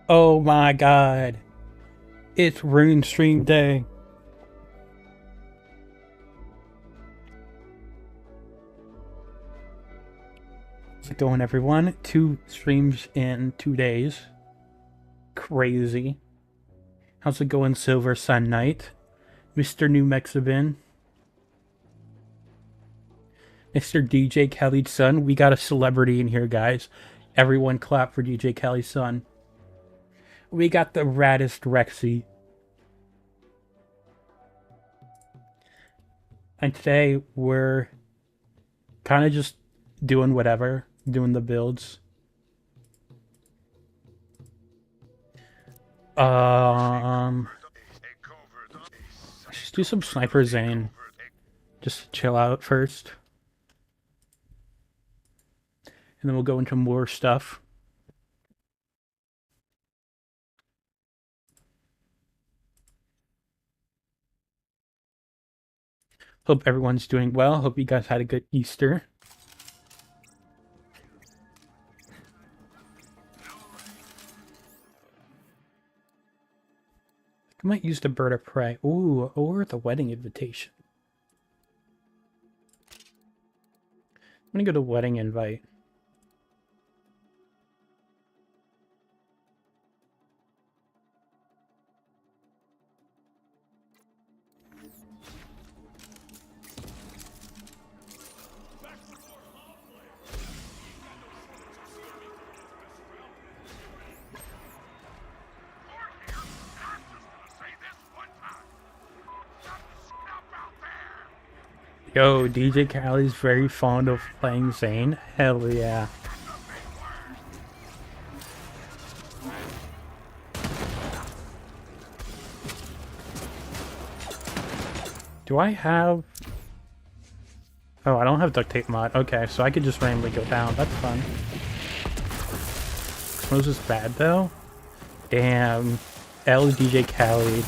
Oh my god. It's Rune Stream Day. How's it going, everyone? 2 streams in 2 days. Crazy. How's it going, Silver Sun Knight? Mr. New Mexican? Mr. DJ Kelly's son? We got a celebrity in here, guys. Everyone clap for DJ Kelly's son. We got the raddest Rexy. And today we're kind of just doing whatever, doing the builds. Let's just do some Sniper Zane. Just chill out first. And then we'll go into more stuff. Hope everyone's doing well. Hope you guys had a good Easter. I might use the bird of prey. Ooh, or the wedding invitation. I'm gonna go to wedding invite. Yo, DJ Callie's very fond of playing Zane. Hell yeah. Do I have... Oh, I don't have duct tape mod. Okay, so I could just randomly go down. That's fun. Expose is bad though? Damn. L DJ Callie.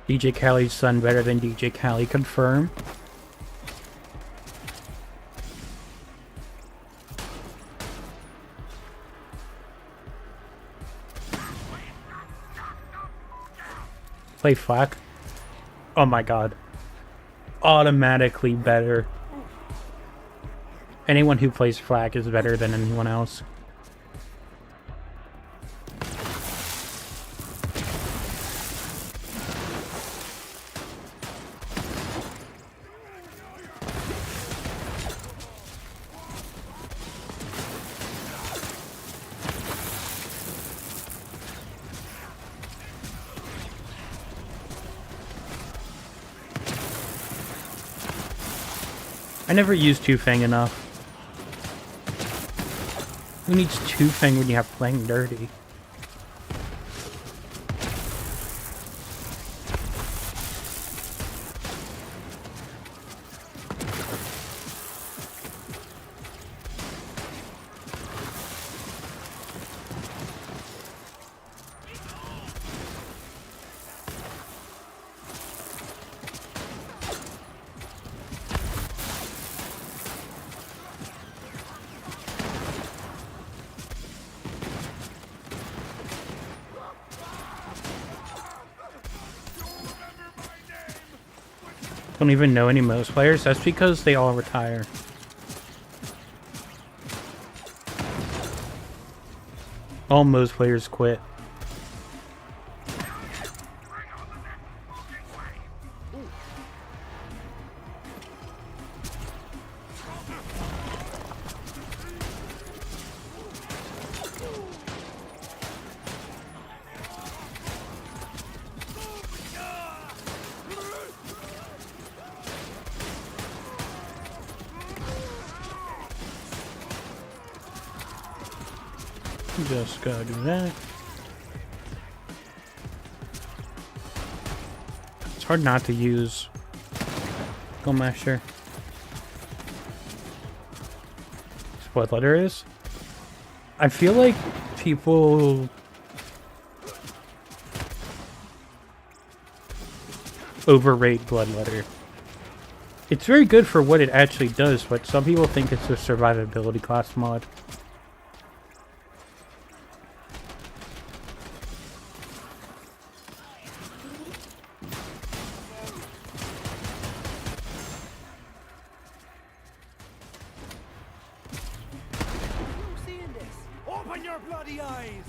DJ Callie's son better than DJ Callie, confirm. Play Flak. Oh my god. Automatically better. Anyone who plays Flak is better than anyone else. I never use Two-Fang enough. Who needs Two-Fang when you have playing dirty? Don't even know any Mo's players. That's because they all retire. All Mo's players quit. Just gotta do that. It's hard not to use Go Master. What letter is? I feel like people overrate Bloodletter. It's very good for what it actually does, but some people think it's a survivability class mod. Open your bloody eyes!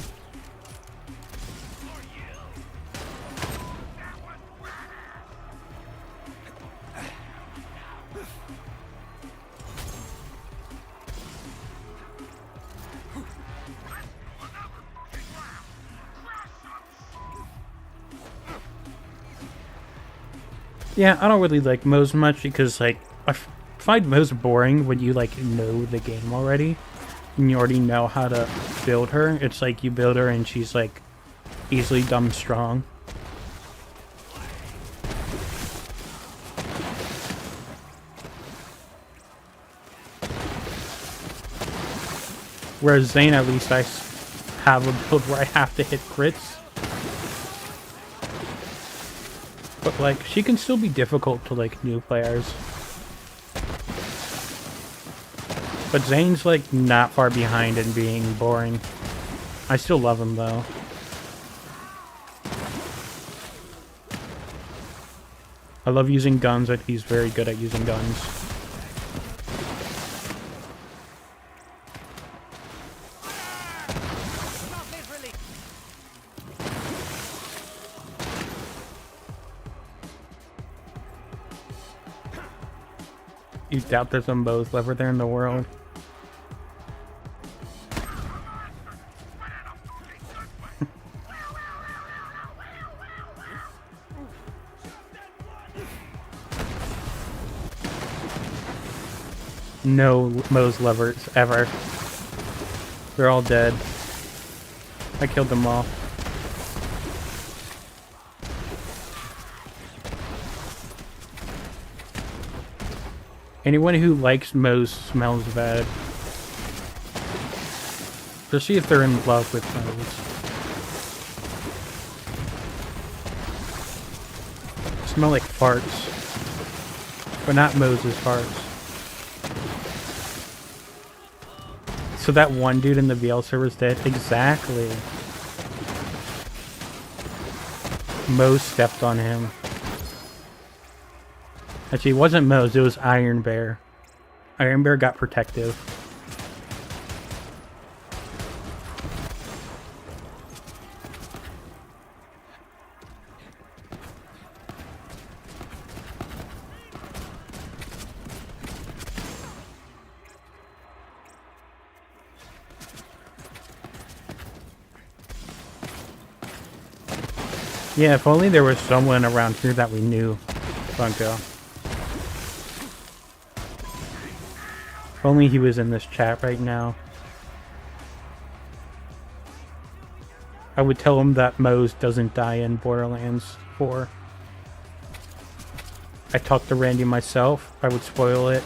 Yeah, I don't really like Moe's much because, like, I find Moe's boring when you, like, know the game already. And you already know how to build her. It's like you build her and she's, like, easily dumb strong. Whereas Zane, at least I have a build where I have to hit crits. But, like, she can still be difficult to, like, new players. But Zane's, like, not far behind in being boring. I still love him, though. I love using guns, but he's very good at using guns. You doubt there's a Moe's lever there in the world? No Moe's levers ever. They're all dead. I killed them all. Anyone who likes Moe's smells bad. Especially if they're in love with Moe's. Smell like farts. But not Moses farts. So that one dude in the VL server's dead? Exactly. Moe stepped on him. Actually, it wasn't Moe's, it was Iron Bear. Iron Bear got protective. Yeah, if only there was someone around here that we knew, Funko. If only he was in this chat right now. I would tell him that Moe's doesn't die in Borderlands 4. I talked to Randy myself. I would spoil it.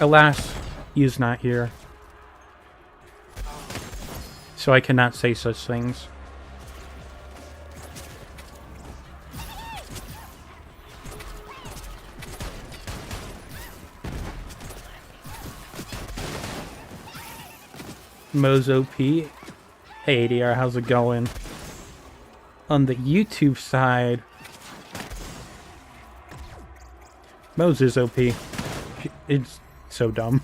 Alas, he is not here. So I cannot say such things. Moe's OP. Hey ADR, how's it going? On the YouTube side, Moe's is OP. It's so dumb.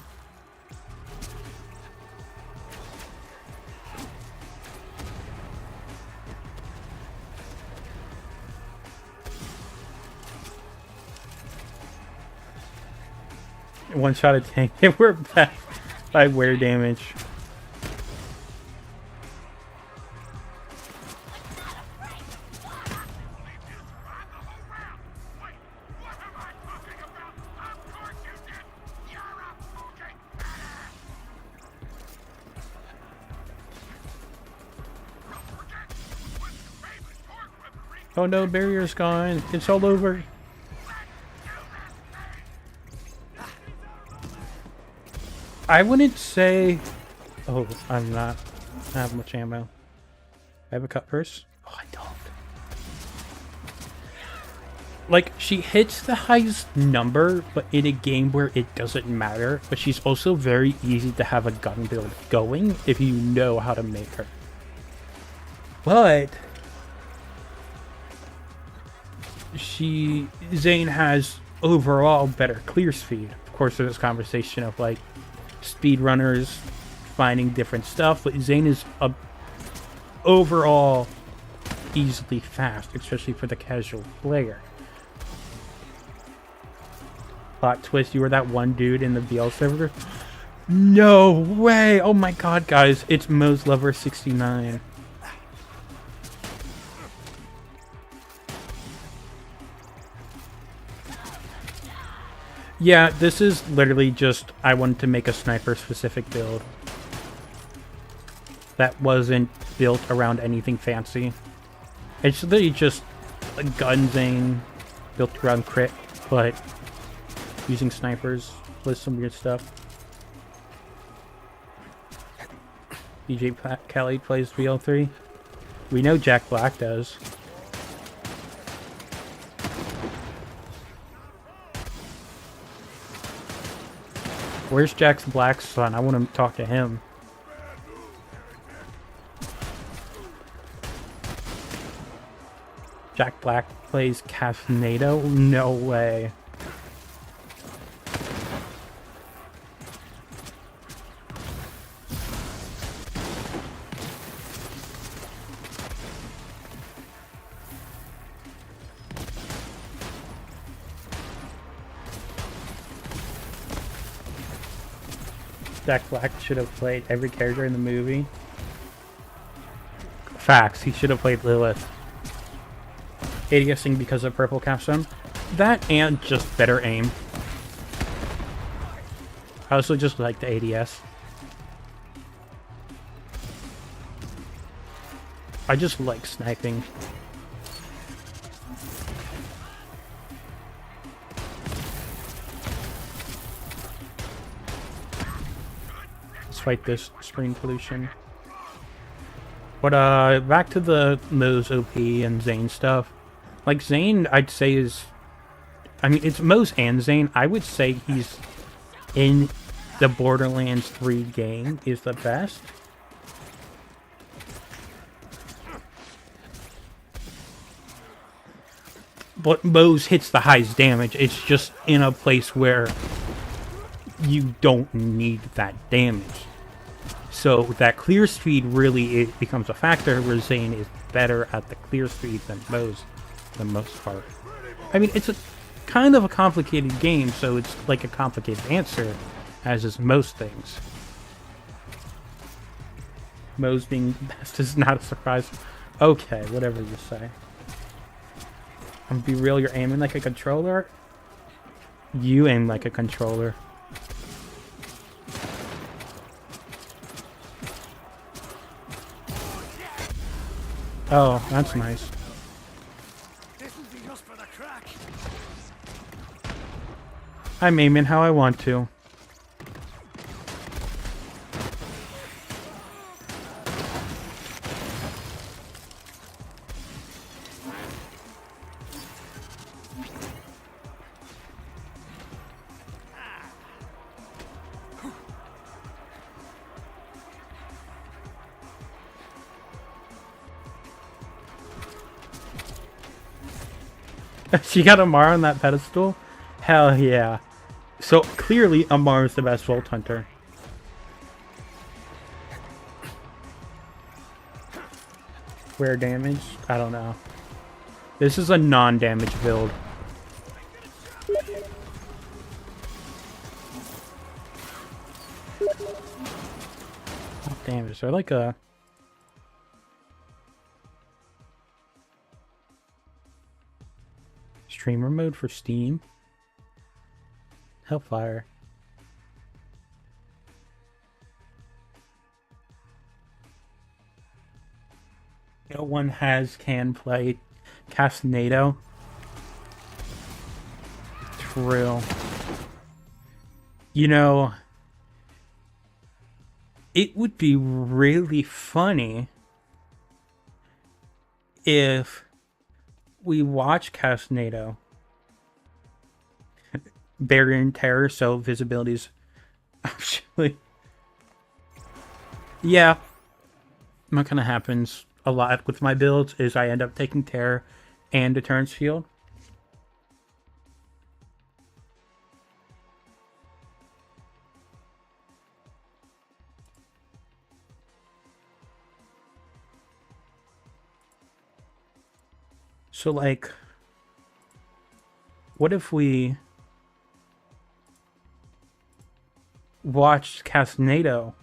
One shot at tank. We're back by wear damage. Oh no, barrier's gone. It's all over. I wouldn't say... Oh, I'm not. I have much ammo. I have a cut purse. Oh, I don't. Like, she hits the highest number, but in a game where it doesn't matter. But she's also very easy to have a gun build going if you know how to make her. But... Zane has overall better clear speed. Of course, there's this conversation of, like, speedrunners finding different stuff, but Zane is overall easily fast, especially for the casual player. Plot twist, you were that one dude in the BL server? No way! Oh my god, guys, it's Mo's Lover 69. Yeah, this is literally just, I wanted to make a sniper-specific build. That wasn't built around anything fancy. It's literally just a gun Zane built around crit, but using snipers with some weird stuff. DJ Kelly plays VL3. We know Jack Black does. Where's Jack's Black son? I want to talk to him. Jack Black plays Castanado? No way. Jack Black should have played every character in the movie. Facts, he should have played Lilith. ADSing because of purple capstone. That and just better aim. I also just like the ADS. I just like sniping. Let's fight this screen pollution. But back to the Mo's OP and Zane stuff. Like, Zane, I'd say is... I mean, it's Mo's and Zane. I would say he's in the Borderlands 3 game is the best. But Mo's hits the highest damage. It's just in a place where you don't need that damage. So that clear speed really it becomes a factor where Zane is better at the clear speed than Mo's for the most part. I mean, it's a kind of a complicated game, so it's like a complicated answer, as is most things. Mo's being best is not a surprise. Okay, whatever you say. I'm be real, you're aiming like a controller? You aim like a controller. Oh, that's nice. I'm aiming how I want to. She got Amar on that pedestal? Hell yeah. So clearly Amar is the best Vault Hunter. Square damage? I don't know. This is a non-damage build. Oh, damn, is there like a... streamer mode for Steam? Hellfire. No one can play Castnado. True. You know, it would be really funny if we watch Castnado. Barrier and Terror, so visibility's actually... Yeah. What kind of happens a lot with my builds is I end up taking Terror and Deterrence Field. So, like, what if we watched Castnado?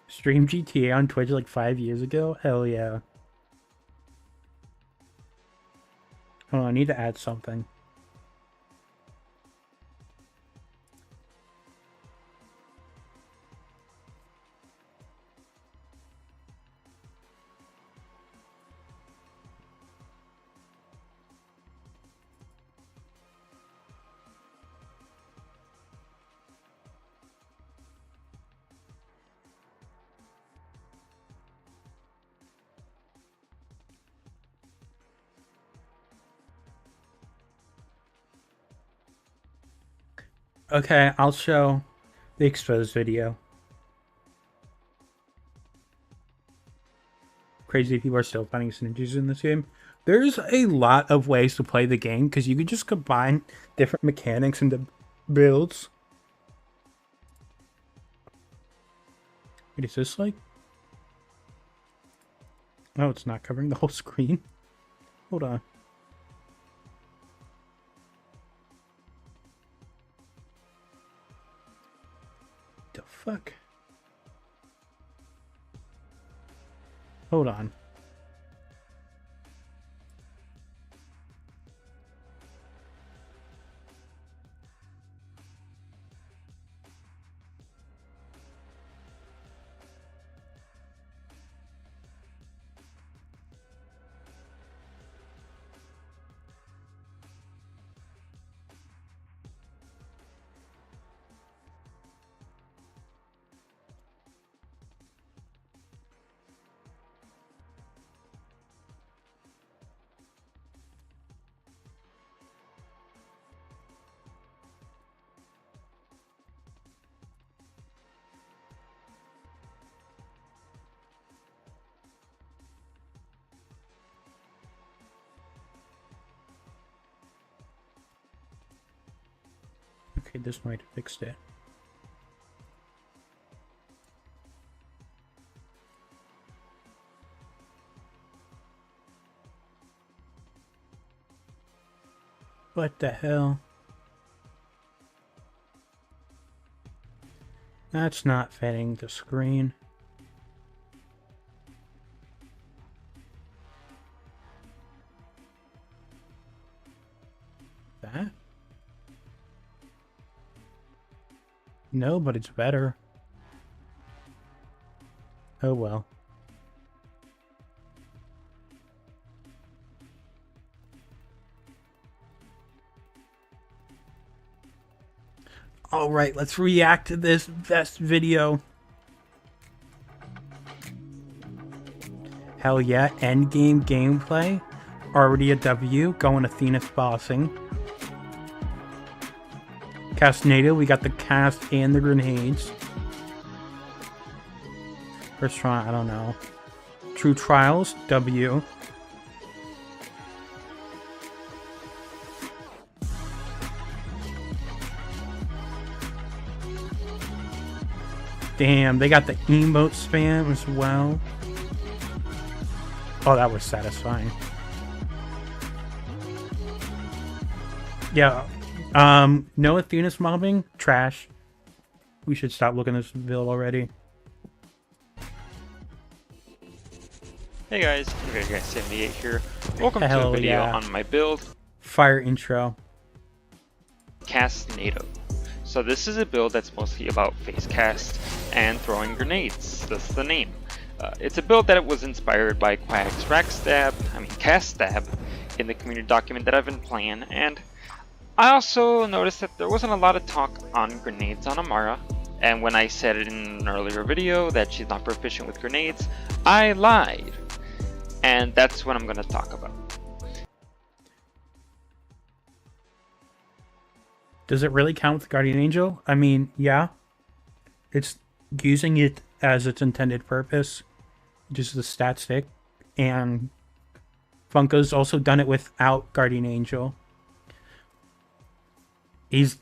Stream GTA on Twitch like 5 years ago? Hell yeah. Hold on, I need to add something. Okay, I'll show the exposed video. Crazy people are still finding synergies in this game. There's a lot of ways to play the game because you can just combine different mechanics into builds. Wait, is this like... Oh, it's not covering the whole screen. Hold on. The fuck? Hold on. Okay, this might have fixed it. What the hell? That's not fitting the screen. That? No, but it's better. Oh well. Alright, let's react to this best video. Hell yeah, endgame gameplay. Already a W, going Athena's bossing. Castnado, we got the cast and the grenades. First try, I don't know. True Trials, W. Damn, they got the emote spam as well. Oh, that was satisfying. Yeah. No Athena's mobbing? Trash. we should stop looking at this build already. Hey guys, Guy78 here. Welcome to Hell a video yeah. on my build, Fire intro. Cast NATO. So this is a build that's mostly about face cast and throwing grenades. That's the name. It's a build that was inspired by Quack's Cast Stab in the community document that I've been playing, and I also noticed that there wasn't a lot of talk on grenades on Amara. And when I said in an earlier video that she's not proficient with grenades, I lied. And that's what I'm going to talk about. Does it really count with Guardian Angel? I mean, yeah. It's using it as its intended purpose, just the stat stick. And Funko's also done it without Guardian Angel. He's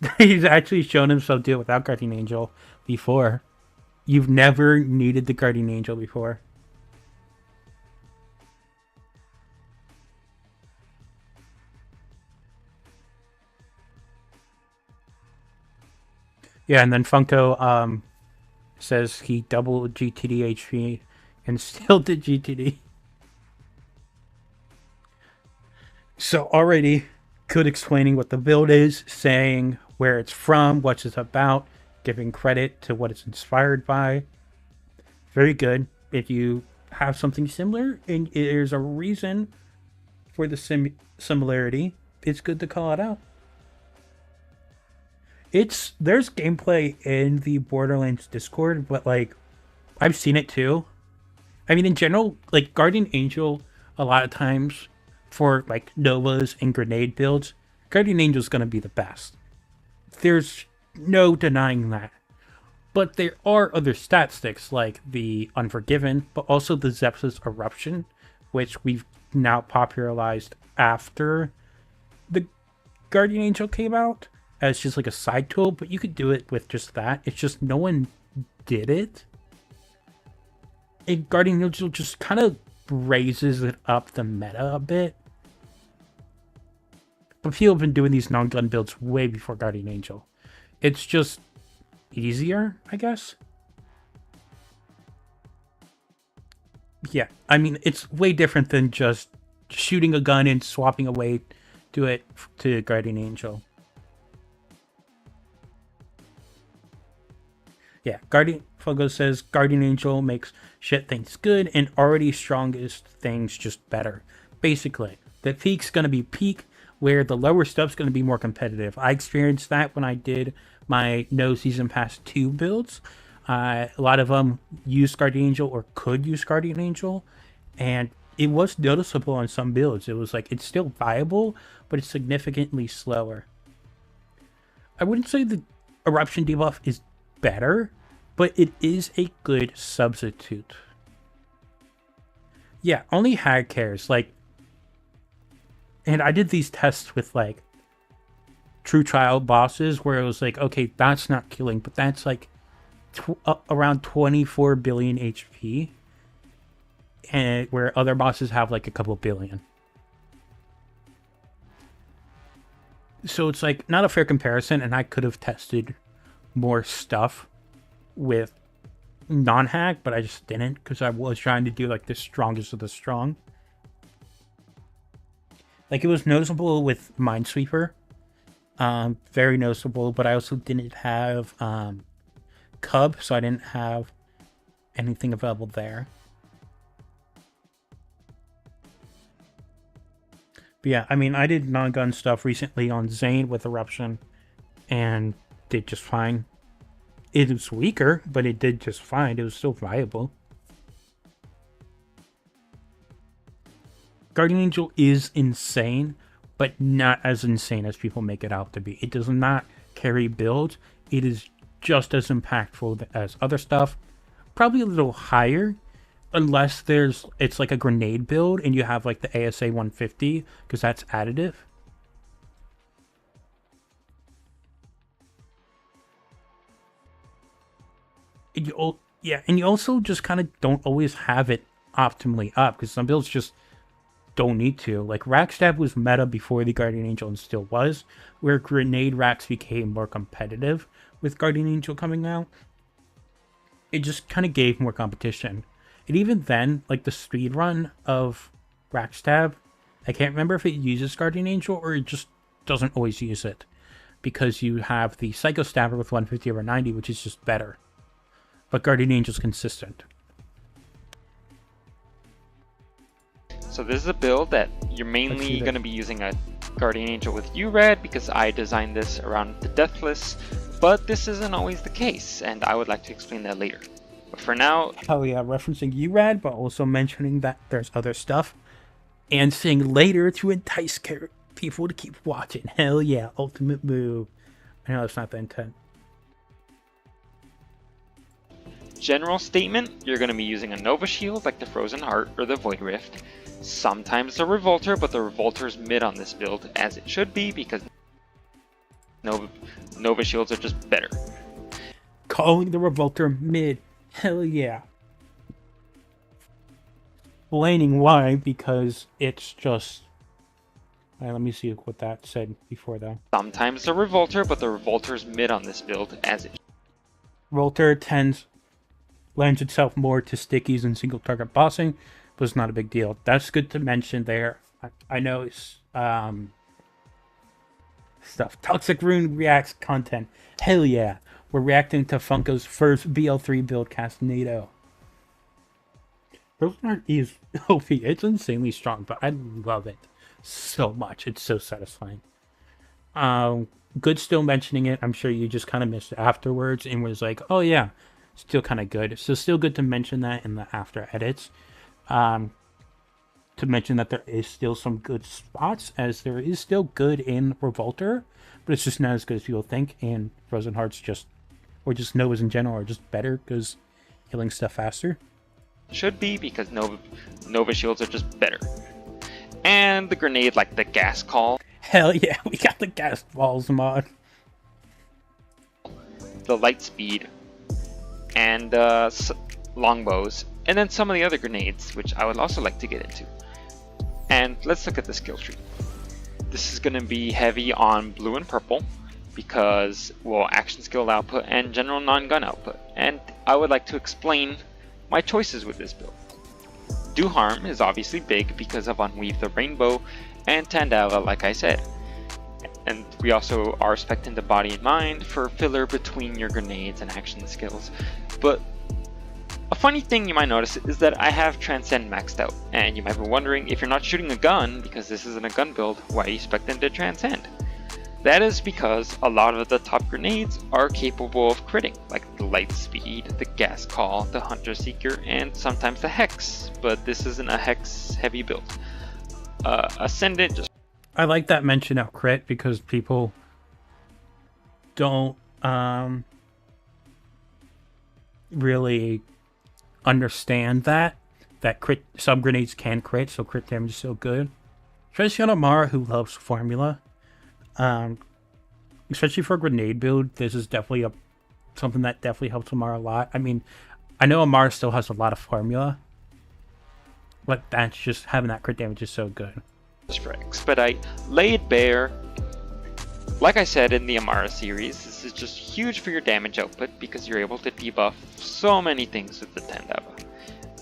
actually shown himself do it without Guardian Angel before. You've never needed the Guardian Angel before. Yeah, and then Funko says he doubled GTD HP and still did GTD. So already good explaining what the build is, saying where it's from, what it's about, giving credit to what it's inspired by. Very good. If you have something similar and there's a reason for the similarity, it's good to call it out. There's gameplay in the Borderlands Discord, but like I've seen it too. I mean, in general, like Guardian Angel, a lot of times for like Novas and grenade builds, Guardian Angel is going to be the best. There's no denying that. But there are other stat sticks like the Unforgiven, but also the Zepsys Eruption, which we've now popularized after the Guardian Angel came out as just like a side tool, but you could do it with just that. It's just no one did it. And Guardian Angel just kind of raises it up the meta a bit. But people have been doing these non-gun builds way before Guardian Angel. It's just easier, I guess. Yeah, I mean, it's way different than just shooting a gun and swapping away to it to Guardian Angel. Yeah, Fogo says Guardian Angel makes shit things good and already strongest things just better. Basically, the peak's going to be peak, where the lower stuff's going to be more competitive. I experienced that when I did my No Season Pass 2 builds. A lot of them used Guardian Angel or could use Guardian Angel, and it was noticeable on some builds. It was like, it's still viable, but it's significantly slower. I wouldn't say the Eruption debuff is better, but it is a good substitute. Yeah, only Hag cares. Like, and I did these tests with like true trial bosses where it was like, okay, that's not killing, but that's like around 24 billion HP, and where other bosses have like a couple billion. So it's like not a fair comparison, and I could have tested more stuff with non-hack, but I just didn't because I was trying to do like the strongest of the strong. Like, it was noticeable with Minesweeper, very noticeable, but I also didn't have Cub, so I didn't have anything available there. But yeah, I mean, I did non-gun stuff recently on Zane with Eruption, and did just fine. It was weaker, but it did just fine. It was still viable. Guardian Angel is insane, but not as insane as people make it out to be. It does not carry builds. It is just as impactful as other stuff. Probably a little higher, unless it's like a grenade build and you have like the ASA 150, because that's additive. And you also just kind of don't always have it optimally up, because some builds just don't need to. Like, Rackstab was meta before the Guardian Angel and still was, where grenade racks became more competitive with Guardian Angel coming out. It just kind of gave more competition. And even then, like the speed run of Rackstab, I can't remember if it uses Guardian Angel or it just doesn't always use it. Because you have the Psycho Stabber with 150 over 90, which is just better. But Guardian Angel's consistent. So this is a build that you're mainly going to be using a Guardian Angel with URAD because I designed this around the Deathless, but this isn't always the case, and I would like to explain that later. But for now... Hell yeah, referencing URAD, but also mentioning that there's other stuff, and saying later to entice people to keep watching. Hell yeah, ultimate move. I know that's not the intent. General statement, you're going to be using a Nova Shield like the Frozen Heart or the Void Rift. Sometimes the Revolter, but the Revolter's mid on this build, as it should be, because Nova Shields are just better. Calling the Revolter mid. Hell yeah. Explaining why, because it's just... let me see what that said before though. Sometimes the Revolter, but the Revolter's mid on this build, as it... Revolter lends itself more to stickies and single target bossing, but it's not a big deal. That's good to mention there. I know it's stuff. Toxic Rune reacts content. Hell yeah. We're reacting to Funko's first BL3 build, Castanado. Frozen Heart is OP. It's insanely strong, but I love it so much. It's so satisfying. Good still mentioning it. I'm sure you just kind of missed it afterwards and was like, oh yeah, still kind of good. So still good to mention that in the after edits. To mention that there is still some good spots, as there is still good in Revolter, but it's just not as good as people think, and Frozen Hearts just, or just Novas in general, are just better because killing stuff faster. Should be, because Nova Shields are just better. And the grenade, like the gas call. Hell yeah, we got the gas balls mod. The light speed. And longbows. And then some of the other grenades, which I would also like to get into. And let's look at the skill tree. This is going to be heavy on blue and purple because, well, action skill output and general non-gun output. And I would like to explain my choices with this build. Do Harm is obviously big because of Unweave the Rainbow and Tandava, like I said. And we also are expecting the Body and Mind for filler between your grenades and action skills. But a funny thing you might notice is that I have Transcend maxed out, and you might be wondering, if you're not shooting a gun, because this isn't a gun build, why are you expecting to Transcend? That is because a lot of the top grenades are capable of critting, like the Light Speed, the Gas Call, the Hunter Seeker, and sometimes the Hex, but this isn't a Hex heavy build. Ascendant just... I like that mention of crit because people don't really understand that crit sub grenades can crit, so crit damage is so good, especially on Amara who loves formula. Especially for a grenade build, this is definitely something that definitely helps Amara a lot. I mean, I know Amara still has a lot of formula, but that's just having that crit damage is so good. For Expedite, Lay It Bare. Like I said in the Amara series, this is just huge for your damage output because you're able to debuff so many things with the Tandava.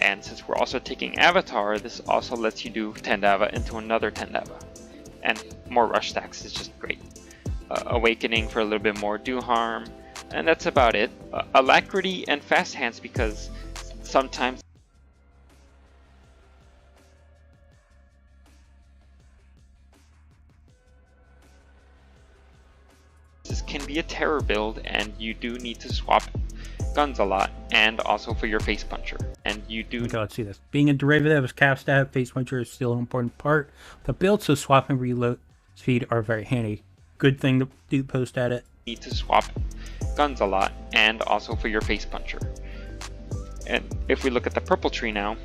And since we're also taking Avatar, this also lets you do Tandava into another Tandava. And more rush stacks is just great. Awakening for a little bit more Do Harm, and that's about it. Alacrity and Fast Hands because sometimes this can be a terror build and you do need to swap guns a lot, and also for your Face Puncher. And you do... Okay, let's see this. Being a derivative of Cap Stab, Face Puncher is still an important part of the build, so swap and reload speed are very handy. Good thing to do post at it. Need to swap guns a lot, and also for your Face Puncher. And if we look at the purple tree now,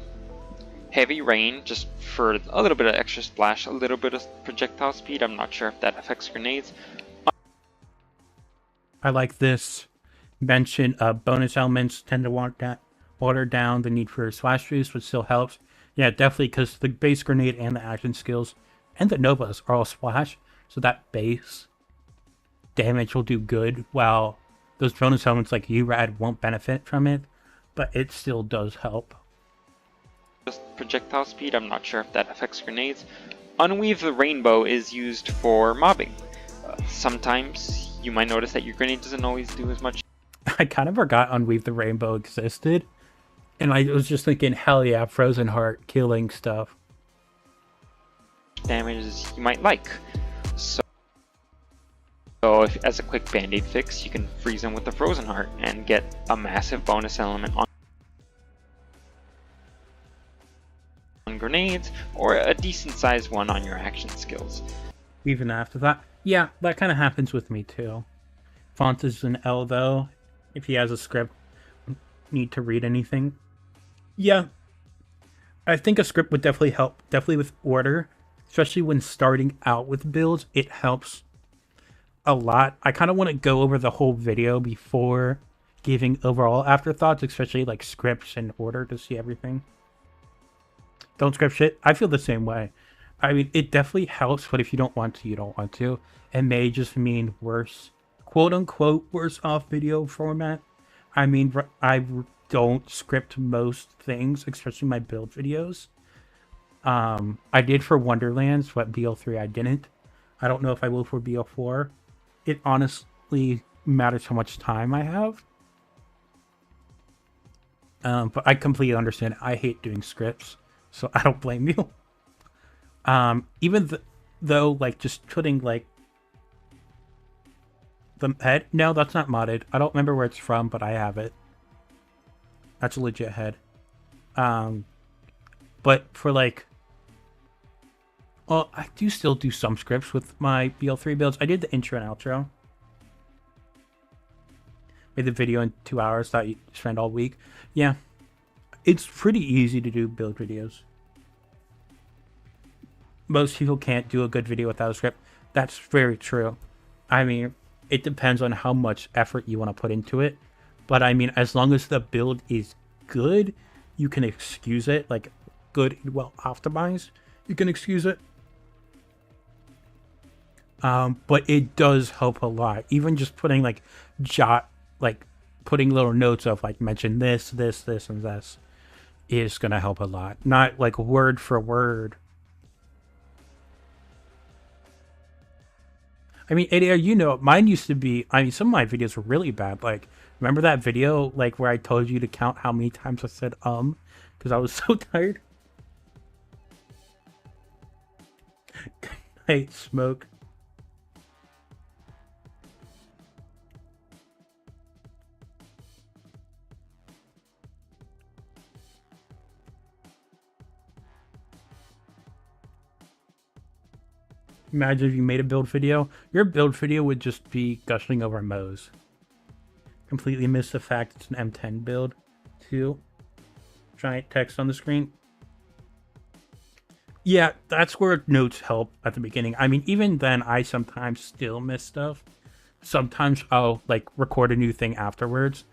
Heavy Rain, just for a little bit of extra splash, a little bit of projectile speed. I'm not sure if that affects grenades. I like this mention of bonus elements tend to water down the need for splash boost, but still helps. Yeah, definitely, because the base grenade and the action skills and the Novas are all splash, so that base damage will do good, while those bonus elements like URAD won't benefit from it, but it still does help. Just projectile speed, I'm not sure if that affects grenades. Unweave the Rainbow is used for mobbing. Sometimes you might notice that your grenade doesn't always do as much I kind of forgot Unweave the Rainbow existed, and I was just thinking, hell yeah, Frozen Heart killing stuff. damage as you might like. So if, as a quick band-aid fix, you can freeze them with the Frozen Heart and get a massive bonus element on grenades, or a decent sized one on your action skills. Even after that, yeah, that kind of happens with me too. Font is an L though. If he has a script, need to read anything. Yeah, I think a script would definitely help. Definitely with order, especially when starting out with builds, it helps a lot. I kind of want to go over the whole video before giving overall afterthoughts, especially like scripts and order to see everything. Don't script shit. I feel the same way. I mean, it definitely helps, but if you don't want to, you don't want to. It may just mean worse, quote unquote, worse off video format. I mean, I don't script most things, especially my build videos. I did for Wonderlands, but BL3 I didn't. I don't know if I will for BL4. It honestly matters how much time I have. But I completely understand. I hate doing scripts, so I don't blame you. Even though, like, just putting, like, the head... No, that's not modded. I don't remember where it's from, but I have it. That's a legit head. But for, like... Well, I do still do some scripts with my BL3 builds. I did the intro and outro. Made the video in 2 hours, thought you'd spend all week. Yeah. It's pretty easy to do build videos. Most people can't do a good video without a script. That's very true. I mean, it depends on how much effort you want to put into it. But I mean, as long as the build is good, you can excuse it. Like, good, well optimized, you can excuse it. But it does help a lot. Even just putting, like, putting little notes of, like, mention this, this, this, and this is going to help a lot. Not, like, word for word. I mean, ADR, you know, mine used to be, I mean, some of my videos were really bad. Like, remember that video, like, where I told you to count how many times I said, because I was so tired? Hey, smoke. Imagine if you made a build video. Your build video would just be gushing over Moe's. Completely missed the fact it's an M10 build, too. Giant text on the screen. Yeah, that's where notes help at the beginning. I mean, even then, I sometimes still miss stuff. Sometimes I'll, like, record a new thing afterwards.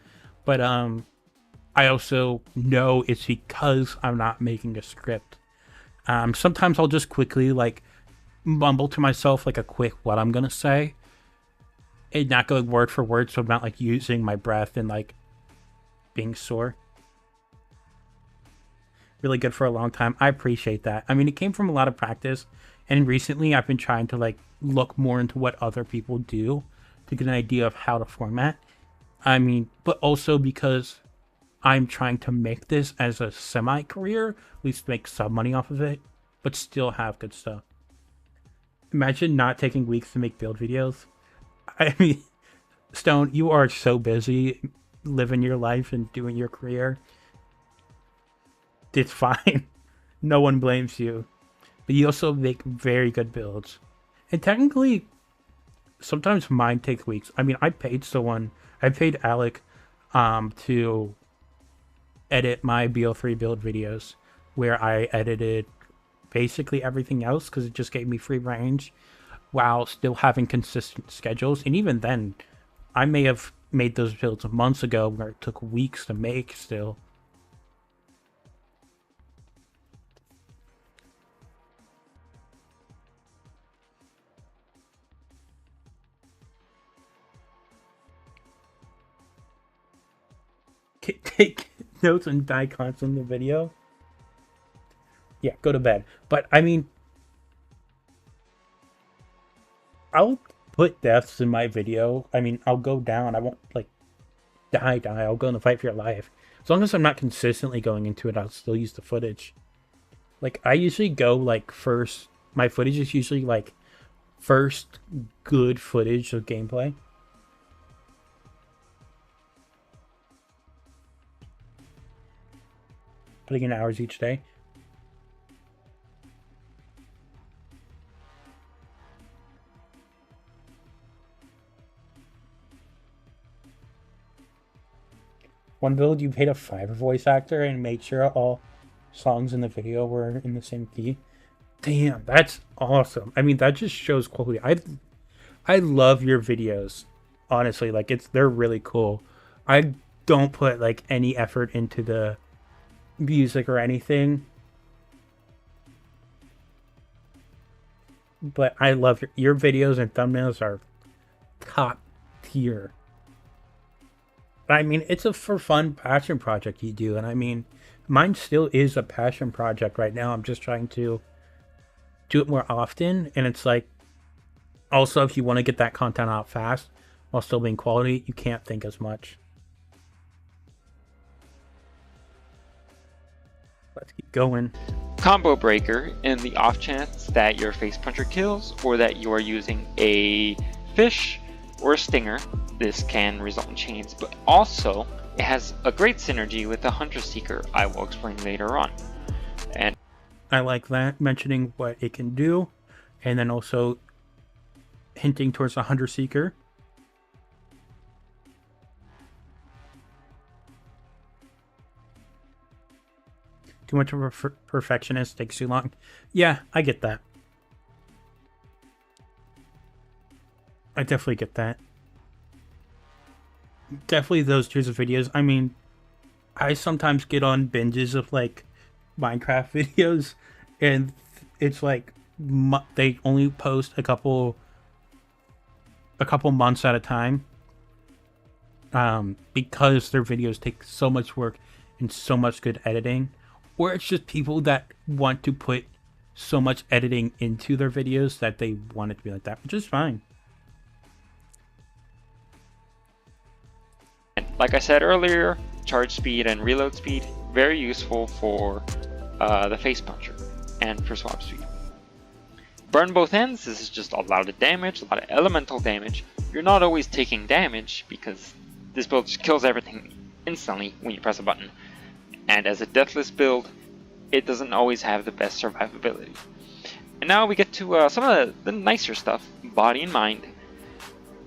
But, I also know it's because I'm not making a script. Sometimes I'll just quickly, like, mumble to myself, like, a quick what I'm gonna say. And not going word for word, so I'm not, like, using my breath and, like, being sore. Really good for a long time. I appreciate that. I mean, it came from a lot of practice, and recently I've been trying to, like, look more into what other people do to get an idea of how to format. I mean, but also because I'm trying to make this as a semi-career, at least make some money off of it, but still have good stuff. Imagine not taking weeks to make build videos. I mean, Stone, you are so busy living your life and doing your career. It's fine. No one blames you. But you also make very good builds. And technically, sometimes mine take weeks. I mean, I paid Alec to edit my BO3 build videos, where I edited basically everything else because it just gave me free range while still having consistent schedules. And even then, I may have made those builds months ago where it took weeks to make still. take notes and die constantly in the video. Yeah, go to bed. But I mean, I'll put deaths in my video. I mean, I'll go down. I won't like die. I'll go in the fight for your life. As long as I'm not consistently going into it, I'll still use the footage. Like, I usually go like first. My footage is usually like first good footage of gameplay. Putting in hours each day. One build, you paid a $5 voice actor and made sure all songs in the video were in the same key. Damn, that's awesome. I mean, that just shows quality. I love your videos. Honestly, like they're really cool. I don't put like any effort into the music or anything. But I love your videos and thumbnails are top tier. I mean, it's a for fun passion project you do, and I mean, mine still is a passion project right now. I'm just trying to do it more often, and it's like, also, if you want to get that content out fast while still being quality, you can't think as much. Let's keep going. Combo breaker in the off chance that your face puncher kills or that you are using a fish or a stinger. This can result in chains, but also it has a great synergy with the Hunter Seeker I will explain later on. And I like that, mentioning what it can do, and then also hinting towards the Hunter Seeker. Too much of a perfectionist takes too long. Yeah, I get that. I definitely get that. Definitely those tiers of videos. I mean, I sometimes get on binges of like Minecraft videos, and it's like they only post a couple months at a time, because their videos take so much work and so much good editing, or it's just people that want to put so much editing into their videos that they want it to be like that, which is fine. like I said earlier, charge speed and reload speed, very useful for the face puncher and for swap speed. Burn both ends, this is just a lot of damage, a lot of elemental damage. You're not always taking damage because this build just kills everything instantly when you press a button. And as a deathless build, it doesn't always have the best survivability. And now we get to some of the nicer stuff, body and mind.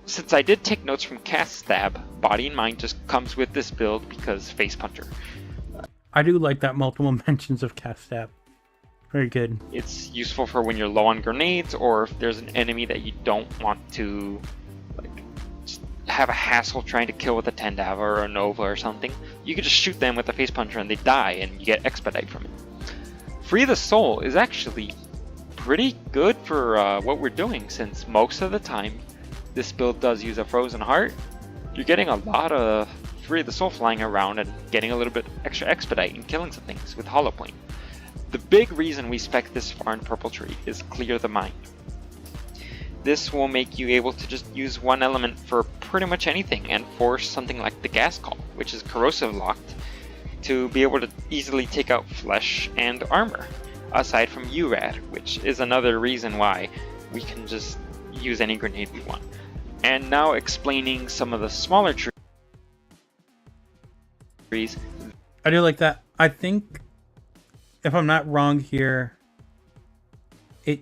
Since I did take notes from Cast Stab, body and mind just comes with this build because face puncher. I do like that multiple mentions of Cast Stab. Very good. It's useful for when you're low on grenades, or if there's an enemy that you don't want to like just have a hassle trying to kill with a Tendava or a Nova or something. You can just shoot them with a face puncher and they die, and you get expedite from it. Free the Soul is actually pretty good for what we're doing, since most of the time this build does use a Frozen Heart. You're getting a lot of Free the Soul flying around and getting a little bit extra expedite and killing some things with Hollow Point. The big reason we spec this far in Purple Tree is Clear the Mind. This will make you able to just use one element for pretty much anything and force something like the Gas Call, which is corrosive locked, to be able to easily take out flesh and armor, aside from URAD, which is another reason why we can just use any grenade we want. And now explaining some of the smaller trees. I do like that. I think, if I'm not wrong here, it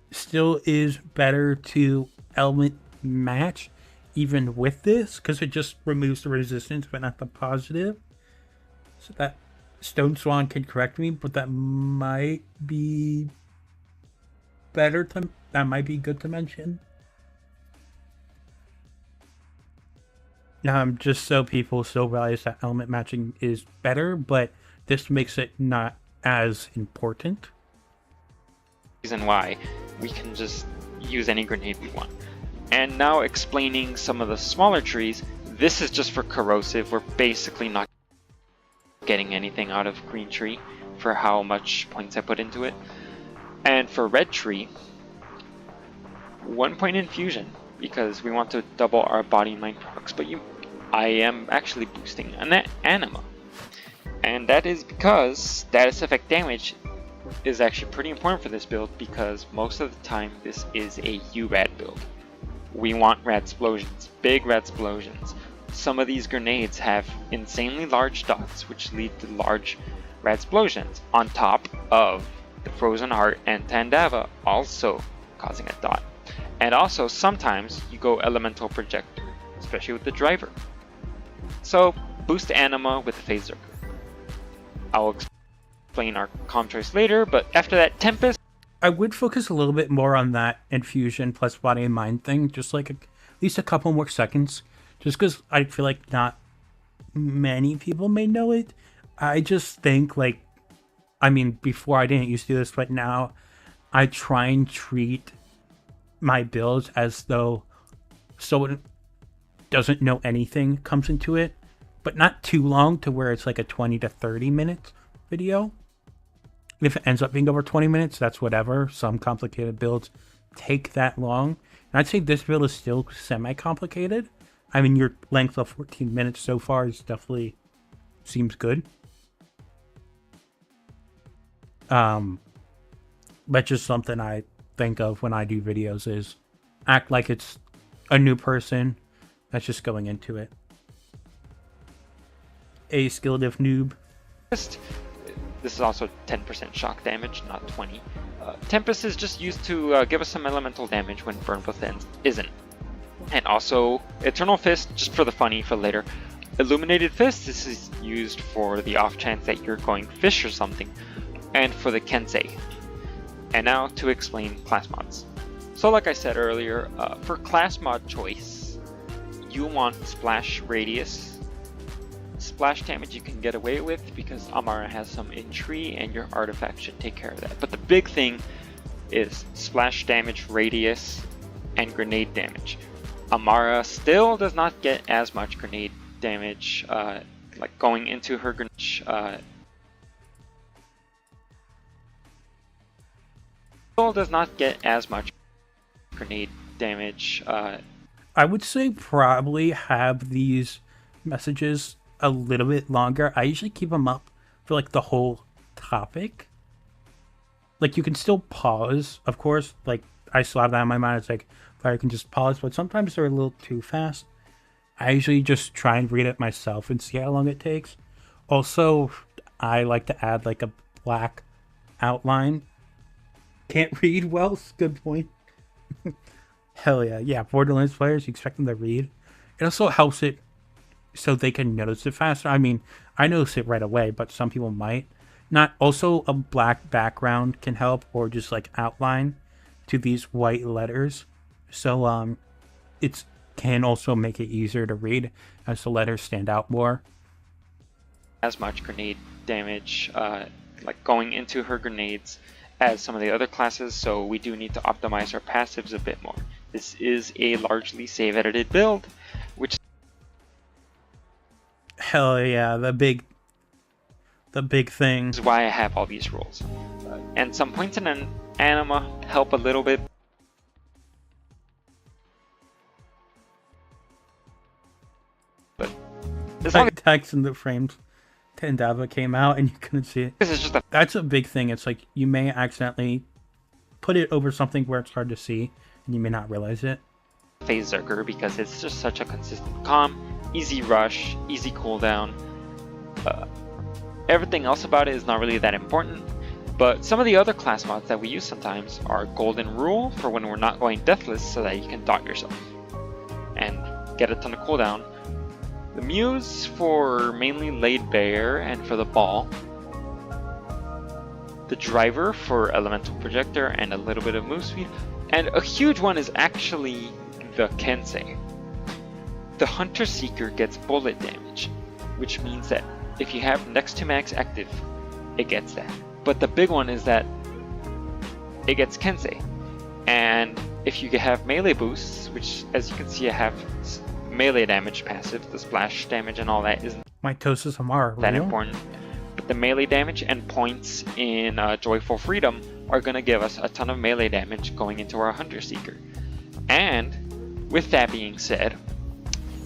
still is better to element match even with this, because it just removes the resistance but not the positive. So that Stone Swan can correct me, but that might be better to, that might be good to mention. Just so people still realize that element matching is better, but this makes it not as important. Reason why we can just use any grenade we want. And now explaining some of the smaller trees, this is just for corrosive. We're basically not getting anything out of green tree for how much points I put into it. And for red tree, 1 point infusion because we want to double our body mind procs, but I am actually boosting an anima. And that is because status effect damage is actually pretty important for this build, because most of the time this is a URAD build. We want Radsplosions, big Radsplosions. Some of these grenades have insanely large dots, which lead to large Radsplosions, on top of the Frozen Heart and Tandava also causing a dot. And also sometimes you go Elemental Projector, especially with the driver. So boost Anima with Phaser. I will explain our comp choice later, but after that, Tempest. I would focus a little bit more on that infusion plus body and mind thing, just like at least a couple more seconds, just because I feel like not many people may know it. I just think, like, I mean, before I didn't used to do this, but now I try and treat my builds as though someone doesn't know anything comes into it, but not too long to where it's like a 20 to 30 minute video. If it ends up being over 20 minutes, that's whatever. Some complicated builds take that long. And I'd say this build is still semi-complicated. I mean, your length of 14 minutes so far is definitely seems good. But just something I think of when I do videos is act like it's a new person that's just going into it. A skilled if noob. This is also 10% shock damage, not 20. Tempest is just used to give us some elemental damage when Burn Within isn't. And also Eternal Fist, just for the funny for later. Illuminated Fist, this is used for the off chance that you're going fish or something. And for the Kensei. And now to explain class mods. So like I said earlier, for class mod choice, you want Splash Radius. Splash damage you can get away with because Amara has some in tree and your artifact should take care of that. But the big thing is splash damage, radius, and grenade damage. Amara still does not get as much grenade damage, like going into her grenade. Still does not get as much grenade damage. I would say probably have these messages a little bit longer. I usually keep them up for like the whole topic. Like you can still pause, of course. Like I still have that in my mind. It's like if I can just pause, but sometimes they're a little too fast. I usually just try and read it myself and see how long it takes. Also, I like to add like a black outline. Can't read well. Good point. Hell yeah. Yeah, Borderlands players, you expect them to read. It also helps it so they can notice it faster. I mean, I notice it right away, but some people might not. Also, a black background can help, or just like outline to these white letters. So it can also make it easier to read as the letters stand out more. As much grenade damage, like going into her grenades, as some of the other classes, so we do need to optimize our passives a bit more. This is a largely save edited build, which hell yeah, the big thing is why I have all these rules. And some points in an anima help a little bit. But as long as text in the frames Tandava came out and you couldn't see it. this is just That's a big thing. It's like you may accidentally put it over something where it's hard to see and you may not realize it. phase Zerker because it's just such a consistent comp, easy rush, easy cooldown. Everything else about it is not really that important, but some of the other class mods that we use sometimes are Golden Rule for when we're not going deathless so that you can dot yourself and get a ton of cooldown. The Muse for mainly Laid Bare and for the ball. The Driver for Elemental Projector and a little bit of move speed. And a huge one is actually the Kensei. The Hunter Seeker gets bullet damage, which means that if you have next to max active, it gets that. But the big one is that it gets Kensei. And if you have melee boosts, which as you can see I have melee damage passive, the splash damage and all that isn't Mitosis Amara, that real? important. But the melee damage and points in Joyful Freedom are going to give us a ton of melee damage going into our Hunter Seeker. And with that being said,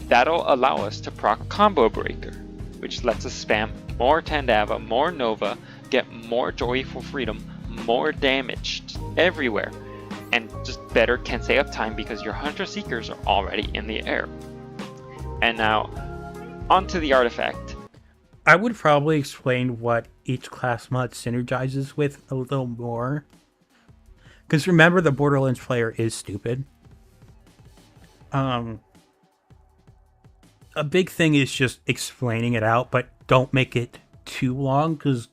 that'll allow us to proc Combo Breaker, which lets us spam more Tandava, more Nova, get more Joyful Freedom, more damage everywhere, and just better Kensei uptime because your Hunter Seekers are already in the air. And now, onto the artifact. I would probably explain what each class mod synergizes with a little more. Because remember, the Borderlands player is stupid. A big thing is just explaining it out, but don't make it too long, because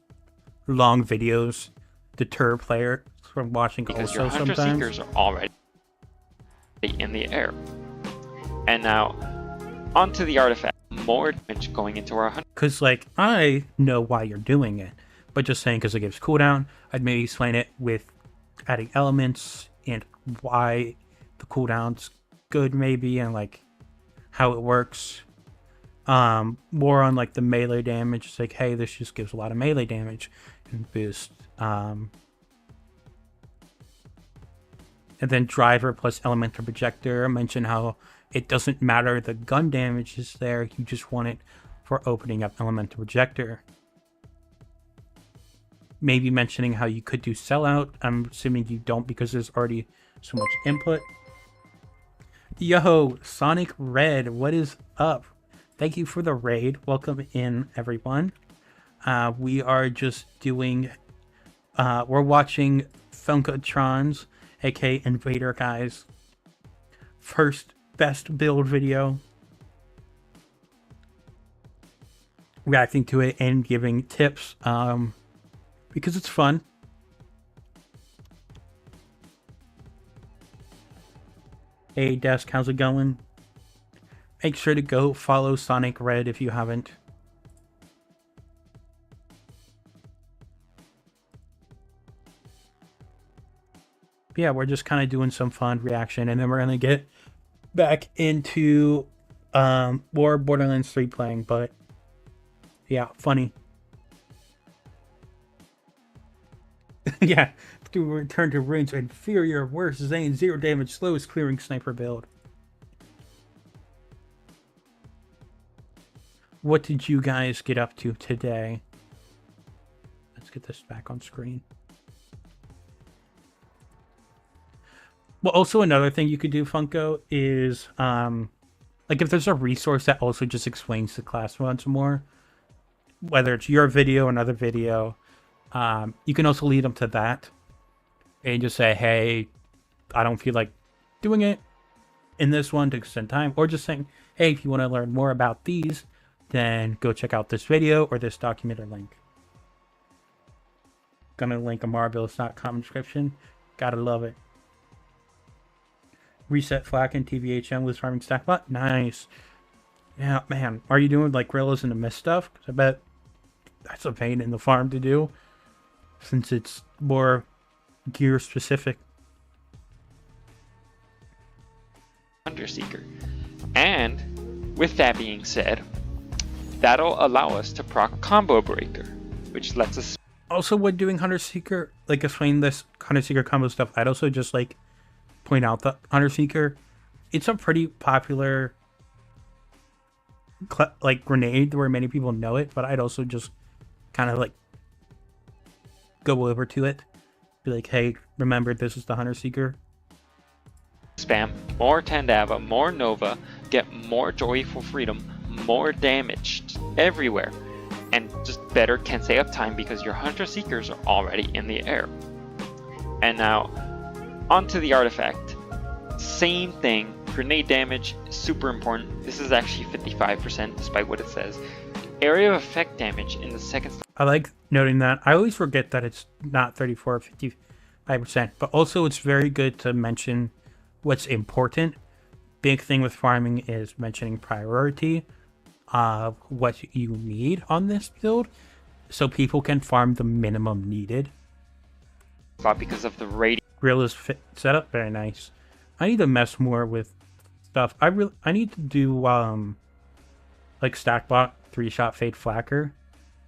long videos deter players from watching Because also your Hunter sometimes. Seekers are already in the air. And now, onto the artifact. More damage going into our Hunter. Because, like, I know why you're doing it, but just saying because it gives cooldown, I'd maybe explain it with adding elements and why the cooldown's good, maybe, and, like, how it works. More on, like, the melee damage. It's like, hey, this just gives a lot of melee damage and boost. And then driver plus elemental projector. Mention how it doesn't matter the gun damage is there, you just want it for opening up elemental projector. Maybe mentioning how you could do sellout. I'm assuming you don't because there's already so much input. Yo, Sonic Red, what is up? Thank you for the raid. Welcome in, everyone. We are just doing, we're watching Funkotron's, aka Invader Guy's first best build video, reacting to it and giving tips, because it's fun. Hey Desk, how's it going? Make sure to go follow Sonic Red if you haven't. Yeah, we're just kind of doing some fun reaction, and then we're gonna get back into more Borderlands 3 playing, but yeah, funny. Yeah, to return to ruins, inferior, worse, Zane, 0 damage, slowest clearing sniper build. What did you guys get up to today? Let's get this back on screen. Well, also another thing you could do, Funko, is like if there's a resource that also just explains the class once more, whether it's your video or another video, you can also lead them to that and just say, hey, I don't feel like doing it in this one to extend time, or just saying, hey, if you want to learn more about these, then go check out this video or this document or link. Gonna link amarbuilds.com description. Gotta love it. Reset Flack and TVHM with farming stack bot. Nice. Yeah, man. Are you doing like Gorillas in the Mist stuff? Because I bet that's a pain in the farm to do, since it's more gear specific. Hunter Seeker. And with that being said, that'll allow us to proc Combo Breaker, which lets us. Also, when doing Hunter Seeker, like explain this Hunter Seeker combo stuff, I'd also just like point out that Hunter Seeker, it's a pretty popular like grenade where many people know it, but I'd also just kind of like go over to it, be like, hey, remember this is the Hunter Seeker. Spam more Tandava, more Nova, get more Joyful Freedom, more damage everywhere, and just better Kensei uptime because your Hunter Seekers are already in the air. And now, onto the artifact. Same thing, grenade damage, super important. This is actually 55% despite what it says. Area of effect damage in the second. I like noting that. I always forget that it's not 34 or 55%, but also it's very good to mention what's important. Big thing with farming is mentioning priority of what you need on this build, so people can farm the minimum needed. Because of the radius. Gorilla's fit setup, very nice. I need to mess more with stuff. I need to do like Stackbot 3-shot fade flacker,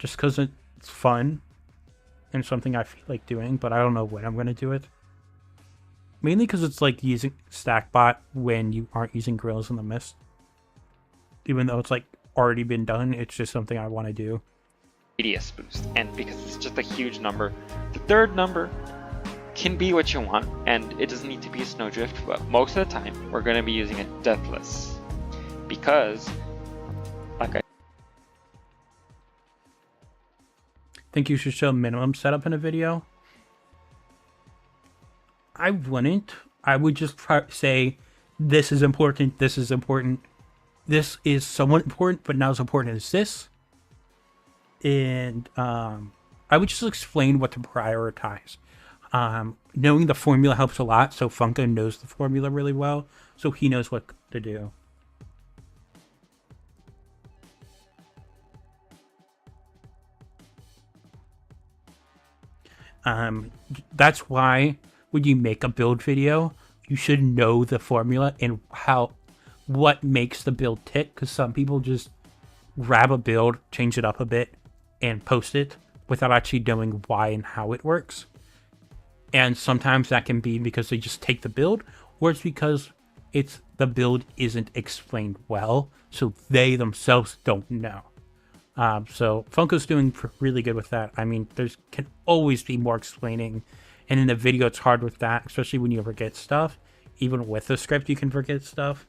just because it's fun and something I feel like doing, but I don't know when I'm gonna do it. Mainly because it's like using Stackbot when you aren't using Grills in the Mist. Even though it's like already been done, it's just something I want to do. ADS boost, and because it's just a huge number, the third number can be what you want, and it doesn't need to be a Snowdrift, but most of the time we're going to be using it deathless, because like I think you should show minimum setup in a video. I wouldn't. I would just say this is important, this is important, this is somewhat important, but not as important as this. And I would just explain what to prioritize. Knowing the formula helps a lot, so Funko knows the formula really well, so he knows what to do. That's why when you make a build video, you should know the formula and what makes the build tick, because some people just grab a build, change it up a bit, and post it without actually knowing why and how it works. And sometimes that can be because they just take the build, or it's because the build isn't explained well, so they themselves don't know. So Funko's doing really good with that. I mean, can always be more explaining, and in the video it's hard with that, especially when you forget stuff. Even with the script, you can forget stuff.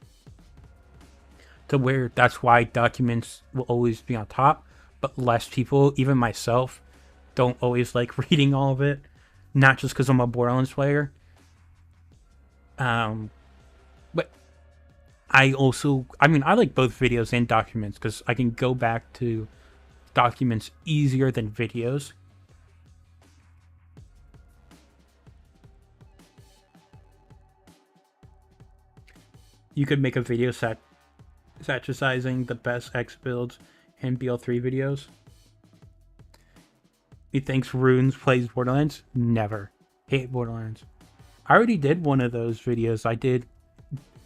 To where that's why documents will always be on top, but less people, even myself, don't always like reading all of it. Not just because I'm a Borderlands player. But I like both videos and documents because I can go back to documents easier than videos. You could make a video satirizing the best X builds and BL3 videos. He thinks Runes plays Borderlands? Never. Hate Borderlands. I already did one of those videos. I did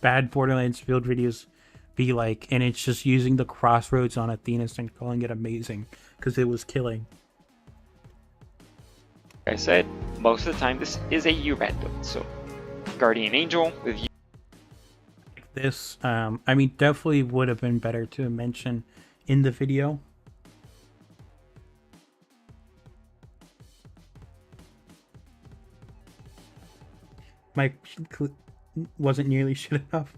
bad Borderlands build videos be like, and it's just using the crossroads on Athenas and calling it amazing because it was killing. Like I said, most of the time this is a URAD build, so Guardian Angel with you. This, I mean, definitely would have been better to mention in the video. My wasn't nearly shit enough.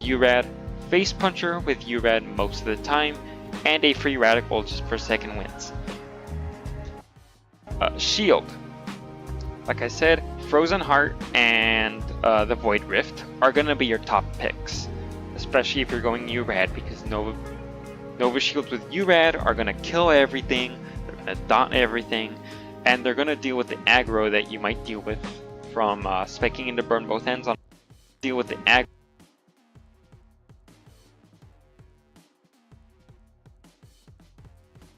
URAD Face Puncher with URAD most of the time, and a free Radical just for second wins. Shield. Like I said, Frozen Heart and the Void Rift are going to be your top picks. Especially if you're going URAD, because Nova Shields with URAD are going to kill everything, they're going to dot everything, and they're going to deal with the aggro that you might deal with from specking into burn both ends on deal with the aggro.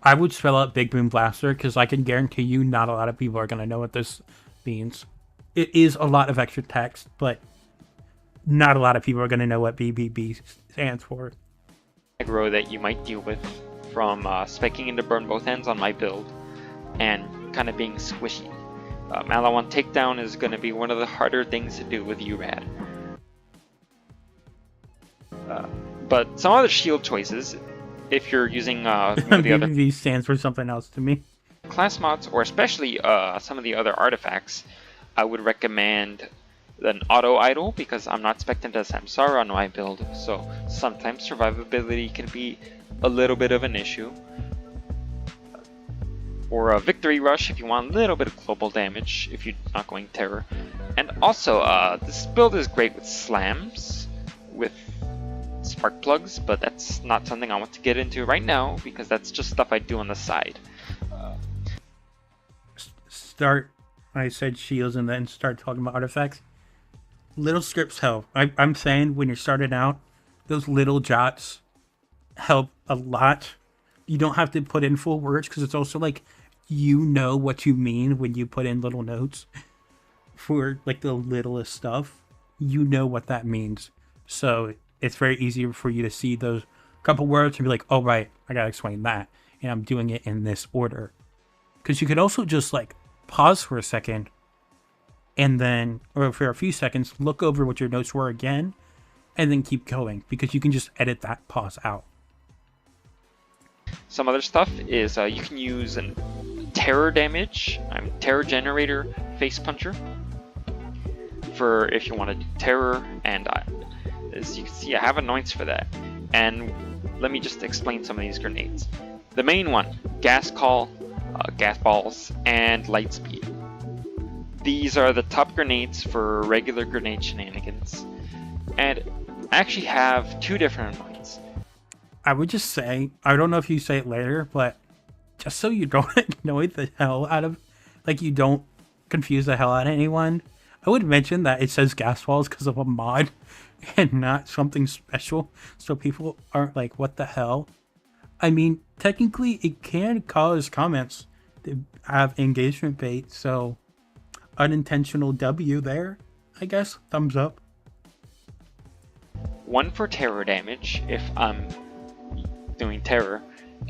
I would spell out Big Boom Blaster because I can guarantee you not a lot of people are going to know what this means. It is a lot of extra text, but not a lot of people are going to know what BBB stands for. Aggro that you might deal with from specking into burn both ends on my build and kind of being squishy. Malawan Takedown is going to be one of the harder things to do with URAD. But some other shield choices, if you're using the other BBB stands for something else to me. class mods, or especially some of the other artifacts, I would recommend an auto idol, because I'm not spec'd into Samsara on my build, so sometimes survivability can be a little bit of an issue. Or a victory rush if you want a little bit of global damage if you're not going terror. And also, this build is great with slams, with spark plugs, but that's not something I want to get into right now because that's just stuff I do on the side. I said shields and then start talking about artifacts. Little scripts help. I'm saying when you're starting out, those little jots help a lot. You don't have to put in full words because it's also like, you know what you mean when you put in little notes. for like the littlest stuff, you know what that means. So it's very easy for you to see those couple words and be like, oh, right, I gotta explain that. And I'm doing it in this order. Because you could also just like pause for a second and then, or for a few seconds, look over what your notes were again and then keep going, because you can just edit that pause out. Some other stuff is you can use an terror damage, terror generator face puncher for if you want to do terror, and as you can see, I have anoints for that. And let me just explain some of these grenades. The main one, gas call, gas balls, and light speed. These are the top grenades for regular grenade shenanigans, and I actually have two different anoints. I would just say, I don't know if you say it later, but just so you don't annoy the hell out of, like, you don't confuse the hell out of anyone, I would mention that it says gas balls because of a mod and not something special, so people aren't like, what the hell? I mean, technically it can cause comments to have engagement bait, so unintentional W there, I guess. Thumbs up. One for terror damage if I'm doing terror,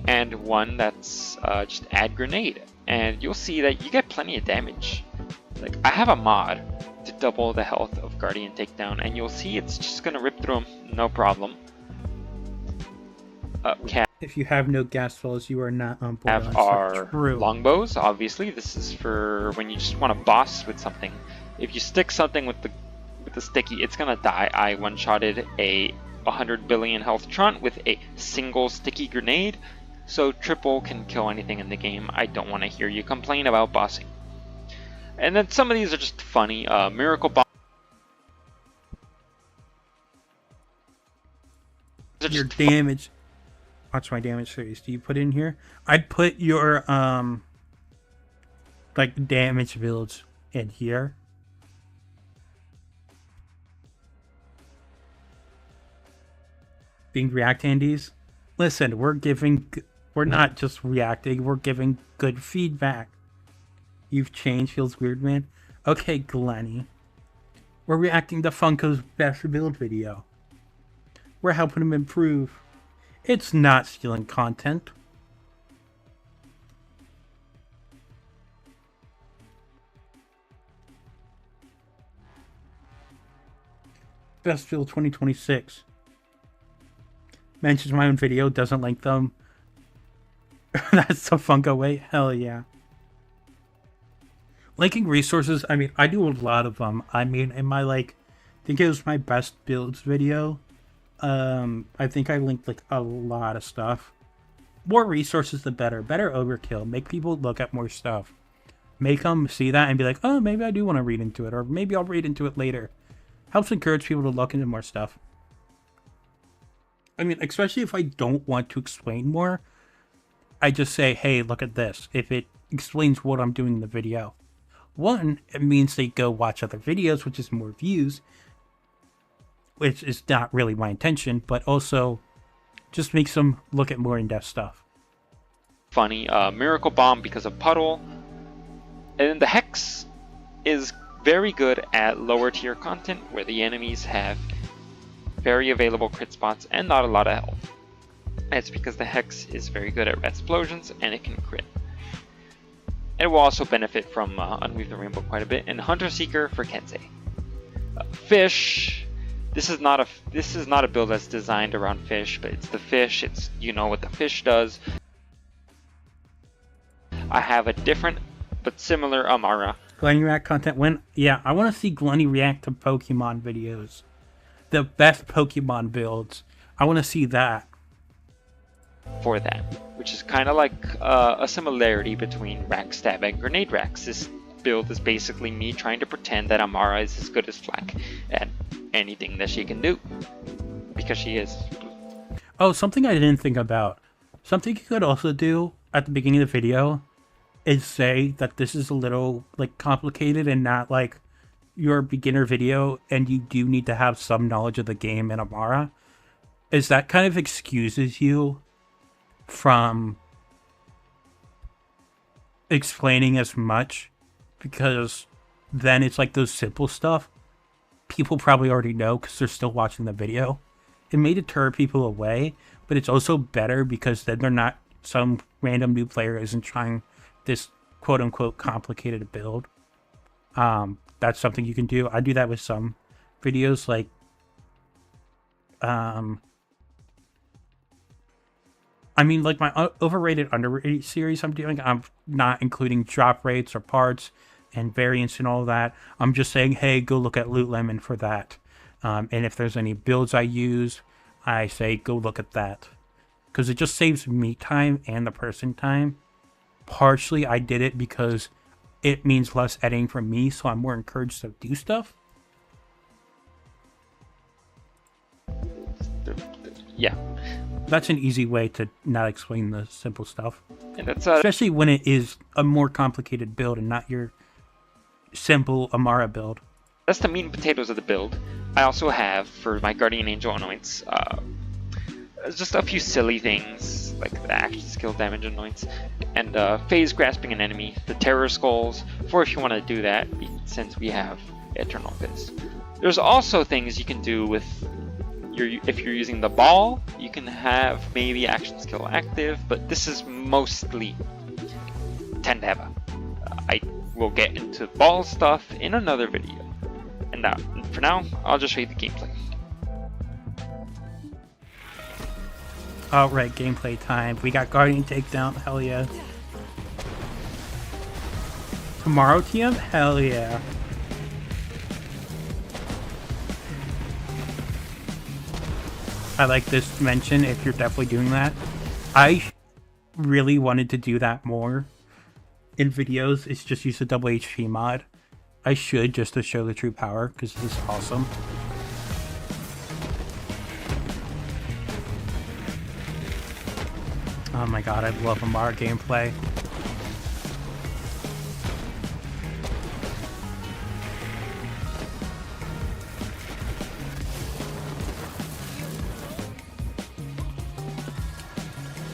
and one that's just add grenade, and you'll see that you get plenty of damage. Like, I have a mod to double the health of Guardian Takedown, and you'll see it's just gonna rip through them, no problem. If you have no gas balls, you are not on board. Have our longbows. Obviously, this is for when you just want to boss with something. If you stick something with the sticky, it's gonna die. I one-shotted a 100 billion health Trunt with a single sticky grenade, so triple can kill anything in the game. I don't want to hear you complain about bossing. And then some of these are just funny. Miracle Bomb. Your damage. Watch my damage series. Do you put in here? I'd put your like damage builds in here. Being react handies. Listen, we're not just reacting, we're giving good feedback. You've changed, feels weird, man. Okay, Glenny. We're reacting to Funko's best build video. We're helping him improve. It's not stealing content. Best build 2026. Mentions my own video, doesn't link them. That's the Funko way. Hell yeah. Linking resources, I mean, I do a lot of them. I mean, in my, like, I think it was my best builds video. I think I linked, like, a lot of stuff. More resources, the better. Better overkill. Make people look at more stuff. Make them see that and be like, oh, maybe I do want to read into it. Or maybe I'll read into it later. Helps encourage people to look into more stuff. I mean, especially if I don't want to explain more, I just say, hey, look at this. If it explains what I'm doing in the video. One, it means they go watch other videos, which is more views, which is not really my intention, but also just makes them look at more in-depth stuff. Funny, Miracle Bomb because of Puddle. And then the Hex is very good at lower tier content where the enemies have very available crit spots and not a lot of health. And it's because the Hex is very good at explosions and it can crit. It will also benefit from Unweave the Rainbow quite a bit. And Hunter Seeker for Kensei. Fish. This is not a build that's designed around fish, but it's the fish. It's, you know what the fish does. I have a different but similar Amara. Glenny React content when I want to see Glenny react to Pokemon videos. The best Pokemon builds. I want to see that. For that, which is kind of like a similarity between Rack Stab and Grenade Racks. This build is basically me trying to pretend that Amara is as good as Flack at anything that she can do, because she is. Oh, something I didn't think about. Something you could also do at the beginning of the video is say that this is a little like complicated and not like your beginner video, and you do need to have some knowledge of the game and Amara. Is that kind of excuses you from explaining as much, because then it's like those simple stuff people probably already know because they're still watching the video. It may deter people away, but it's also better because then they're not, some random new player isn't trying this quote unquote complicated build. That's something you can do. I do that with some videos, like I mean, like my overrated, underrated series I'm doing, I'm not including drop rates or parts and variants and all that. I'm just saying, hey, go look at Loot Lemon for that. And if there's any builds I use, I say go look at that. Because it just saves me time and the person time. Partially, I did it because it means less editing for me, so I'm more encouraged to do stuff. Yeah. That's an easy way to not explain the simple stuff. And that's especially when it is a more complicated build and not your simple Amara build. That's the meat and potatoes of the build. I also have, for my Guardian Angel annoyance, just a few silly things, like the action skill damage annoyance, and phase grasping an enemy, the terror skulls, for if you want to do that, since we have Eternal Fist. There's also things you can do with if you're using the ball, you can have maybe action skill active, but this is mostly tend to have I will get into ball stuff in another video. And for now, I'll just show you the gameplay. Alright, gameplay time. We got Guardian Takedown, hell yeah. Tomorrow TM? Hell yeah. I like this mention if you're definitely doing that. I really wanted to do that more in videos. It's just use the double HP mod. I should, just to show the true power, because this is awesome. Oh my god, I love Amara gameplay.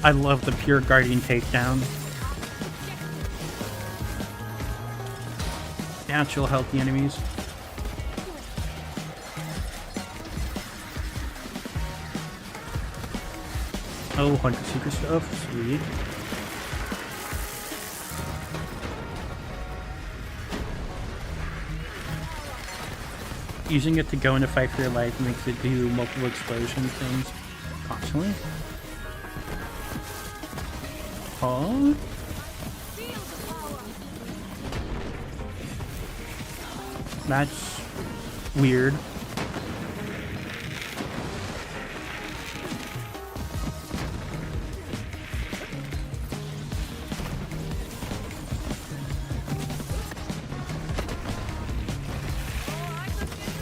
I love the pure Guardian takedown. Natural healthy enemies. Oh, Hunter Seeker stuff. Sweet. Using it to go into fight for your life makes it do multiple explosion things constantly. Oh. That's weird.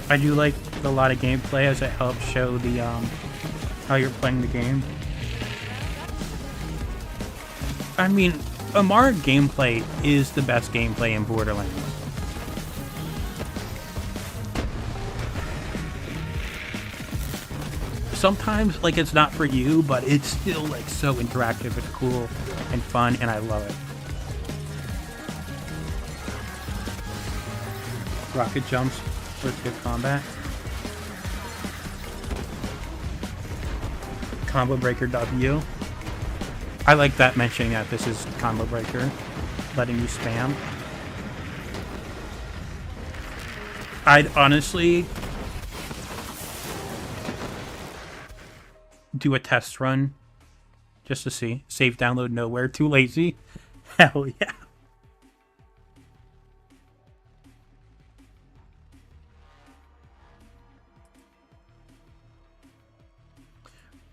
I do like a lot of gameplay as it helps show the how you're playing the game. I mean, Amara gameplay is the best gameplay in Borderlands. Sometimes, like, it's not for you, but it's still, like, so interactive and cool and fun, and I love it. Rocket jumps with good combat. Combo Breaker W. I like that, mentioning that this is Combo Breaker, letting you spam. I'd honestly do a test run just to see. Save download nowhere. Too lazy. Hell yeah.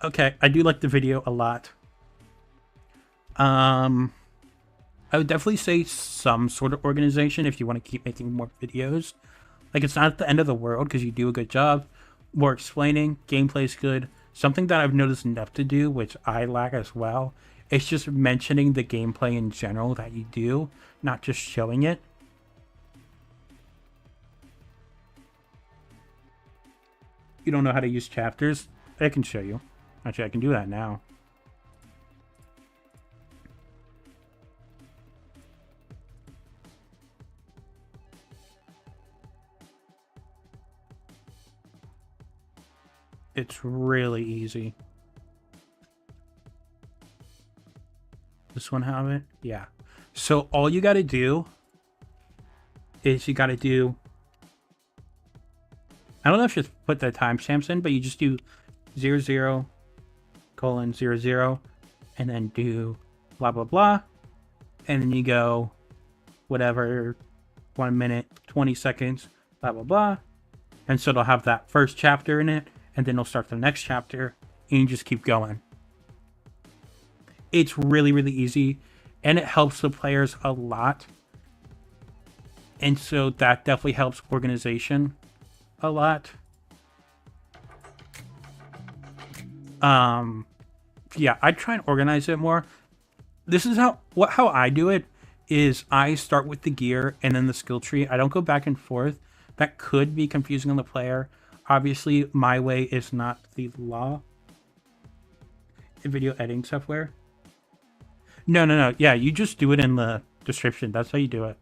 Okay, I do like the video a lot. I would definitely say some sort of organization if you want to keep making more videos. Like, it's not the end of the world because you do a good job. More explaining, gameplay's good. Something that I've noticed enough to do, which I lack as well, it's just mentioning the gameplay in general that you do, not just showing it. You don't know how to use chapters? I can show you. Actually, I can do that now. It's really easy. This one have it? Yeah. So all you gotta do is you gotta do, I don't know if you put the timestamps in, but you just do 00:00 and then do blah blah blah, and then you go whatever 1 minute 20 seconds blah blah blah, and so it'll have that first chapter in it, and then it'll start the next chapter, and you just keep going. It's really, really easy, and it helps the players a lot, and so that definitely helps organization a lot. Yeah, I try and organize it more. This is how I do it is I start with the gear and then the skill tree. I don't go back and forth. That could be confusing on the player. Obviously, my way is not the law. Video editing software. No. Yeah, you just do it in the description. That's how you do it.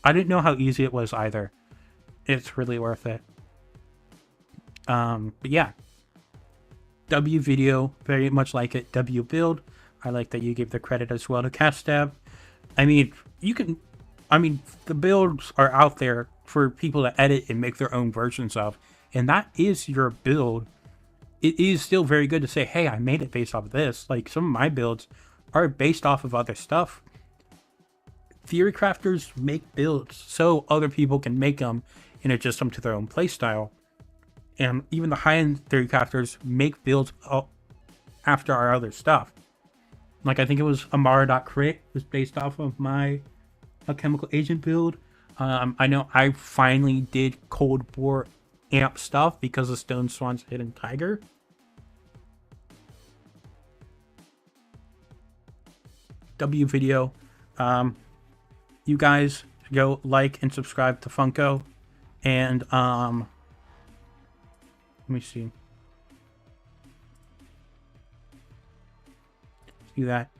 I didn't know how easy it was either. It's really worth it. But yeah. W video, very much like it. W build. I like that you gave the credit as well to CastStab. I mean, the builds are out there for people to edit and make their own versions of. And that is your build. It is still very good to say, hey, I made it based off of this. Like, some of my builds are based off of other stuff. Theory crafters make builds so other people can make them and adjust them to their own playstyle. And even the high-end theory crafters make builds after our other stuff. Like, I think it was Amara.crit was based off of my chemical agent build. I know I finally did Cold War amp stuff because of Stone Swan's Hidden Tiger. W video. You guys go like and subscribe to Funko. And let me see. Do that.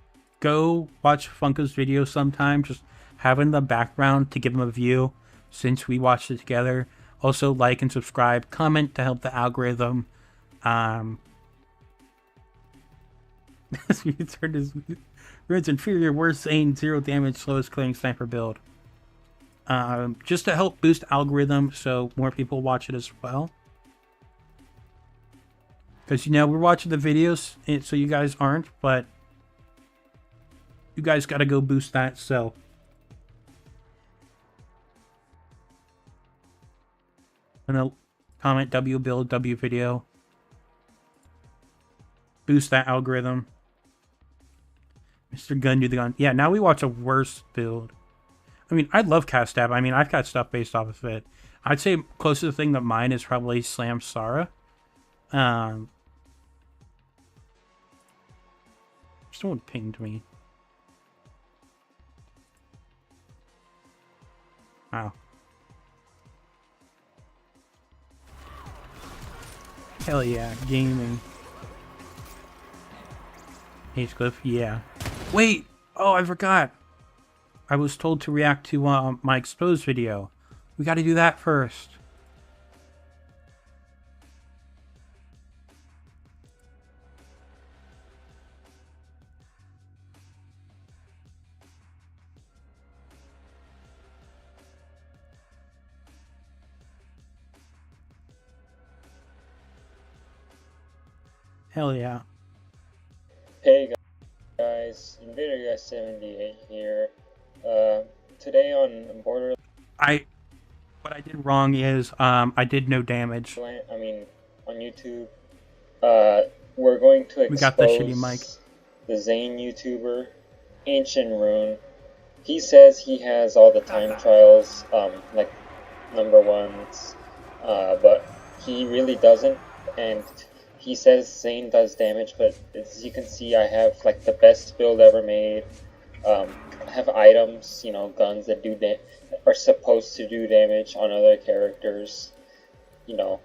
Go watch Funko's video sometime. Just have it in the background to give him a view since we watched it together. Also, like and subscribe. Comment to help the algorithm. This turned his Red's inferior, worst aim, 0 damage, slowest clearing sniper build. Just to help boost algorithm so more people watch it as well. Because, you know, we're watching the videos, so you guys aren't, but you guys got to go boost that, so. And then comment W build, W video. Boost that algorithm. Mr. Gun do the gun. Yeah, now we watch a worse build. I mean, I love CastStab. I mean, I've got stuff based off of it. I'd say closest thing to mine is probably Slam Sara. Someone pinged me. Wow. Hell yeah, gaming. Cliff, yeah. Wait! Oh, I forgot! I was told to react to my exposed video. We gotta do that first. Hell yeah. Hey guys, Invader 78 here. Today on Borderlands, What I did wrong is I did no damage. I mean, on YouTube, we're going to expose We got the shitty mic. The Zane YouTuber, Ancient Rune. He says he has all the time trials, like #1s, but he really doesn't, and he says Zane does damage, but as you can see, I have like the best build ever made. I have items, you know, guns that are supposed to do damage on other characters. You know,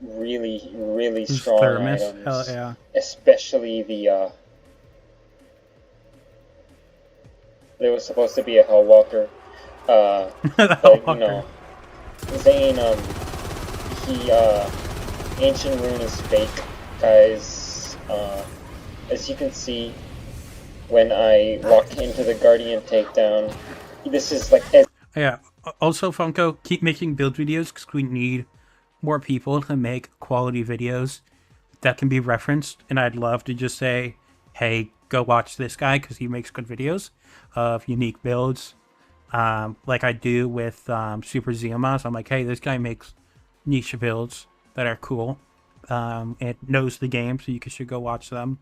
really, really strong Thermos. items. Hell yeah. Especially the there was supposed to be a Hellwalker. But you know, Zane, Ancient Rune is fake, guys. As you can see, when I walk into the Guardian takedown, this is like... Yeah, also Funko, keep making build videos because we need more people to make quality videos that can be referenced, and I'd love to just say, hey, go watch this guy because he makes good videos of unique builds, like I do with Super Zeomas. I'm like, hey, this guy makes niche builds that are cool, and knows the game, so you should go watch them.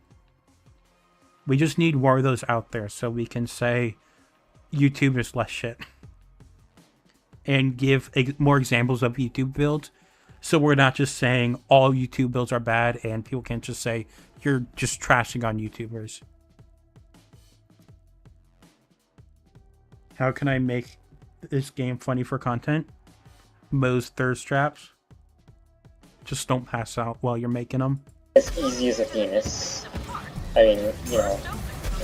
We just need more of those out there so we can say YouTube is less shit and give more examples of YouTube builds. So we're not just saying all YouTube builds are bad and people can't just say you're just trashing on YouTubers. How can I make this game funny for content? Moe's thirst traps. Just don't pass out while you're making them. As easy as a penis. I mean, you know,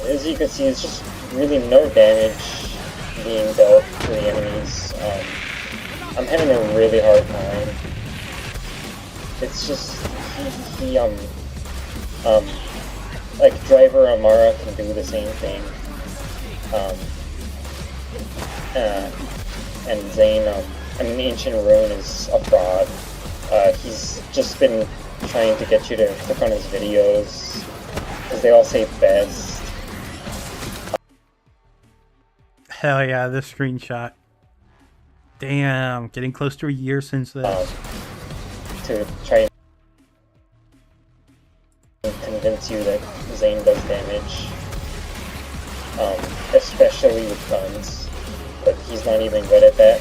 as you can see, it's just really no damage being dealt to the enemies. I'm having a really hard time. It's just, like Driver Amara can do the same thing. And Zane, I mean, Ancient Rune is a fraud. He's just been trying to get you to click on his videos, because they all say best. Hell yeah, this screenshot. Damn, getting close to a year since this. To try and convince you that Zane does damage. Especially with guns. But he's not even good at that.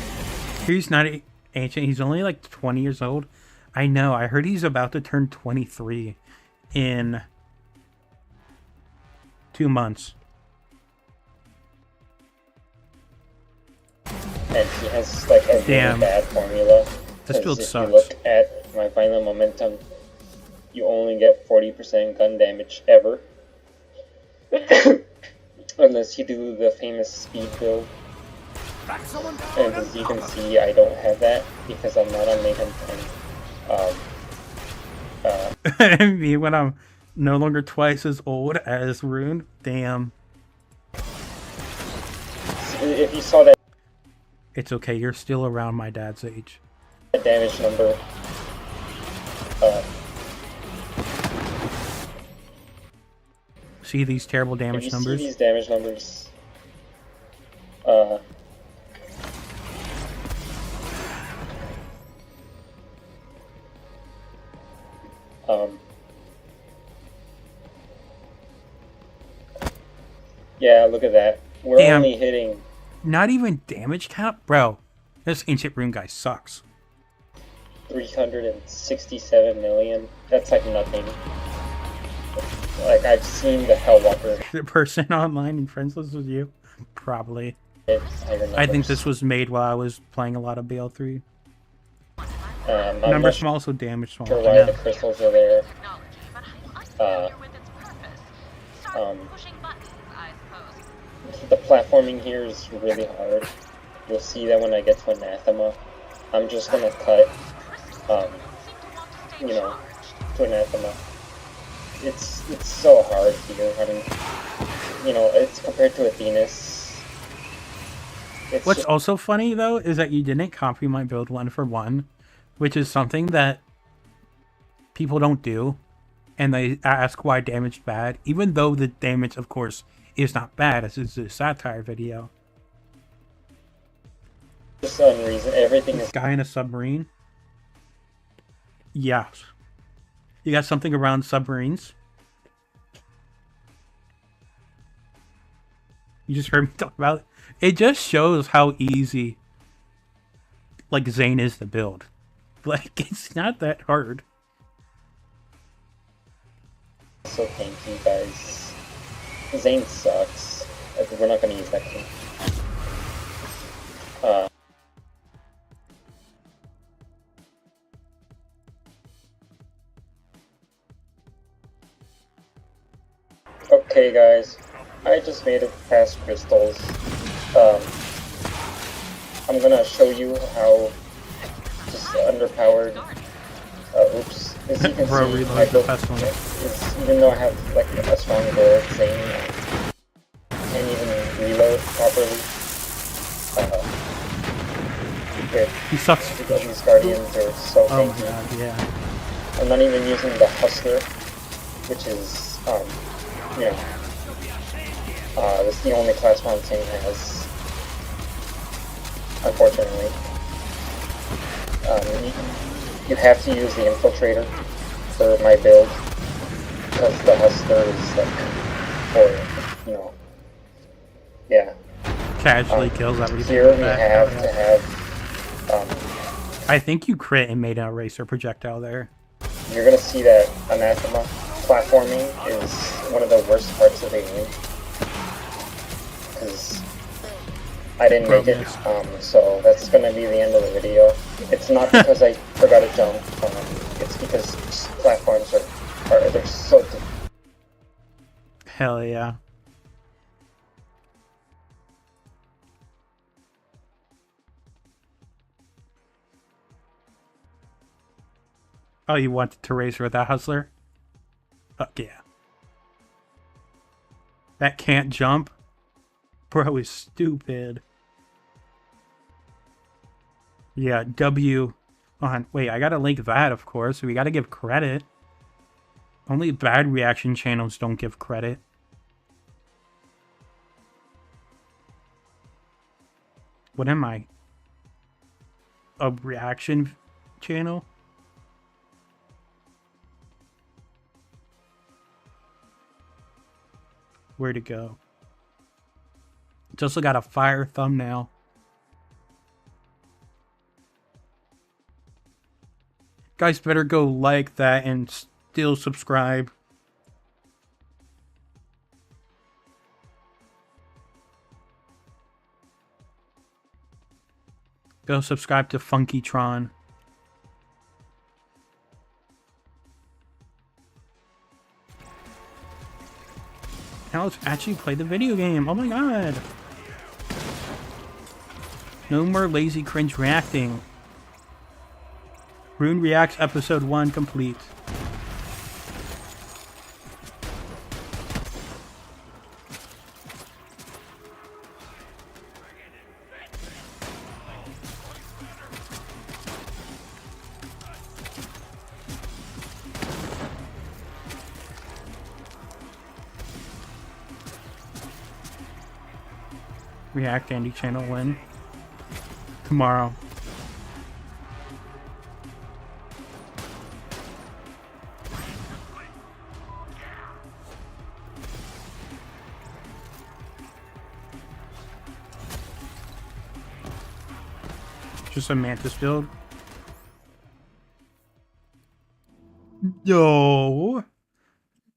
He's not ancient, he's only like 20 years old. I know, I heard he's about to turn 23 in 2 months. And he has like a really bad formula. This build if sucks. you look at my final momentum, you only get 40% gun damage ever. Unless you do the famous speed build. And as you can see, I don't have that because I'm not on Mayhem 10. Me when I'm no longer twice as old as Rune. Damn. If you saw that, It's okay, you're still around my dad's age. damage number, See these terrible if damage you numbers? see these damage numbers, yeah, look at that. We're Damn. only hitting Not even damage cap? Bro, this Ancient Rune guy sucks. 367 million. That's like nothing. Like, I've seen the Hellwalker The person online and friends list with you? Probably. hit higher numbers. I think this was made while I was playing a lot of BL3. I'm Number not small, so damage small. sure why Yeah. the crystals are there. The platforming here is really hard. You'll see that when I get to Anathema. I'm just gonna cut, you know, to Anathema. It's so hard here. I mean, you know, it's compared to Athena's. What's also funny, though, is that you didn't copy my build 1-for-1, which is something that people don't do, and they ask why damage bad, even though the damage, of course, is not bad, as it's a satire video. Just unreason. Everything is Guy in a submarine? Yes. You got something around submarines? You just heard me talk about it? It just shows how easy, like, Zane is to build. Like, it's not that hard. so tanky, guys. Zane sucks. We're not gonna use that king. Okay, guys. I just made it past crystals. I'm gonna show you how just underpowered. Oops. As you can Bro, see, reload my the build best one. is, even though I have like a strong build, Zane can't even reload properly. He sucks. These Guardians are so Oh my tanky. god, yeah. I'm not even using the Hustler, which is, you know, that's the only class round Zane has, unfortunately. You have to use the Infiltrator for my build, because the Hustler is, like, for, you know, yeah. Casually kills everything. Here with we that. have Hell to yeah. have, I think you crit and made an eraser projectile there. you're gonna see that Anathema platforming is one of the worst parts of the game. Because I didn't make it, so that's gonna be the end of the video. It's not because I forgot to jump, it's because platforms are they're so Hell yeah. Oh, you wanted to race her with that hustler? Fuck yeah. That can't jump? Bro is stupid. Yeah, W. On. Wait, I gotta link that, of course. We gotta give credit. Only bad reaction channels don't give credit. What am I? A reaction channel? Where to go? It's also got a fire thumbnail. Guys better go like that and still subscribe. Go subscribe to Funkytron. Now let's actually play the video game. Oh my god. No more lazy cringe reacting. Rune Reacts episode 1 complete. React Andy channel win. Tomorrow. Just a Mantis build. No.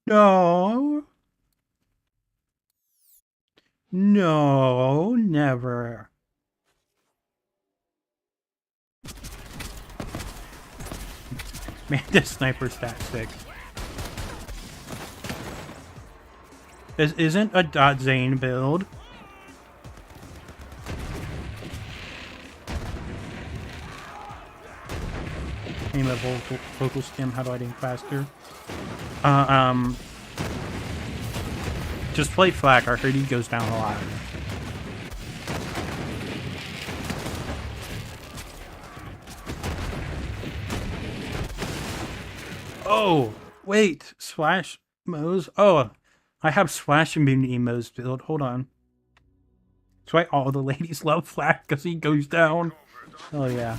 No. No, never. Mantis sniper stat 6. This isn't a .Zane build. Name a vocal stim. How do I do faster? Just play Flak. I heard he goes down a lot. Oh, wait. Slash Mo's. Oh, I have Slash immunity Mo's build. Hold on. That's why all the ladies love Flak, because he goes down. Oh, yeah.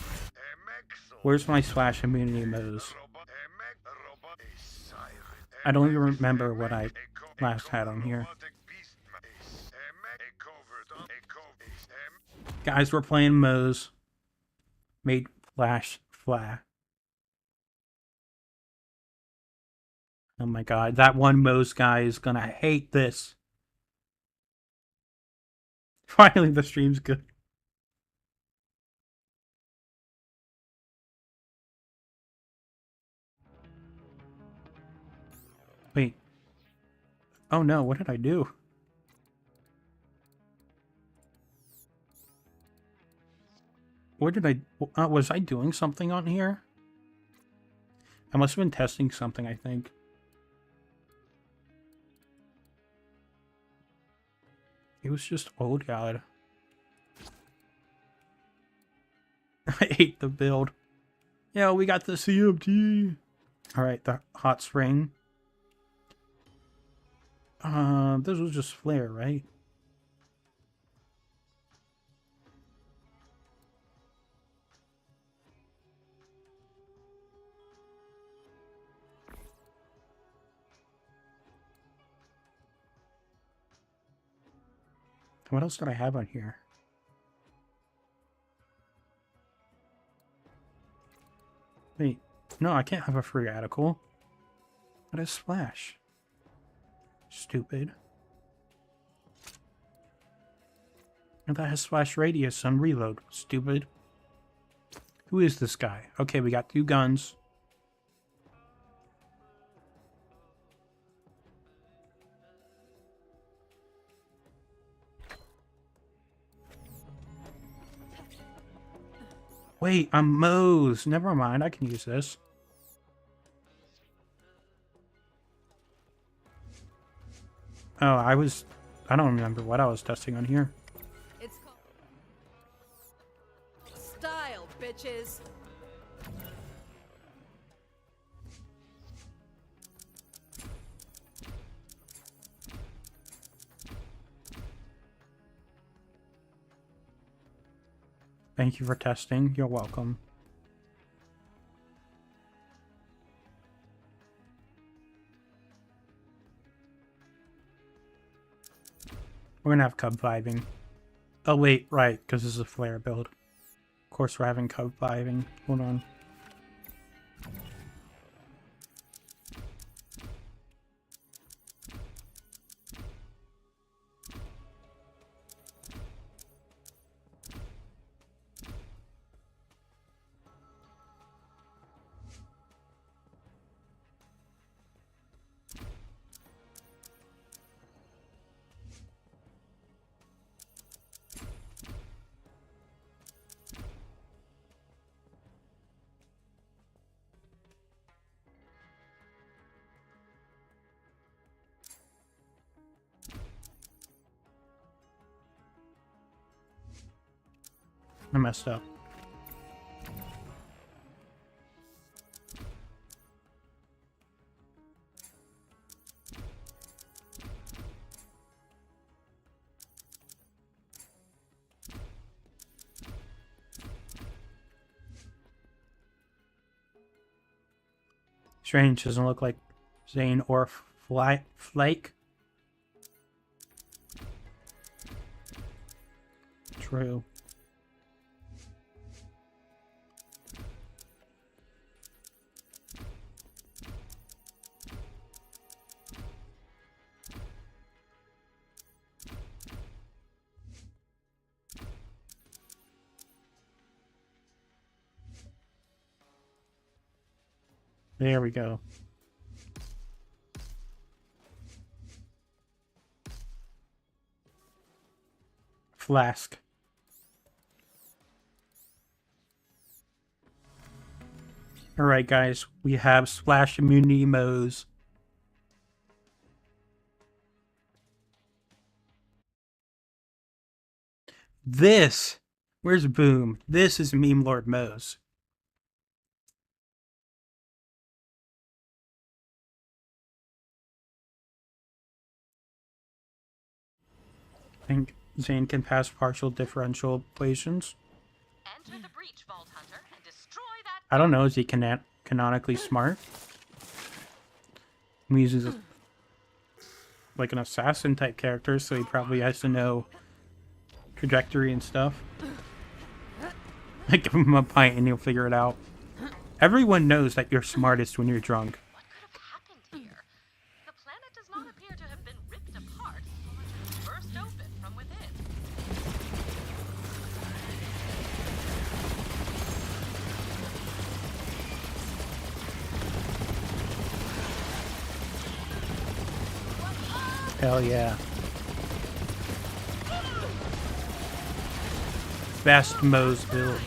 Where's my Slash immunity Mo's? I don't even remember what I last had on here. Guys, we're playing Mo's. Made Flash Fla. Oh my god, that one Mo's guy is gonna hate this. Finally, the stream's good. Wait. Oh no, what did I do? What did I... was I doing something on here? I must have been testing something, I think. It was just old God. I hate the build. Yeah, we got the CMT. Alright, the hot spring. This was just flare, right? What else did I have on here? Wait, no, I can't have a free radical. What is splash? Stupid. And that has splash radius on reload. Stupid. Who is this guy? Okay, we got 2 guns. Wait, I'm Moe's. Never mind, I can use this. Oh, I don't remember what I was testing on here. It's called style, bitches. Thank you for testing. You're welcome. We're gonna have cub vibing. Oh wait, right, because this is a flare build. Of course we're having cub vibing. Hold on. I messed up. Strange, doesn't look like Zane or Flake. True. There we go. Flask. Alright guys, we have splash immunity Moe's. This! Where's Boom? This is Meme Lord Moe's. I think Zane can pass partial differential equations. Enter the breach, Vault Hunter, and destroy that. I don't know, is he canonically smart? He uses like an assassin type character, so he probably has to know trajectory and stuff. Like, give him a pint and he'll figure it out. Everyone knows that you're smartest when you're drunk. What could have happened here? The planet does not appear to have been ripped apart, so much as burst open from within. Hell yeah. Best Moe's build.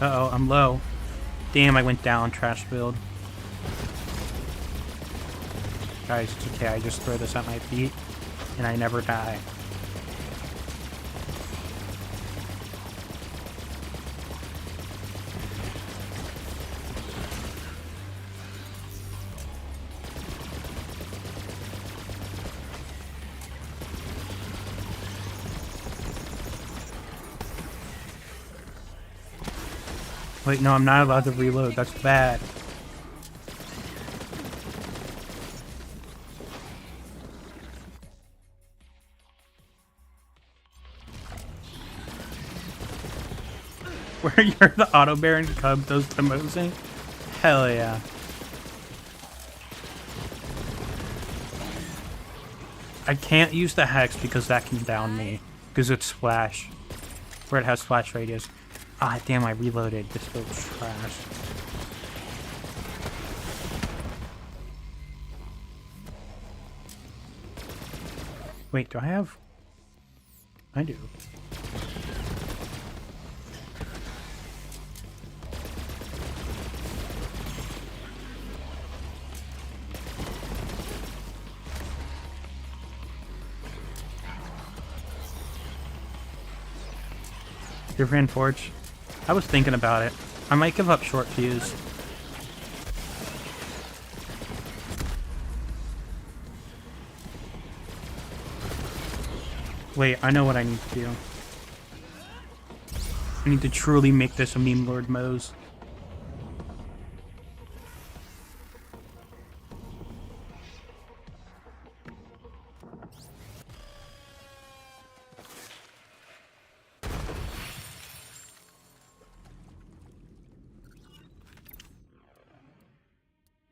Uh-oh, I'm low. Damn, I went down. Trash build. Guys, it's okay. I just throw this at my feet, and I never die. Wait, no, I'm not allowed to reload. That's bad. Where you're the Auto Baron Cub does the mosing? Hell yeah. I can't use the Hex because that can down me. Because it's Splash. Where it has Splash radius. Ah, damn, I reloaded. This build's trash. Wait, do I have... I do. Your Grand Forge? I was thinking about it. I might give up short fuse. Wait, I know what I need to do. I need to truly make this a meme Lord Mose.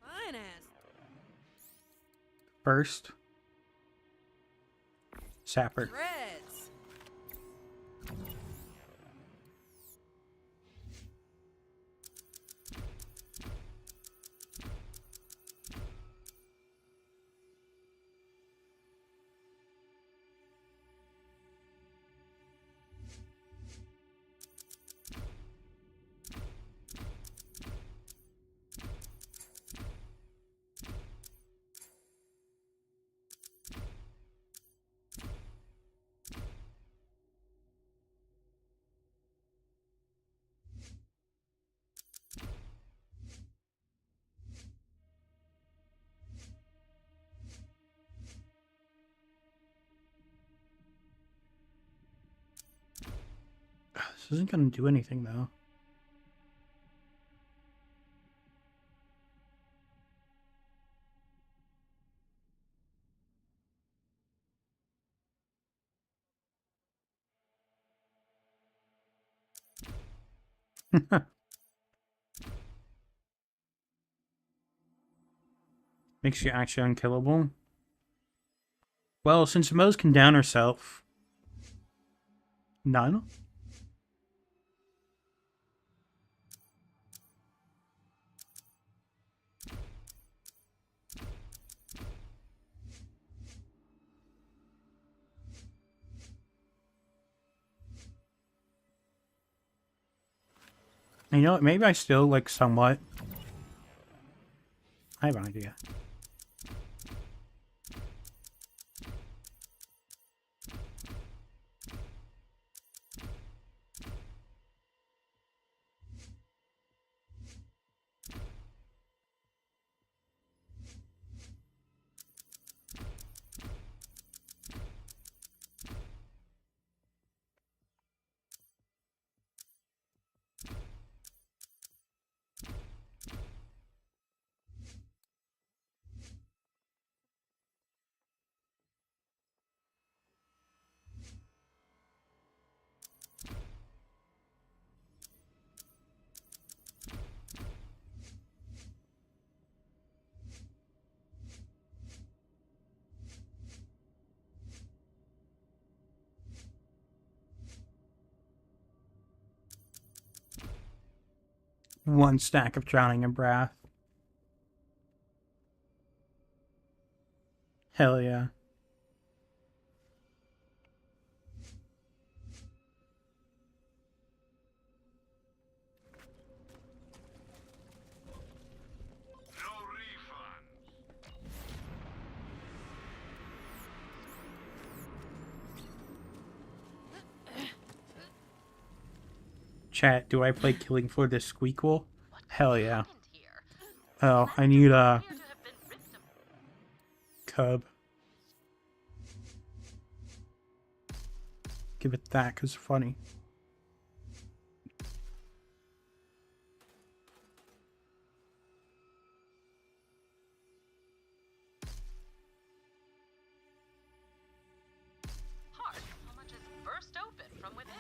Fine ass. First. Sapper. Reds. This isn't gonna do anything though. Makes you actually unkillable. Well, since Mose can down herself... None? You know what? Maybe I still, like, somewhat... I have an idea. One stack of Drowning in Breath. Hell yeah. Chat, do I play Killing Floor this Squeakle? Hell yeah. happened here? Oh, I need a Appear to have been ripped apart. cub. Give it that, cause it's funny. Heart almost just burst open from within.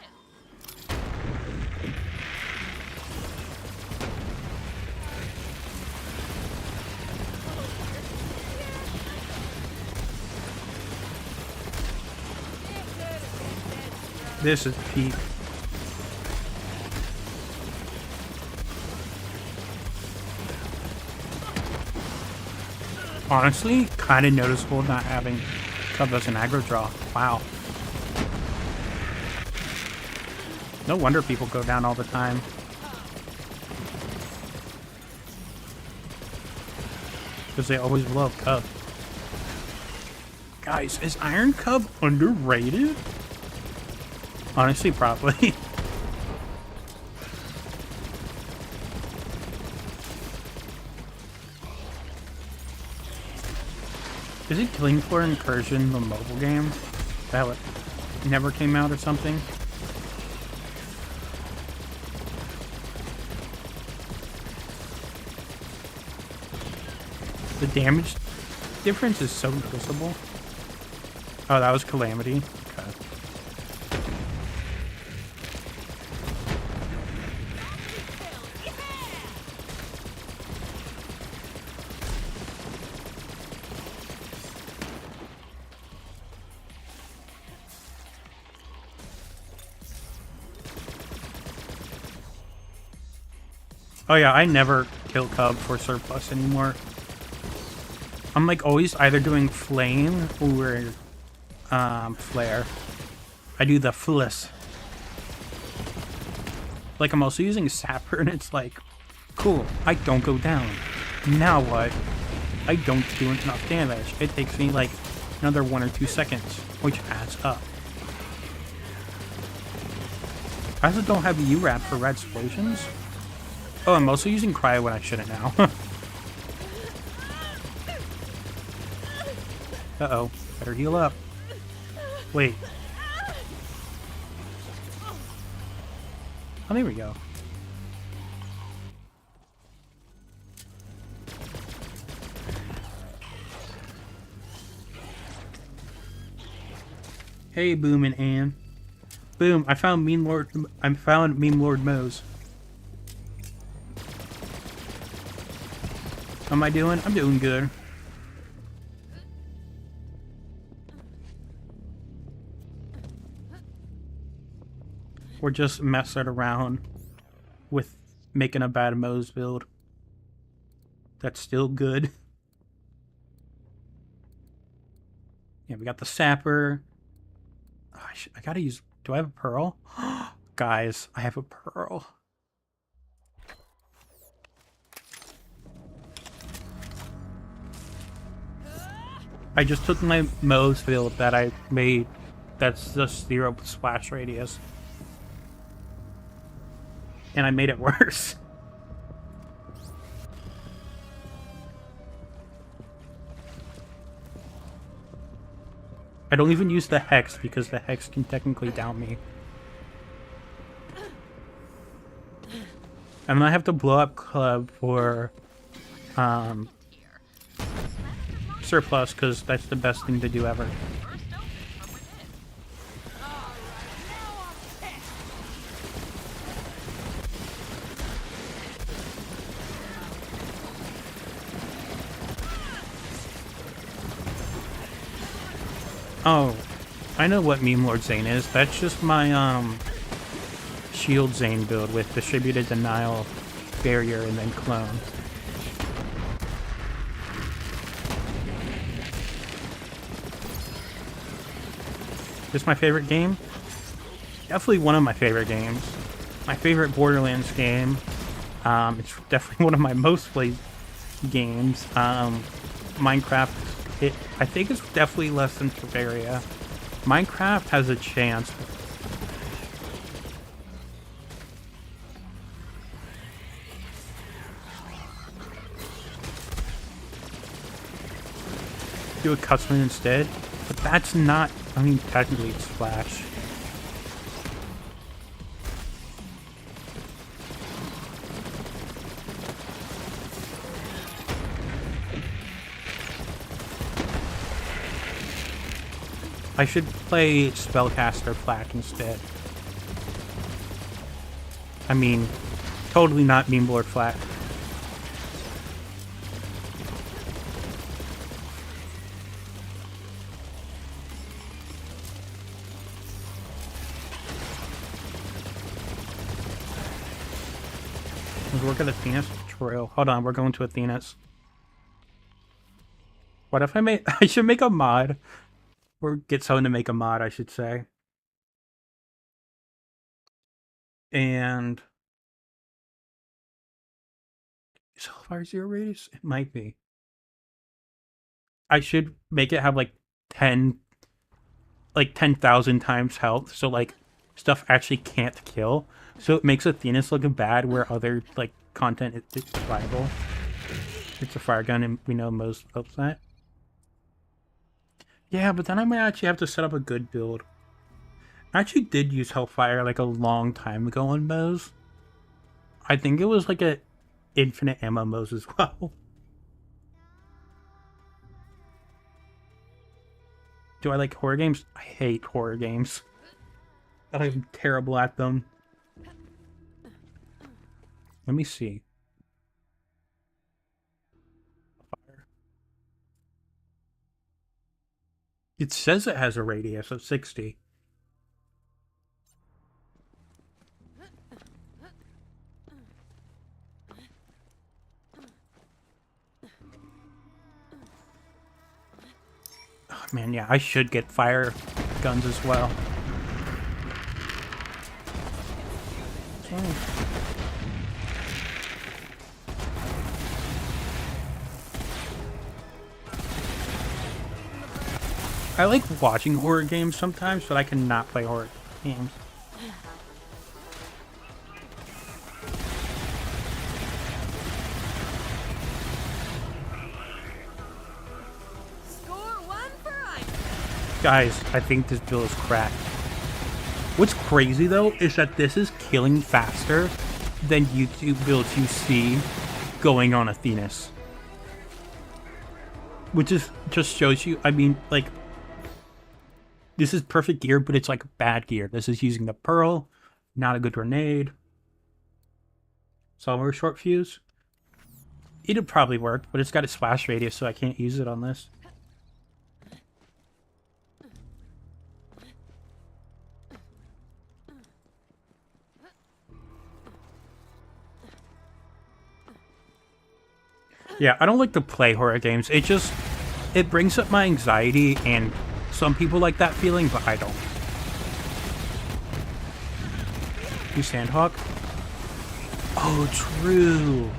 This is peak. Honestly, kind of noticeable not having Cub as an aggro draw. Wow. No wonder people go down all the time. Because they always love Cub. Guys, is Iron Cub underrated? Honestly, probably. Isn't Killing Floor Incursion the mobile game? That never came out or something? The damage difference is so noticeable. Oh, that was Calamity. Okay. Oh yeah, I never kill Cub for surplus anymore. I'm like always either doing Flame or Flare. I do the Fliss. Like I'm also using Sapper and it's like, cool, I don't go down. Now what? I don't do enough damage. It takes me like another 1 or 2 seconds, which adds up. I also don't have URAP for red explosions. Oh, I'm also using Cryo when I shouldn't now. Uh-oh. Better heal up. Wait. Oh, there we go. Hey, Boom and Ann. Boom, I found Meme Lord Mose. How am I doing? I'm doing good. We're just messing around with making a bad Mose build. That's still good. Yeah, we got the Sapper. Oh, I gotta use... Do I have a Pearl? Guys, I have a Pearl. I just took my Mose build that I made. That's just 0 splash radius. And I made it worse. I don't even use the Hex because the Hex can technically down me. And I have to blow up Club for surplus because that's the best thing to do ever. Oh, I know what Meme Lord Zane is. That's just my Shield Zane build with Distributed Denial, Barrier, and then Clone. This is my favorite game? Definitely one of my favorite games. My favorite Borderlands game. It's definitely one of my most played games. Minecraft, I think it's definitely less than Terraria. Minecraft has a chance. do a custom instead. But that's not, I mean, technically it's Flash. I should play Spellcaster Flash instead. I mean, totally not meme board Flash. Let's work at Athena's tutorial. Hold on, we're going to Athena's. What if I made... I should make a mod. Or get someone to make a mod, I should say. And... is Hellfire Zero radius? It might be. I should make it have like 10,000 times health, so like stuff actually can't kill. So it makes Athena's look bad where other like content is viable. It's a fire gun and we know most of that. Yeah, but then I might actually have to set up a good build. I actually did use Hellfire like a long time ago on Moe's. I think it was like a infinite ammo Moe's as well. Do I like horror games? I hate horror games. I'm terrible at them. Let me see. It says it has a radius of 60. Oh man, yeah, I should get fire guns as well. I like watching horror games sometimes, but I cannot play horror games. Score one for Ike. Guys, I think this build is cracked. What's crazy though is that this is killing faster than YouTube builds you see going on Athena's. Which is just shows you, I mean, like, this is perfect gear, but it's like bad gear. This is using the Pearl, not a good grenade. Somewhere short fuse. It'd probably work, but it's got a splash radius, so I can't use it on this. Yeah, I don't like to play horror games. It brings up my anxiety, and some people like that feeling, but I don't. You Sandhawk? Oh, true.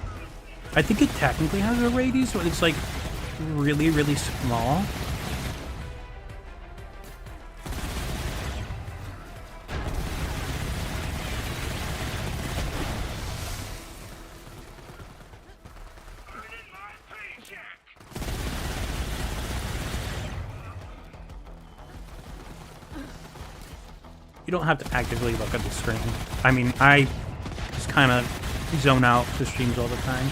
I think it technically has a radius, but it's like really, really small. You don't have to actively look at the screen. I mean, I just kind of zone out the streams all the time.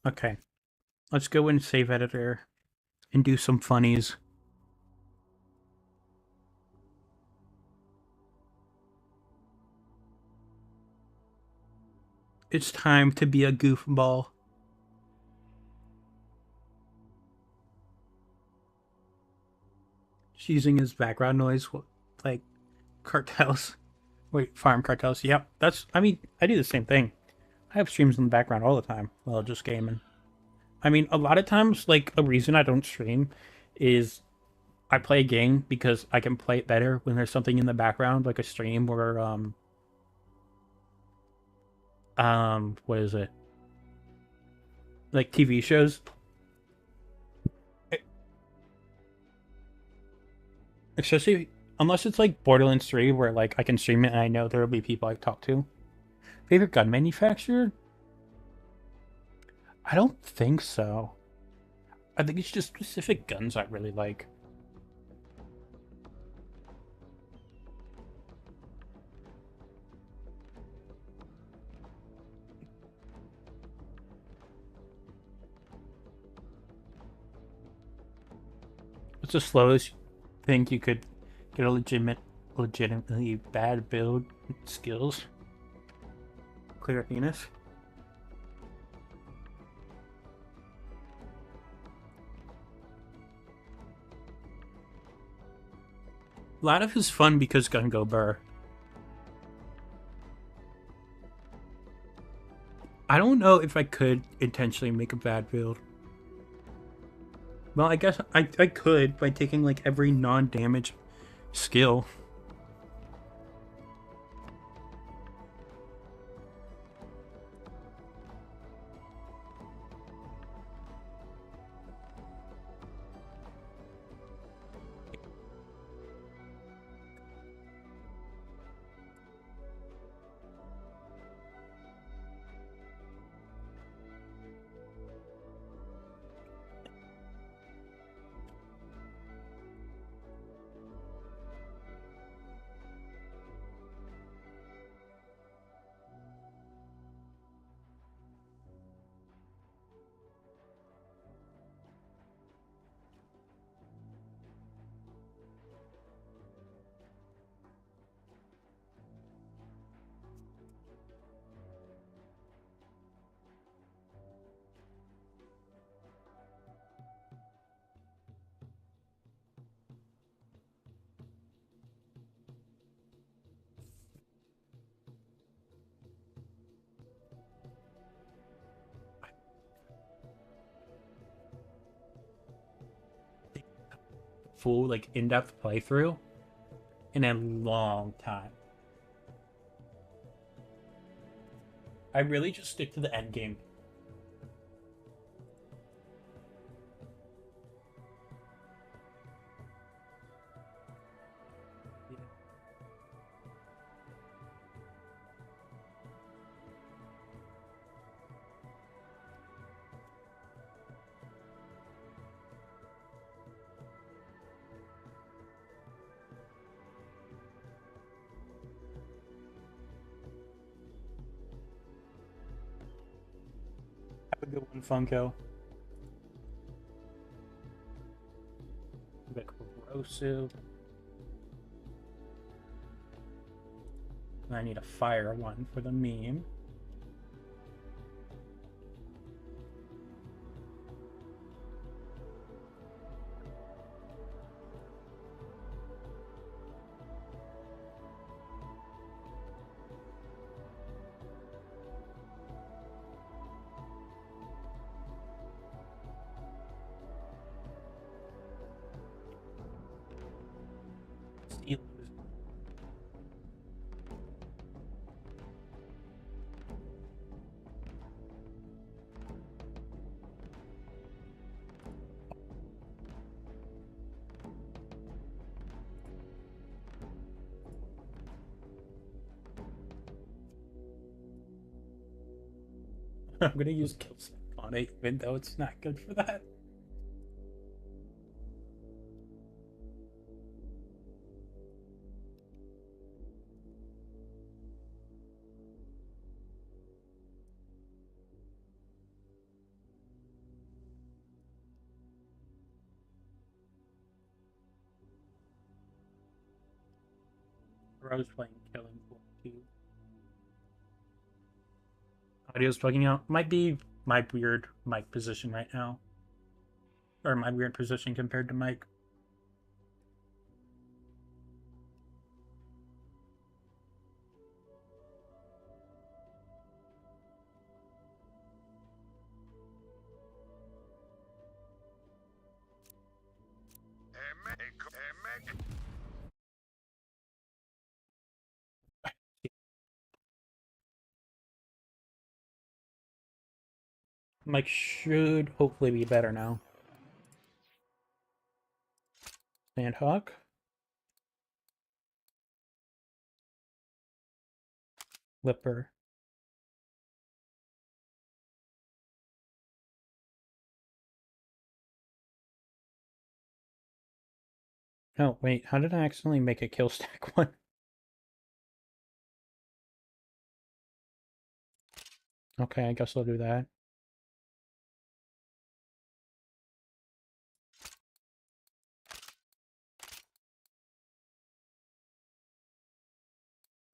Okay, let's go in save editor and do some funnies. It's time to be a goofball. Just using his background noise, like cartels. Wait, farm cartels. Yep, I mean, I do the same thing. I have streams in the background all the time while just gaming. I mean, a lot of times, like, a reason I don't stream is I play a game because I can play it better when there's something in the background, like a stream or what is it? Like TV shows. Especially unless it's like Borderlands 3 where like I can stream it and I know there'll be people I talk to. Favorite gun manufacturer? I don't think so. I think it's just specific guns I really like. What's the slowest thing you could get a legitimately bad build skills? Clear penis. A lot of it's fun because gun go burr. I don't know if I could intentionally make a bad build. Well, I guess I could by taking like every non-damage skill. Full like in-depth playthrough in a long time. I really just stick to the end game. Have a good one, Funko. Got corrosive. I need a fire one for the meme. Steel. I'm gonna use kill snap on it, even though it's not good for that. Rose playing killing floor too. Audio's bugging out. Might be my weird mic position right now. Or my weird position compared to Mike. Mic should hopefully be better now. Sandhawk. Lipper. Oh, wait, how did I accidentally make a kill stack one? Okay, I guess I'll do that.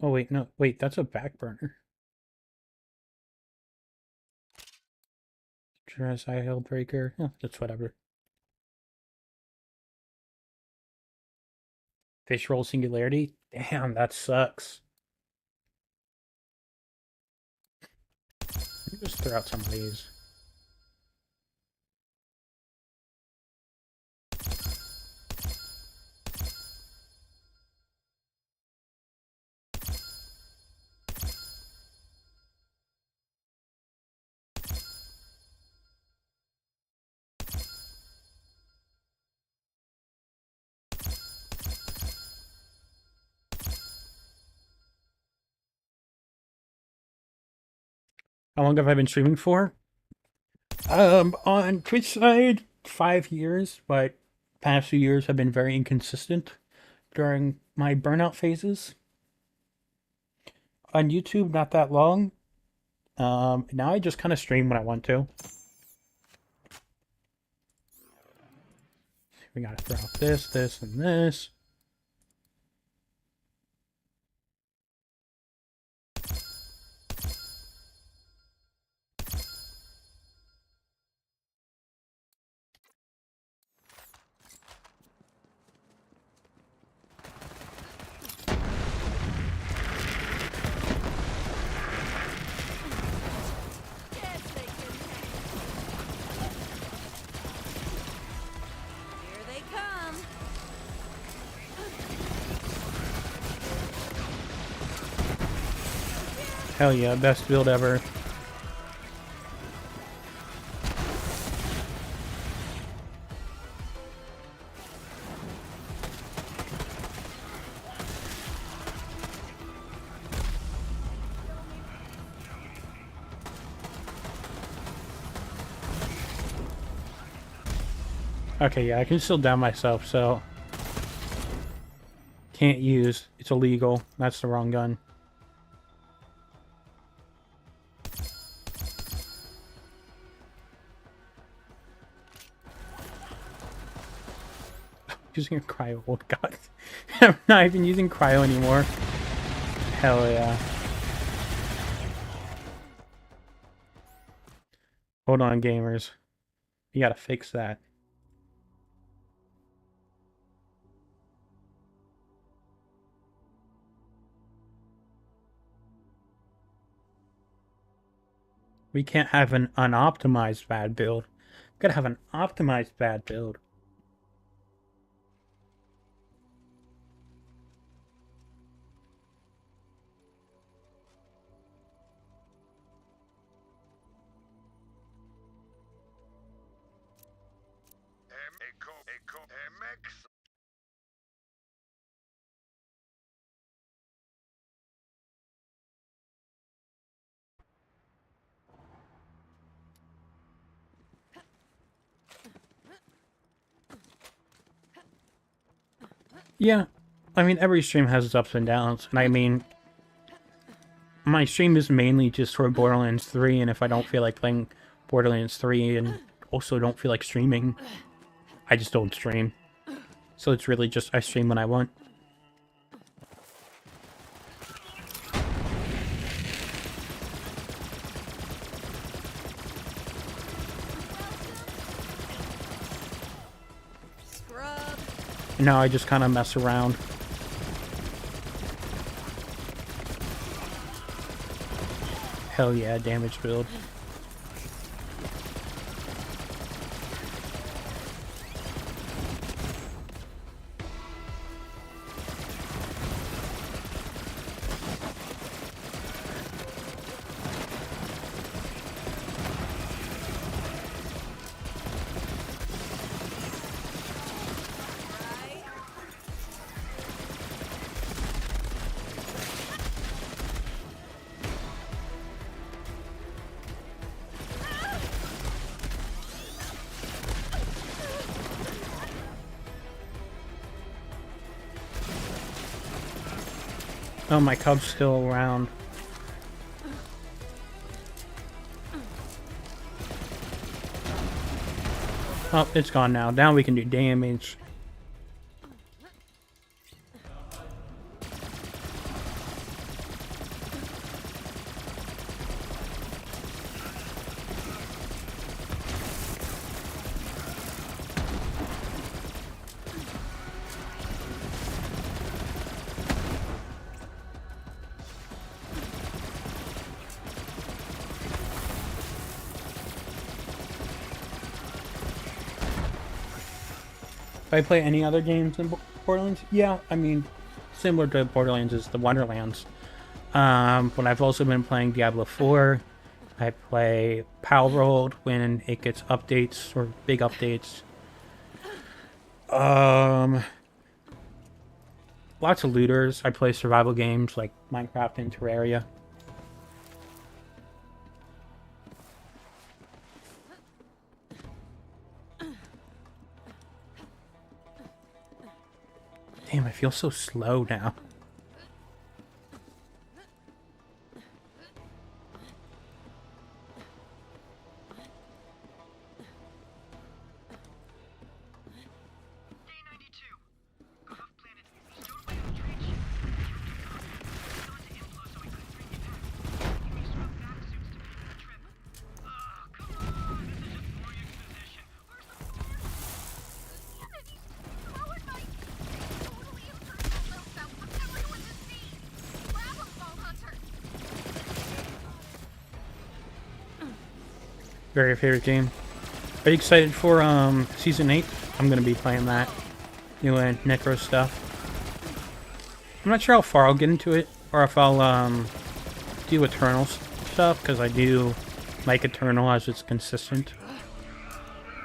Oh, wait, no, wait, that's a back burner. Dress eye held breaker. Oh, that's whatever. Fish roll singularity? Damn, that sucks. Let me just throw out some of these. How long have I been streaming for? On Twitch side, 5 years, but past few years have been very inconsistent during my burnout phases. On YouTube, not that long. Now I just kind of stream when I want to. We gotta throw out this, this, and this. Yes, they can hang. Here they come. Hell yeah, best build ever. Okay, yeah, I can still down myself, so... Can't use. It's illegal. That's the wrong gun. Using a cryo. Oh god. I'm not even using cryo anymore. Hell yeah. Hold on, gamers. You gotta fix that. We can't have an unoptimized bad build. We gotta have an optimized bad build. Yeah, I mean, every stream has its ups and downs, and I mean, my stream is mainly just for Borderlands 3, and if I don't feel like playing Borderlands 3 and also don't feel like streaming, I just don't stream. So it's really just I stream when I want. Scrub. And now I just kind of mess around. Hell yeah, damage build. Oh, my cub's still around. Oh, it's gone now. Now we can do damage. If I play any other games in Borderlands, yeah, I mean, similar to Borderlands is the Wonderlands. But I've also been playing Diablo 4. I play Palworld when it gets updates or big updates. Lots of looters. I play survival games like Minecraft and Terraria. Damn, I feel so slow now. Very favorite game. Are you excited for Season 8? I'm gonna be playing that. New Necro stuff. I'm not sure how far I'll get into it, or if I'll do Eternal stuff, because I do like Eternal as it's consistent.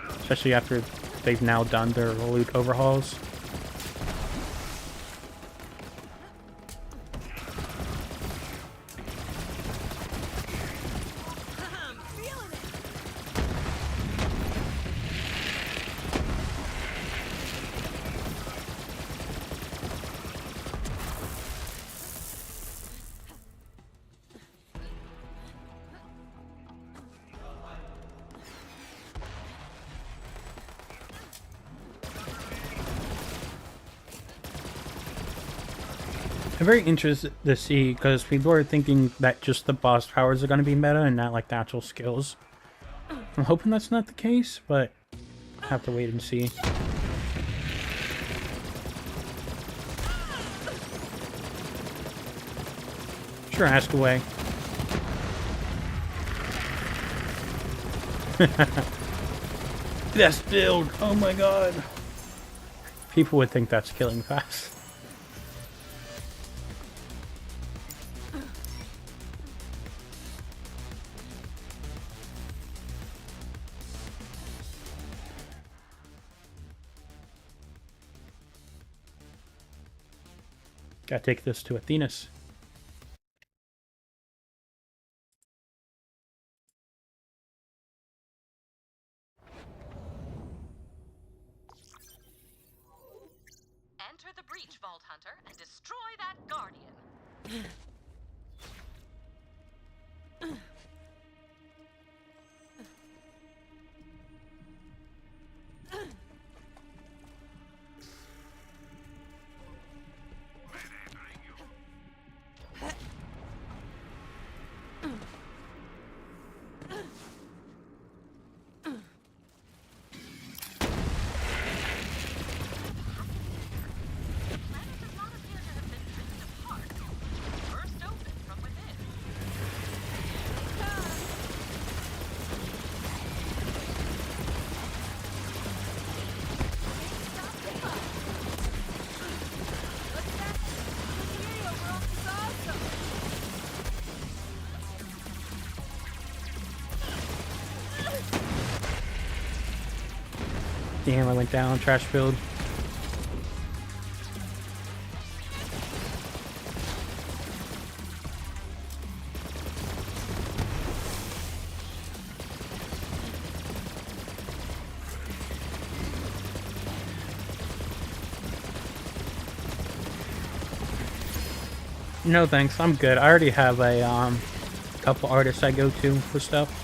Especially after they've now done their loot overhauls. I'm very interested to see, because people are thinking that just the boss powers are going to be meta and not like the actual skills. I'm hoping that's not the case, but I have to wait and see. Sure, ask away. Best build! Oh my god! People would think that's killing fast. Gotta take this to Athenas. Enter the breach, Vault Hunter, and destroy that Guardian. Damn, I went down. Trash build. No thanks, I'm good. I already have a couple artists I go to for stuff.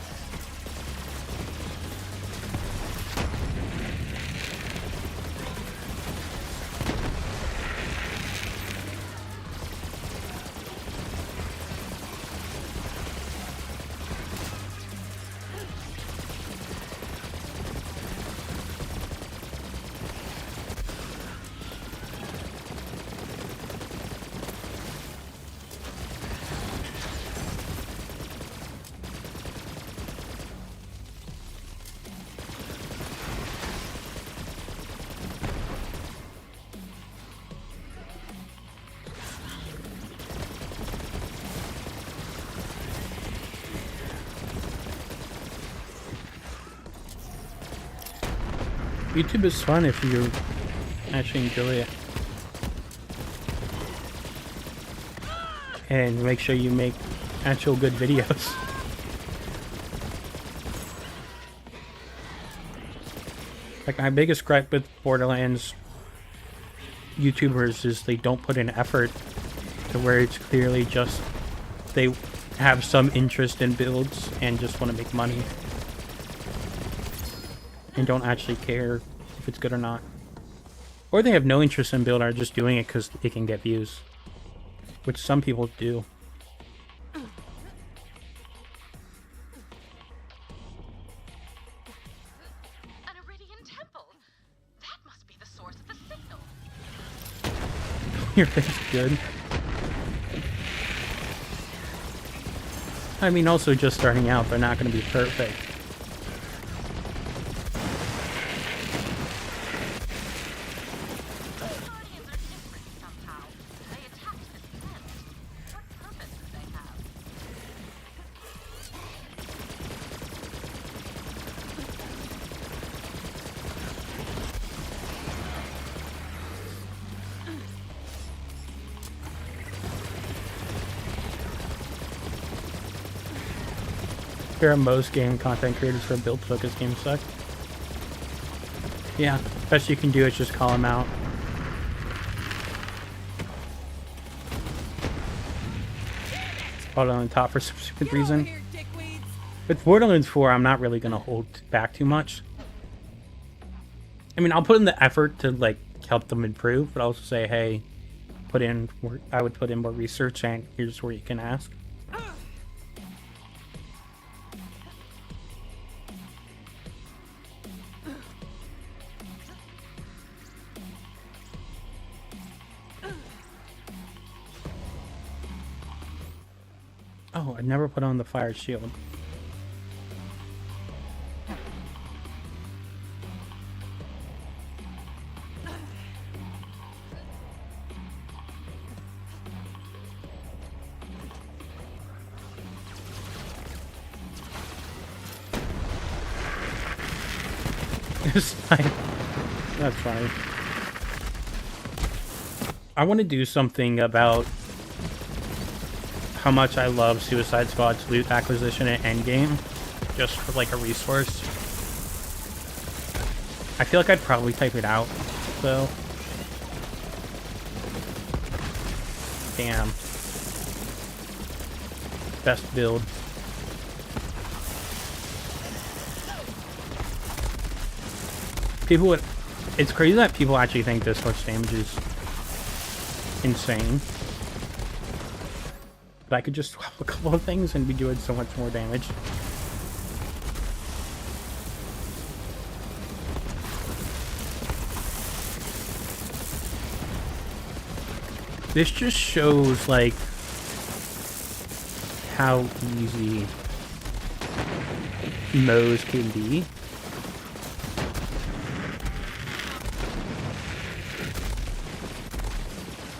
YouTube is fun if you actually enjoy it. And make sure you make actual good videos. Like, my biggest gripe with Borderlands YouTubers is they don't put in effort to where it's clearly just they have some interest in builds and just want to make money. And don't actually care if it's good or not. Or they have no interest in build, are just doing it because it can get views. Which some people do. An Iridian temple. That must be the source of the signal. Your face is good. I mean, also just starting out, they're not going to be perfect. Guardians are different somehow. They attacked this planet. What purpose do they have? Here are most game content creators for build focus games suck. Yeah, best you can do is just call them out. Hold on top for some stupid reason. With Borderlands 4, I'm not really gonna hold back too much. I mean, I'll put in the effort to like help them improve, but I'll also say, hey, I would put in more research, and here's where you can ask. Oh, I never put on the fire shield. It's fine. That's fine. I want to do something about how much I love Suicide Squad's loot acquisition at endgame, just for like a resource. I feel like I'd probably type it out, though. Damn. Best build. People would... It's crazy that people actually think this much damage is insane. But I could just swap a couple of things and be doing so much more damage. This just shows, like, how easy Mo's can be.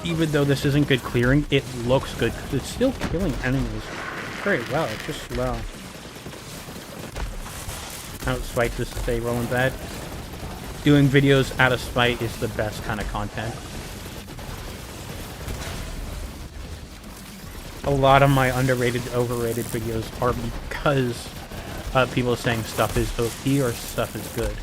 Even though this isn't good clearing, it looks good because it's still killing enemies very well. It's just slow. Out of spite to stay rolling bad. Doing videos out of spite is the best kind of content. A lot of my underrated, overrated videos are because people saying stuff is OP or stuff is good.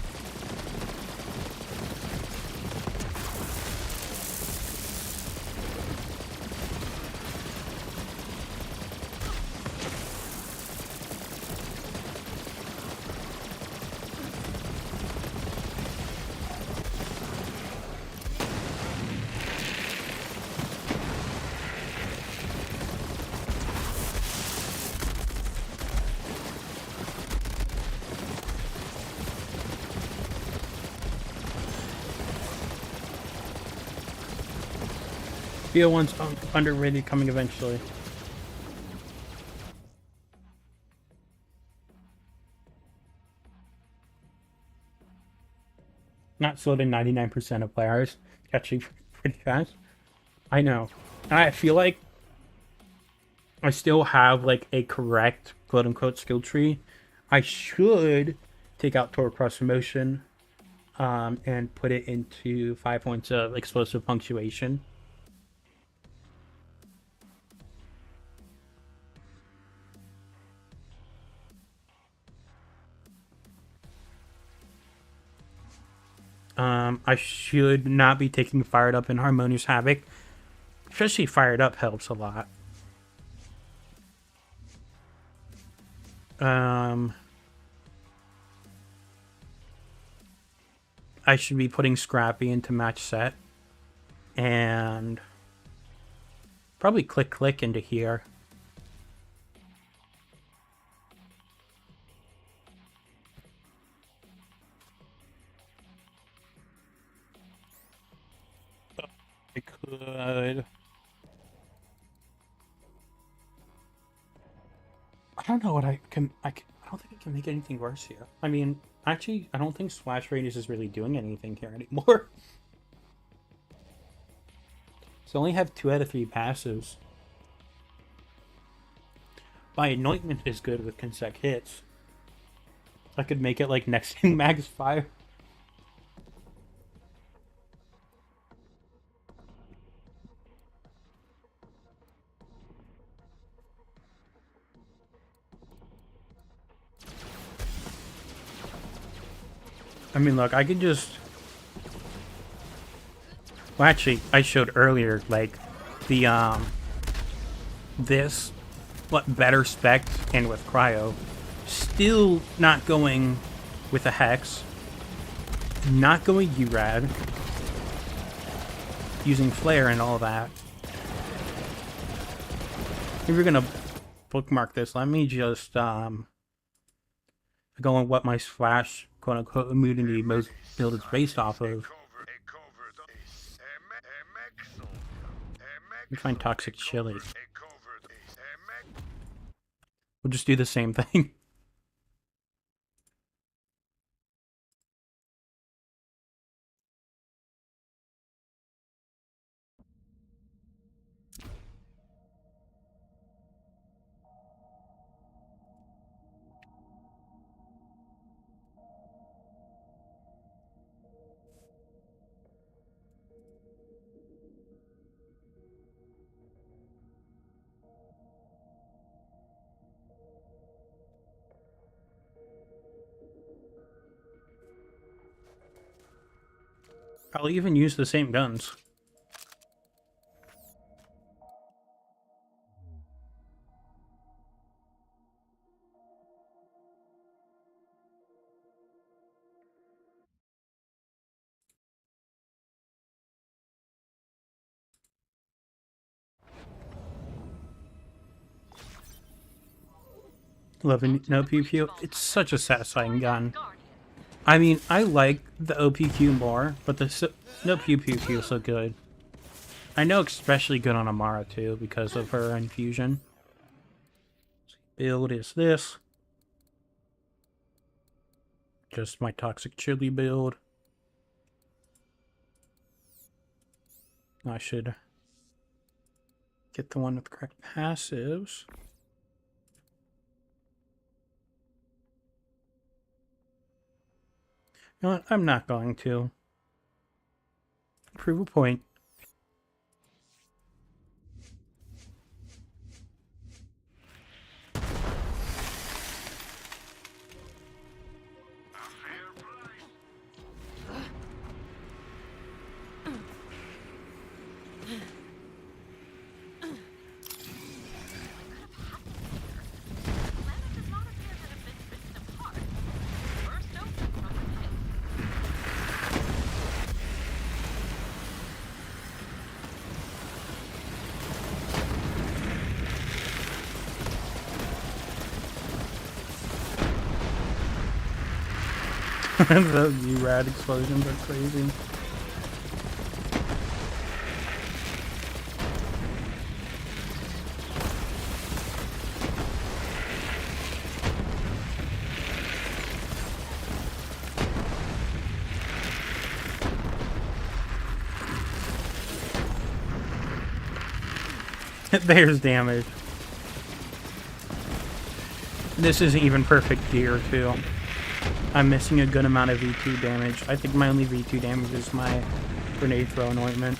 BO1's underrated, coming eventually. Not slow to 99% of players. Actually pretty fast. I know. I feel like I still have like a correct quote-unquote skill tree. I should take out Torque Cross Motion and put it into 5 points of explosive punctuation. I should not be taking Fired Up and Harmonious Havoc. Especially Fired Up helps a lot. I should be putting Scrappy into match set. And probably Click into here. I could. I don't know what I can. I don't think I can make anything worse here. I mean, actually, I don't think Splash Radius is really doing anything here anymore. So I only have 2 out of 3 passives. My Anointment is good with consec hits. I could make it like next in Max Fire. I mean, look, I could just... Well, actually, I showed earlier, like, the, this, better spec and with Cryo. Still not going with a Hex. Not going URAD. Using Flare and all that. If you're gonna bookmark this, let me just, go on what my Splash quote-unquote immunity most build is based off of. Let me find Toxic Chili. We'll just do the same thing. I'll even use the same guns. Loving no pew pew. It's such a satisfying gun. I mean, I like the OPQ more, but the no pew pew feels so good. I know especially good on Amara too because of her infusion. Build is this. Just my Toxic Chili build. I should get the one with the correct passives. You know what? I'm not going to. Prove a point. The URAD explosions are crazy. There's damage. This isn't even perfect gear, too. I'm missing a good amount of V2 damage. I think my only V2 damage is my grenade throwing ointment.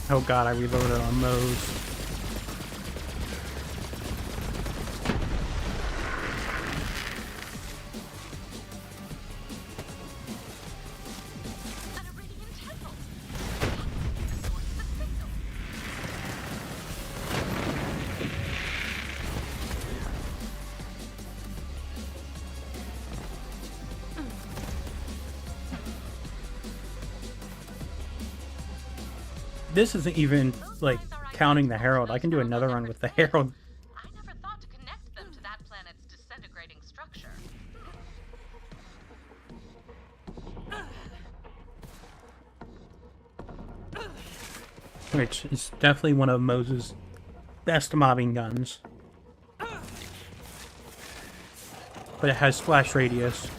Oh god, I reloaded on those. An Iridian temple. The source of the signal. This isn't even, like, counting the Herald. I can do another run with the Herald. I never thought to connect them to that planet's disintegrating structure. Which is definitely one of Moses' best mobbing guns. But it has splash radius.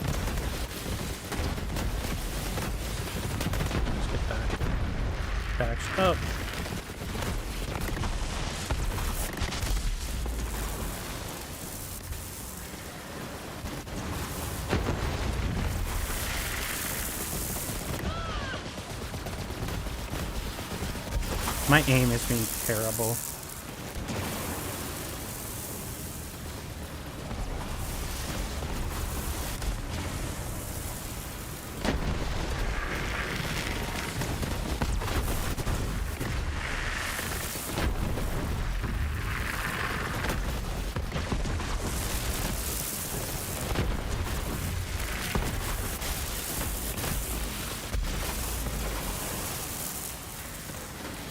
Let's get that patched up. My aim is being terrible.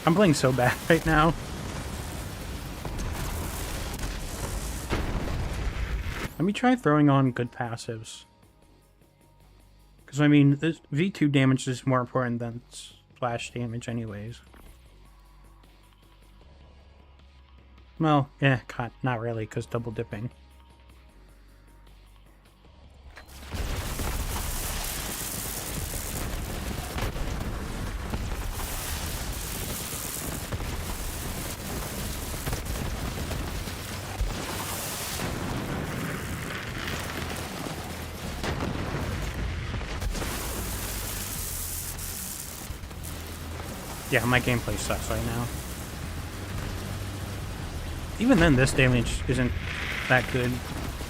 I'm playing so bad right now. Let me try throwing on good passives. Because, I mean, this V2 damage is more important than splash damage anyways. Well, yeah, not really, because double dipping. Yeah, my gameplay sucks right now. Even then, this damage isn't that good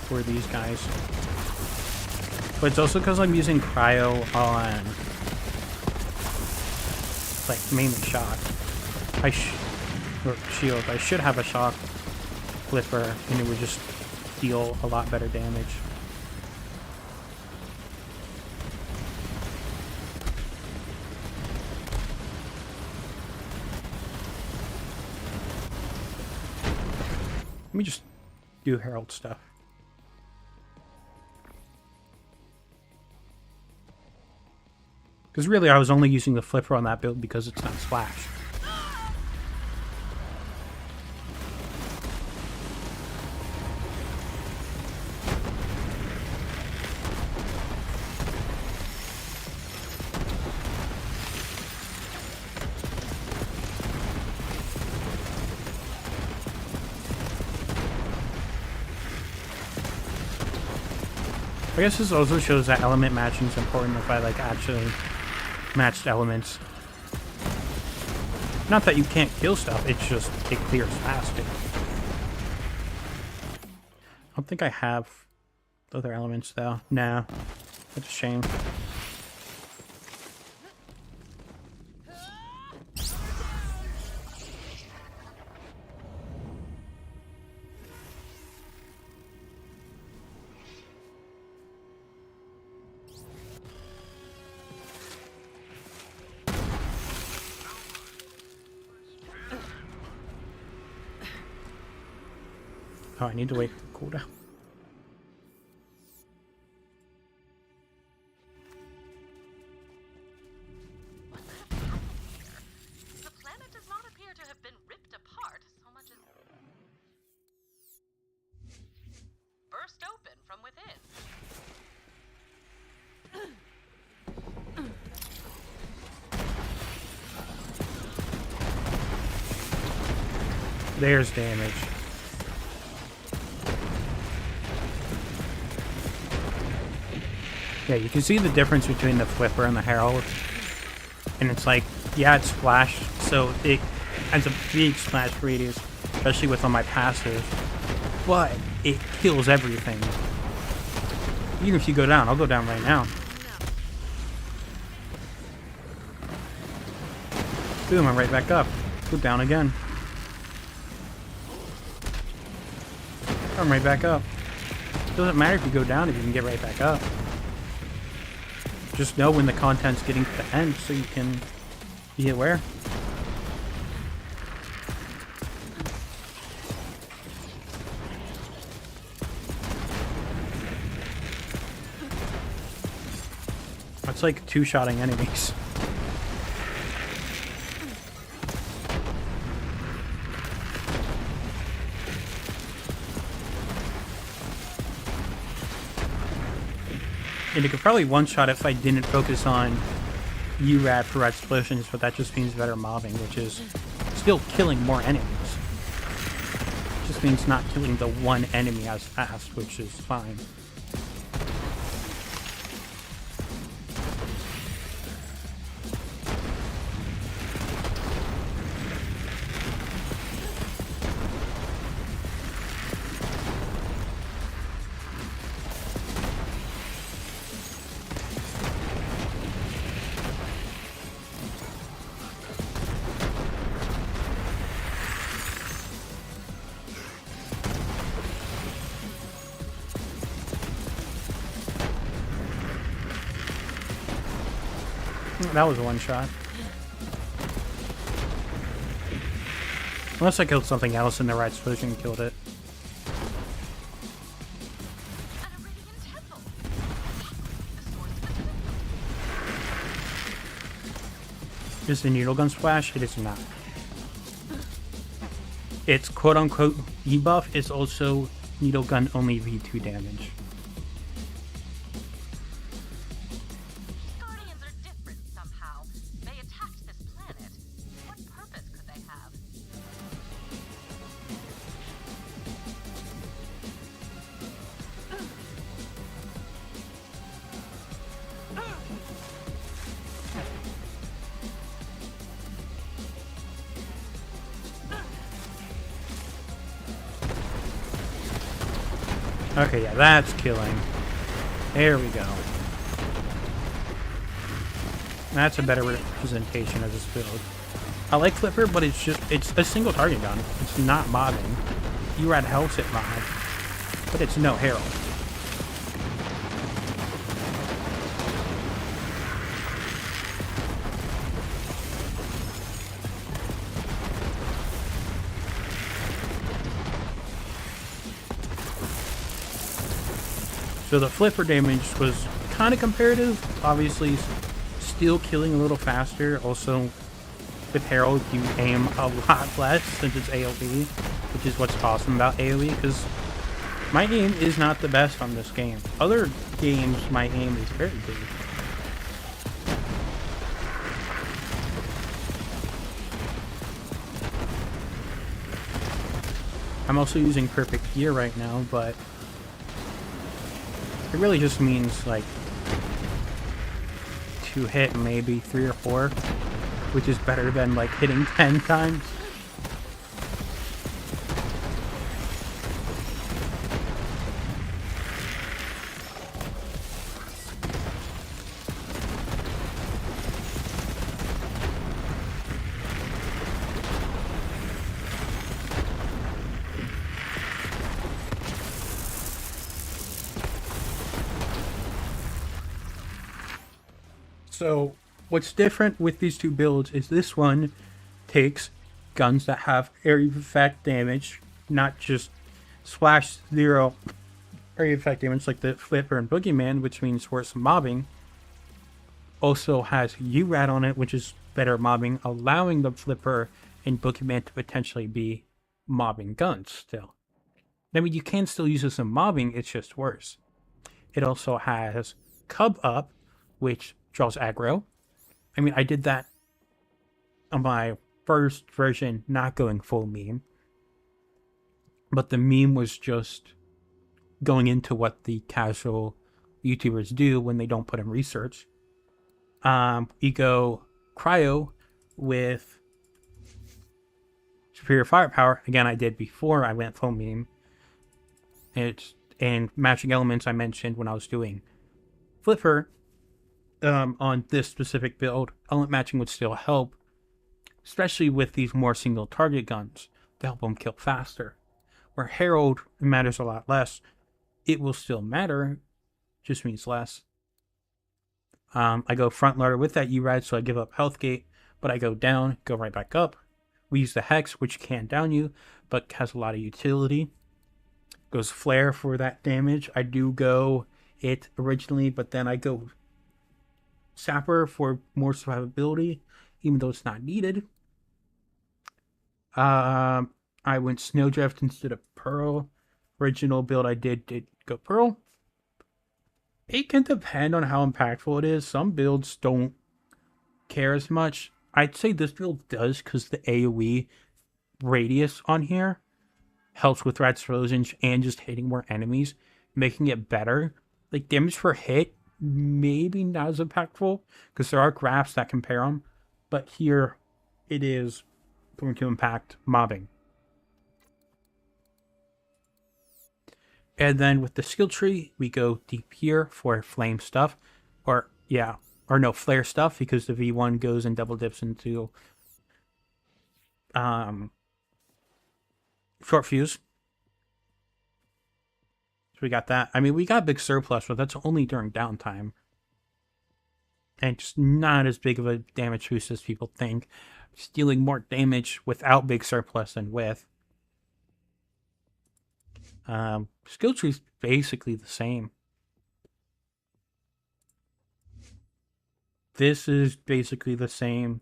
for these guys. But it's also because I'm using cryo on, like, mainly shock. Or shield. I should have a shock flipper, and it would just deal a lot better damage. Let me just do Herald stuff. Because really, I was only using the flipper on that build because it's not splash. I guess this also shows that element matching is important if I, like, actually matched elements. Not that you can't kill stuff, it's just it clears faster. I don't think I have other elements, though. No. That's a shame. Oh, I need to wait for cooldown. The planet does not appear to have been ripped apart so much as burst open from within. There's damage. Yeah, you can see the difference between the Flipper and the Herald. And it's like, yeah, it's splash, so it has a big splash radius, especially with on my passive. But it kills everything. Even if you go down, I'll go down right now. Boom, I'm right back up. Go down again. I'm right back up. Doesn't matter if you go down if you can get right back up. Just know when the content's getting to the end so you can be aware. It's like two-shotting enemies. And it could probably one-shot if I didn't focus on URAD for explosions, but that just means better mobbing, which is still killing more enemies. Just means not killing the one enemy as fast, which is fine. That was a one-shot. Unless I killed something else and the right explosion killed it. An Iridian temple. The source of the Is the needle gun splash? It is not. It's quote-unquote debuff. It's also needle gun only V2 damage. Guardians are different somehow. They attacked this planet. What purpose could they have? Okay, yeah, that's killing. There we go. That's a better representation of this build. I like Flipper, but it's a single target gun. It's not mobbing. URAD helps it mob, but it's no Herald. So the Flipper damage was kind of comparative. Obviously, still killing a little faster. Also, with Herald, you aim a lot less since it's AoE, which is what's awesome about AoE, because my aim is not the best on this game. Other games, my aim is very good. I'm also using perfect gear right now, but it really just means like 2 hit, maybe 3 or 4, which is better than like hitting 10 times. So what's different with these two builds is this one takes guns that have area of effect damage, not just Splash 0 area effect damage like the Flipper and Boogeyman, which means worse mobbing. Also has URAD on it, which is better mobbing, allowing the Flipper and Boogeyman to potentially be mobbing guns still. I mean, you can still use this in mobbing, it's just worse. It also has Cub Up, which draws aggro. I mean, I did that on my first version, not going full meme. But the meme was just going into what the casual YouTubers do when they don't put in research. You go Cryo with superior firepower. Again, I did before I went full meme. And matching elements I mentioned when I was doing Flipper. On this specific build, element matching would still help, especially with these more single target guns to help them kill faster. Where Herald matters a lot less. It will still matter, just means less. I go front ladder with that URAD, so I give up health gate, but I go down, go right back up. We use the Hex, which can down you, but has a lot of utility. Goes Flare for that damage. I do go it originally, but then I go Sapper for more survivability, even though it's not needed. I went Snowdrift instead of Pearl. Original build I did go Pearl. It can depend on how impactful it is. Some builds don't care as much. I'd say this build does because the AoE radius on here helps with Rat's Explosions and just hitting more enemies, making it better. Like, damage per hit, maybe not as impactful because there are graphs that compare them, but here it is going to impact mobbing. And then with the skill tree, we go deep here for flame stuff. Flare stuff, because the V1 goes and double dips into short fuse. So we got that. I mean, we got big surplus, but that's only during downtime. And just not as big of a damage boost as people think. Just dealing more damage without big surplus than with. Skill tree's basically the same. This is basically the same.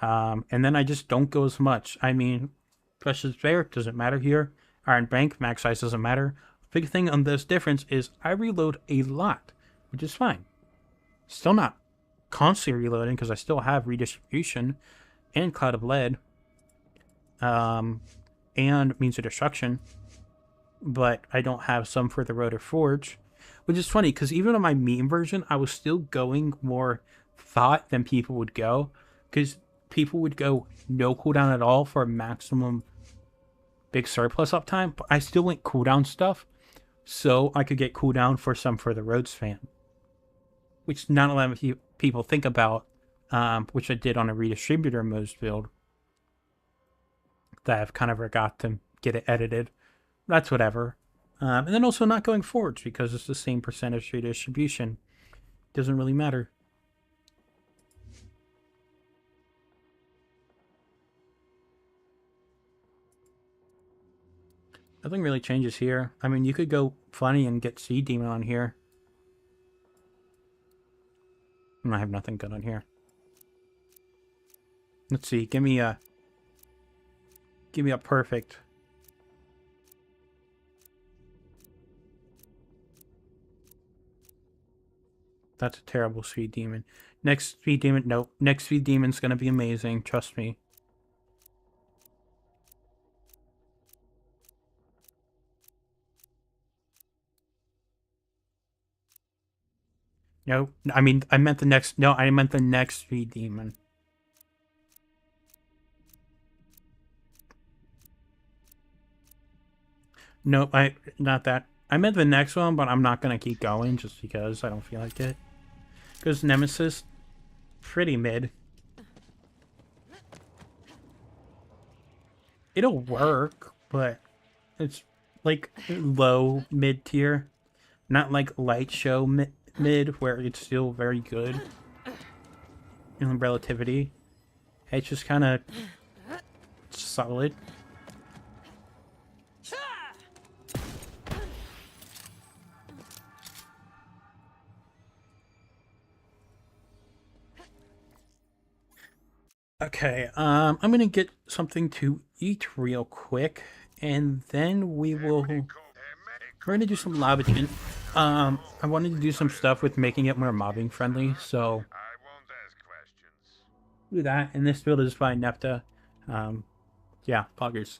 And then I just don't go as much. I mean, Precious Bear doesn't matter here. Iron Bank, max size doesn't matter. Big thing on this difference is I reload a lot, which is fine. Still not constantly reloading because I still have Redistribution and Cloud of Lead. And Means of Destruction. But I don't have some for the Rotor Forge. Which is funny, because even on my meme version, I was still going more thought than people would go. Because people would go no cooldown at all for maximum big surplus uptime. But I still went cooldown stuff, so I could get cooldown for some for the Rhodes fan. Which not a lot of people think about, which I did on a Redistributor Modes build. That I've kind of forgot to get it edited. That's whatever. And then also not going forwards because it's the same percentage redistribution. Doesn't really matter. Nothing really changes here. I mean, you could go funny and get Sea Demon on here. I have nothing good on here. Let's see. Give me a perfect. That's a terrible Speed Demon. Next Speed Demon, nope. Next Speed Demon's gonna be amazing, trust me. No, I mean, I meant the next Speed Demon. Nope, not that. I meant the next one, but I'm not gonna keep going just because I don't feel like it. Because Nemesis, pretty mid. It'll work, but it's like low mid tier, not like light show mid where it's still very good in relativity. It's just kind of solid. Okay, I'm gonna get something to eat real quick, and then we're gonna do some lobbying. I wanted to do some stuff with making it more mobbing friendly, so do that. And this build is by Nepta. Um, yeah, poggers.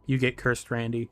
You get cursed, Randy.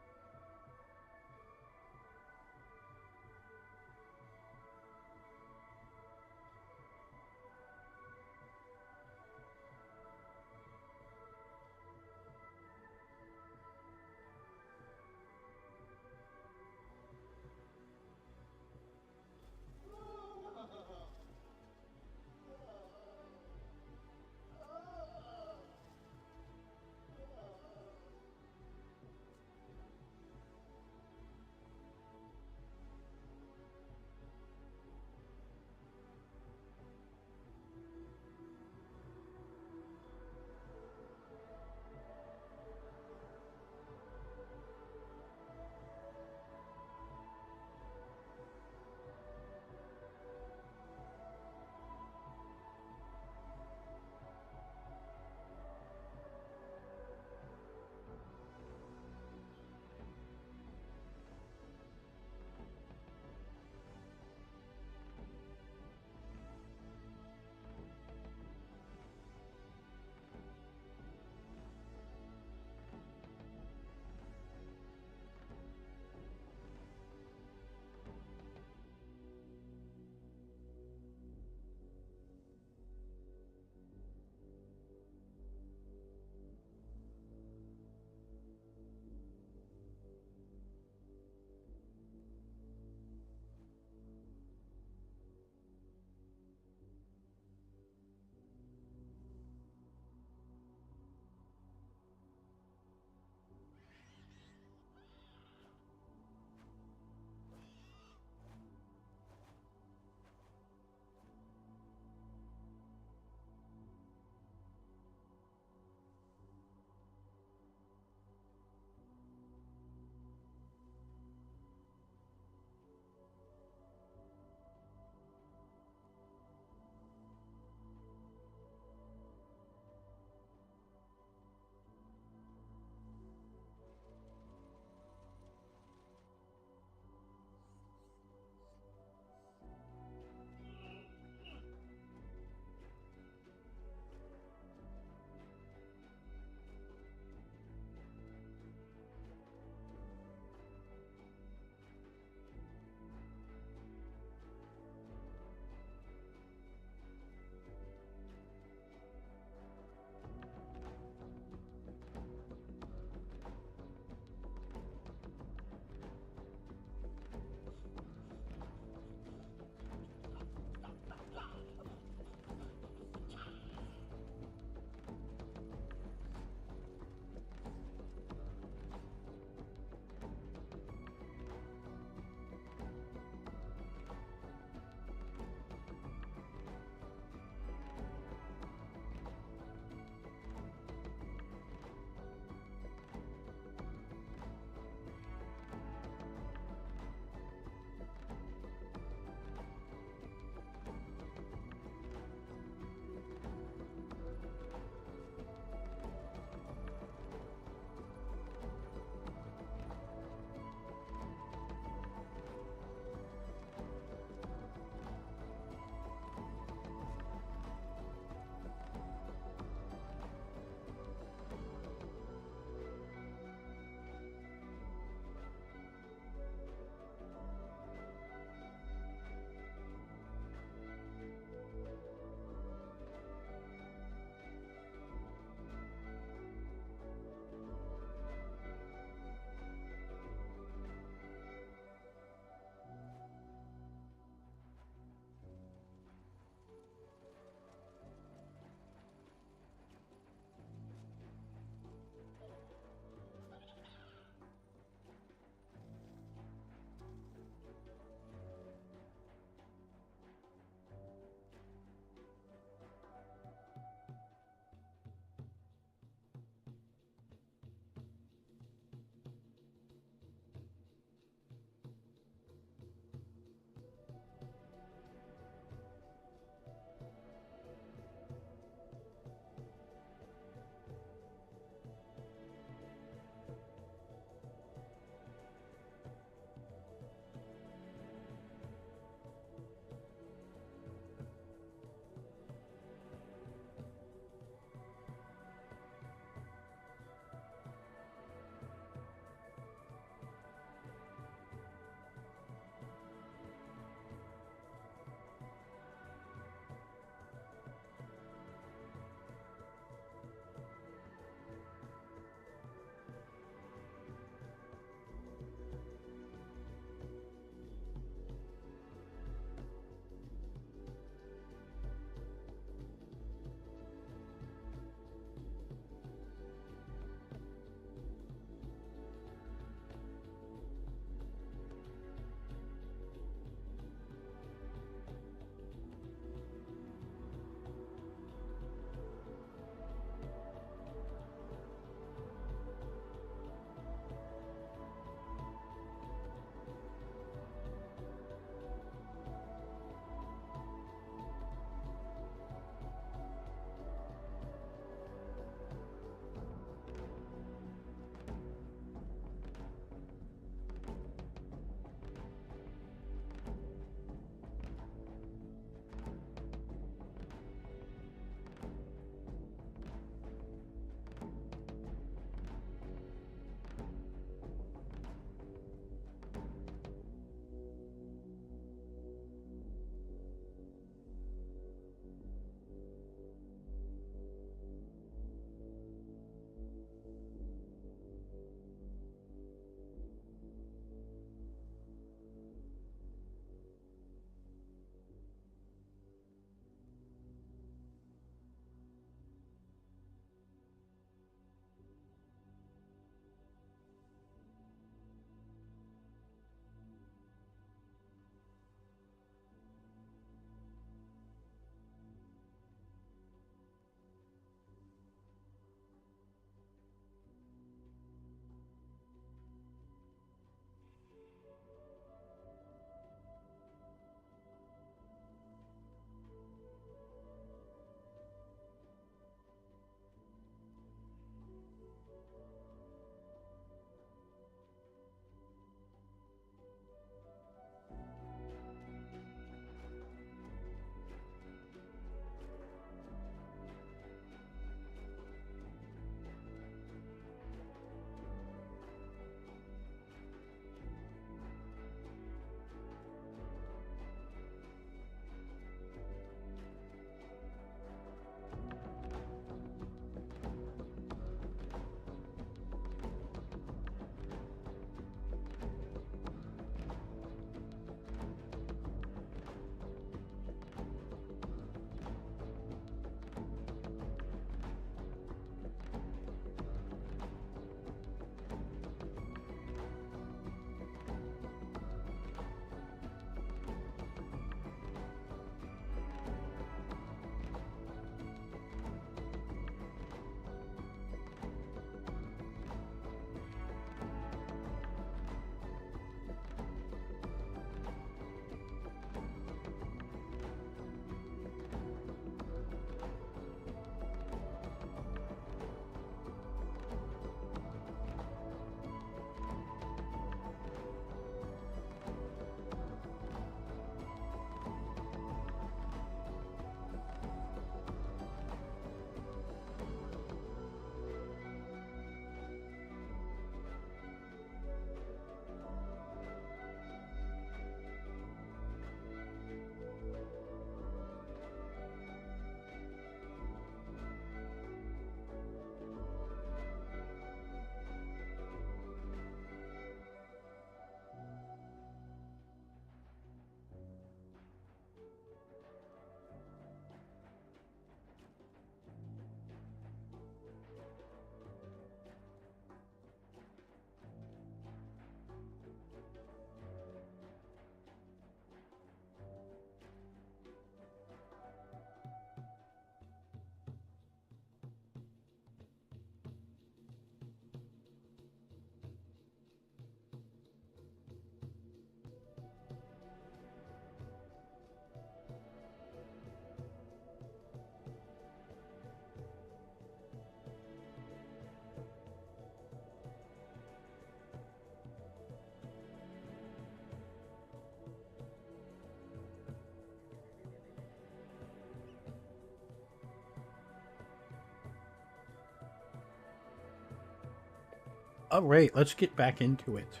Alright, let's get back into it.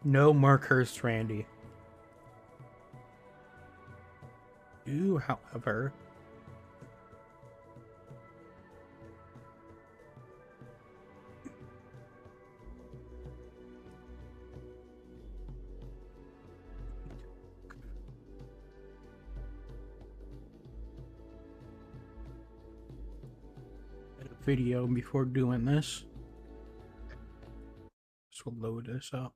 No more cursed Randy. Do, however, a video before doing this. So we'll load this up.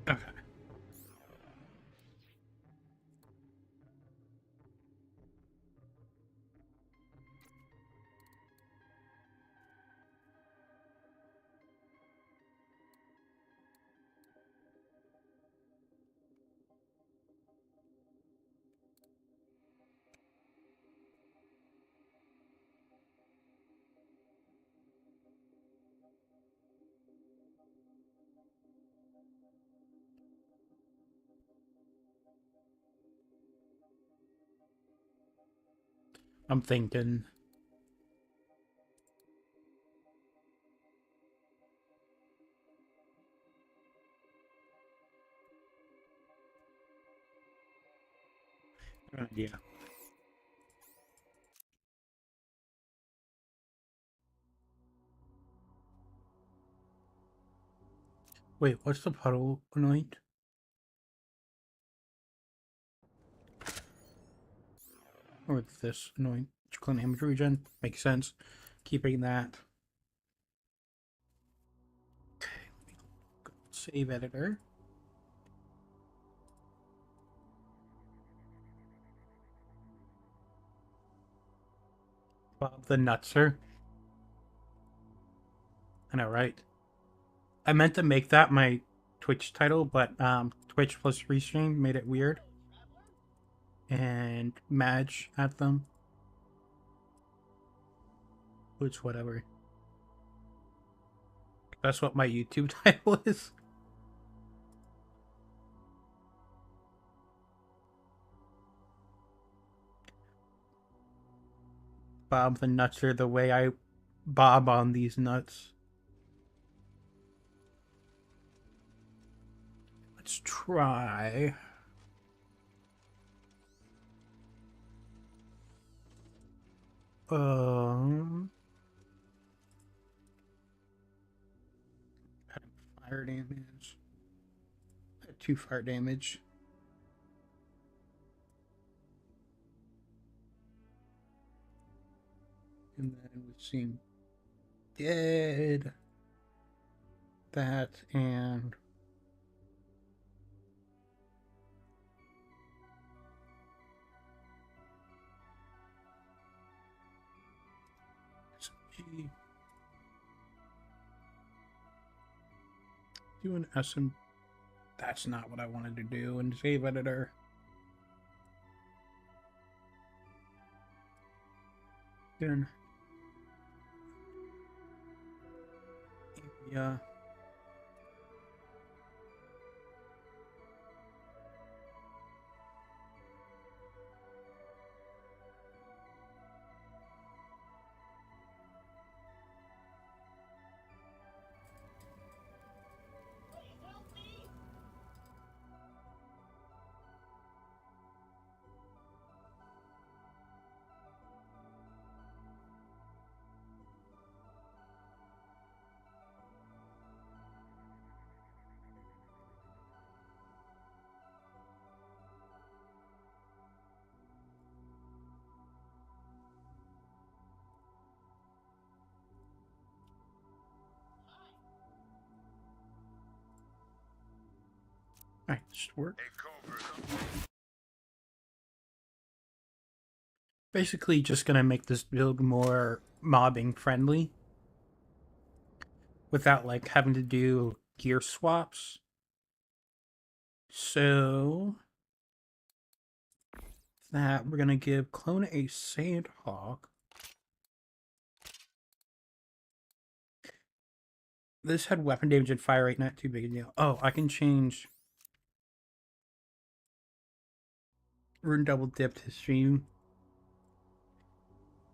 Okay. I'm thinking. Yeah. Wait, what's the puddle anoint? Or this anoint? Clone damage regen? Makes sense. Keeping that. Okay, let me go save editor. Bob the Nutzer. I know, right? I meant to make that my Twitch title, but Twitch plus Restream made it weird. And Madge at them. Which, whatever. That's what my YouTube title is. Bob the Nutzer, the way I bob on these nuts. Let's try. Fire damage. 2 fire damage. And then we seem dead. That and G. Do an SM. That's not what I wanted to do in save editor. Then. Yeah. Alright, this should work. Basically just gonna make this build more mobbing friendly without like having to do gear swaps. So that we're gonna give clone a Sandhawk. This had weapon damage and fire rate, not too big a deal. Oh, I can change rune double dip to stream.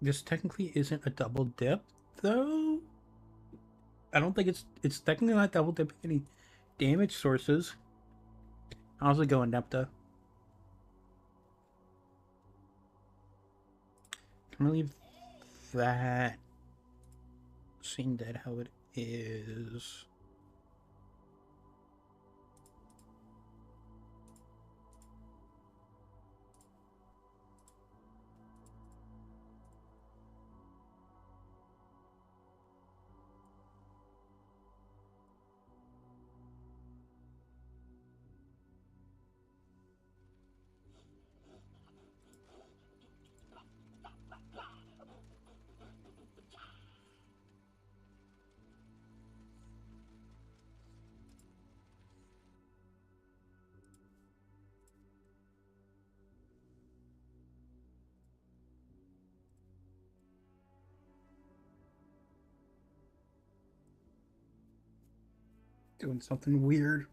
This technically isn't a double dip, though. I don't think it's technically not double dipping any damage sources. I'll also go in Nepta. I'm gonna leave that Scene Dead how it is. Doing something weird.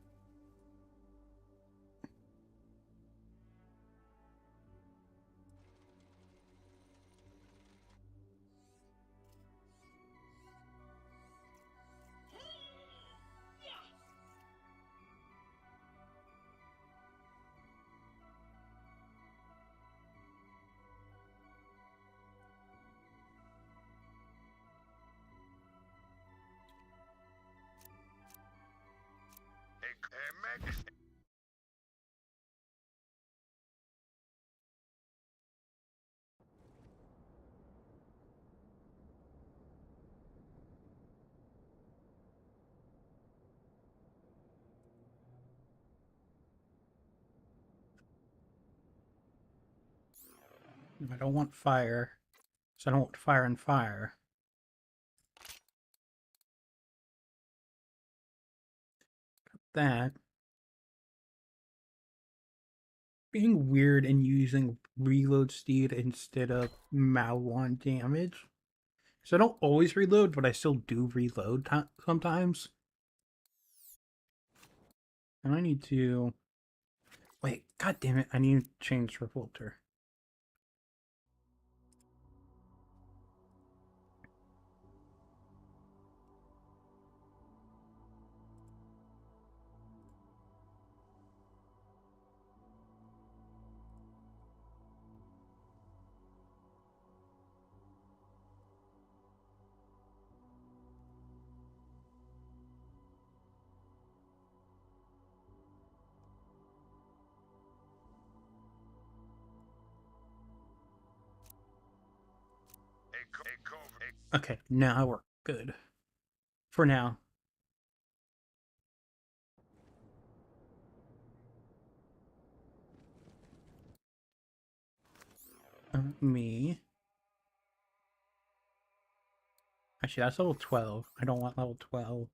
I don't want fire, so I don't want fire and fire. Got that. Being weird and using reload speed instead of Mal1 damage. So I don't always reload, but I still do reload sometimes. And I need to... Wait, god damn it, I need to change Revolter. Okay, now we're good. For now. Me. Actually, that's level 12. I don't want level 12.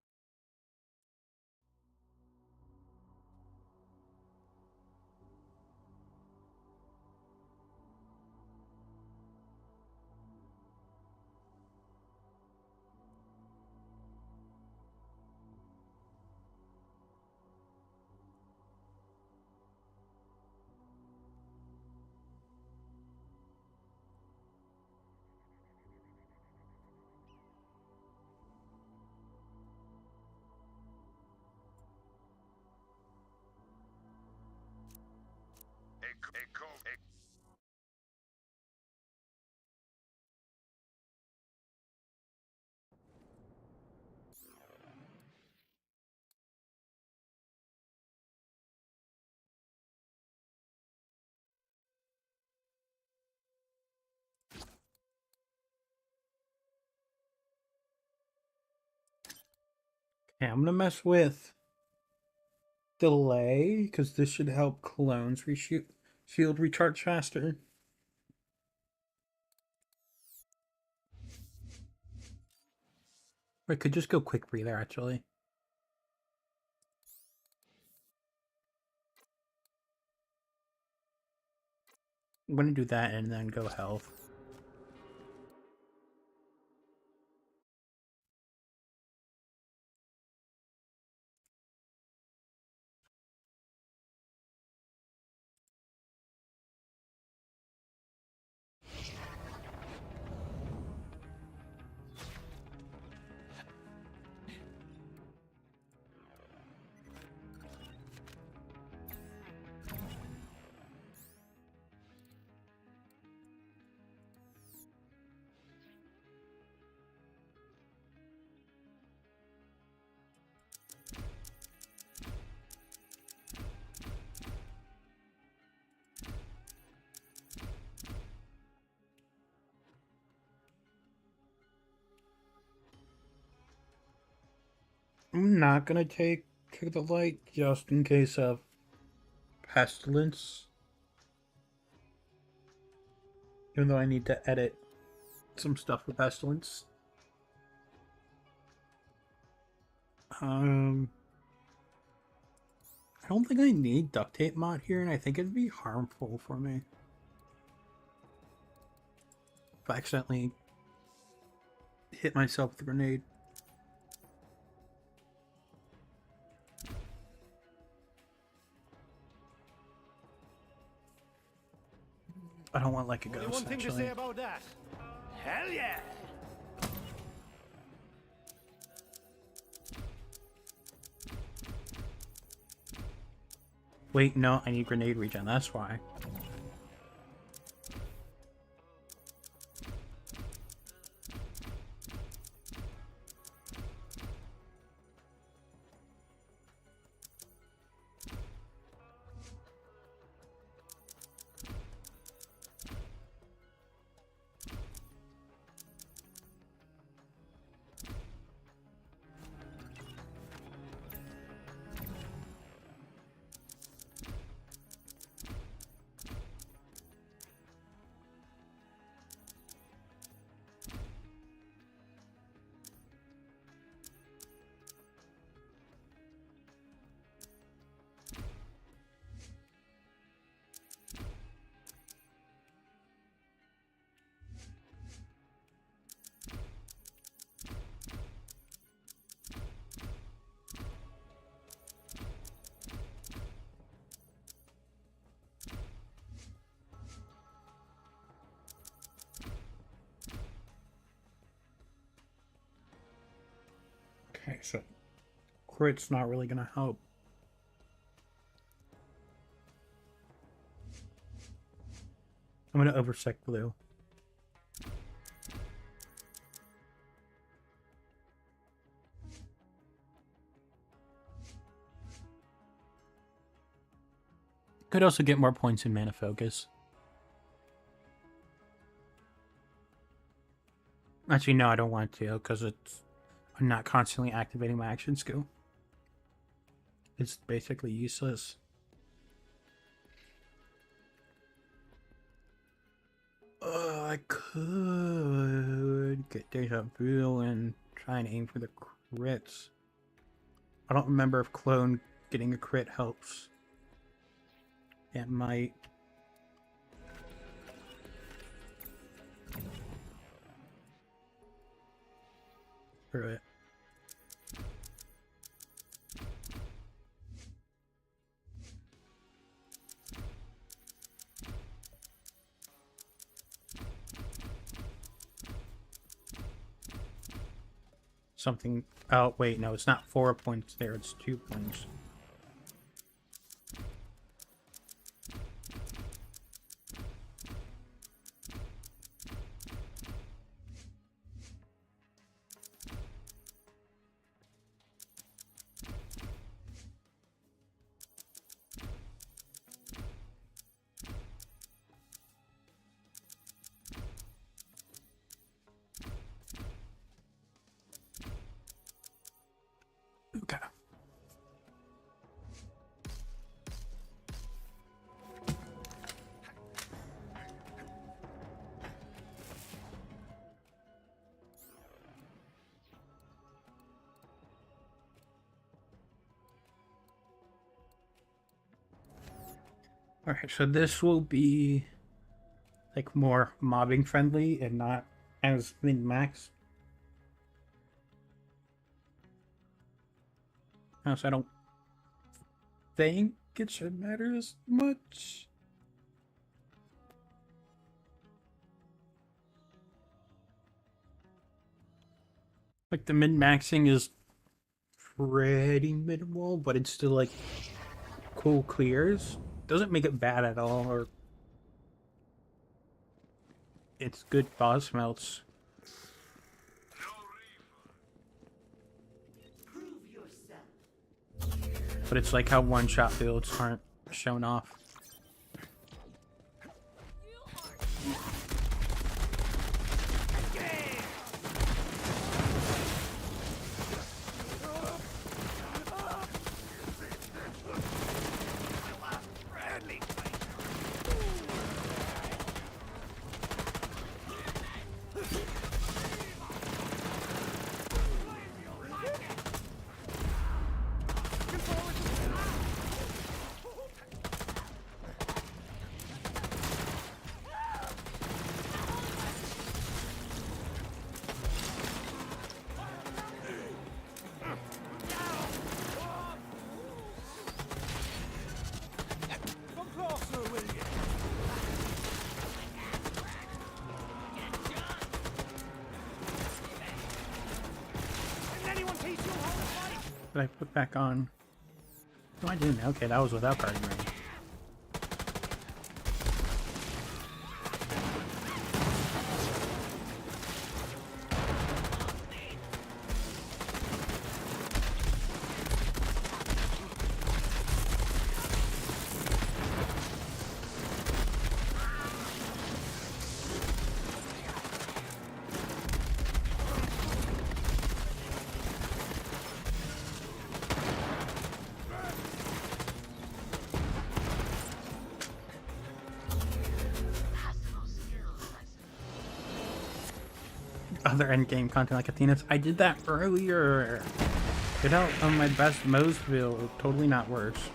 Okay, I'm gonna mess with delay because this should help clones reshoot shield recharge faster. I could just go quick breather actually. I'm gonna do that and then go health. I'm not gonna take the light just in case of pestilence. Even though I need to edit some stuff for pestilence. I don't think I need duct tape mod here, and I think it'd be harmful for me if I accidentally hit myself with a grenade. I don't want like a Only ghost, one thing to actually. say about that. Hell yeah! Wait, no, I need grenade regen, that's why. Okay, so crit's not really gonna help. I'm gonna oversec blue. Could also get more points in mana focus. Actually, no, I don't want to, because I'm not constantly activating my action skill. It's basically useless. I could get Deja Vu and try and aim for the crits. I don't remember if clone getting a crit helps. It might. Screw it. Something. Oh, wait, no, it's not 4 points there, it's 2 points. Okay. Alright, so this will be like more mobbing friendly and not as min-max. So I don't think it should matter as much. Like the min-maxing is pretty minimal, but it's still like cool clears. Doesn't make it bad at all, or it's good boss melts. But it's like how one-shot builds aren't shown off. Did I put back on? No, I didn't. Okay, that was without guarding range. Other endgame content like Athena's. I did that earlier. Get out on my best Mo's build. Totally not worst.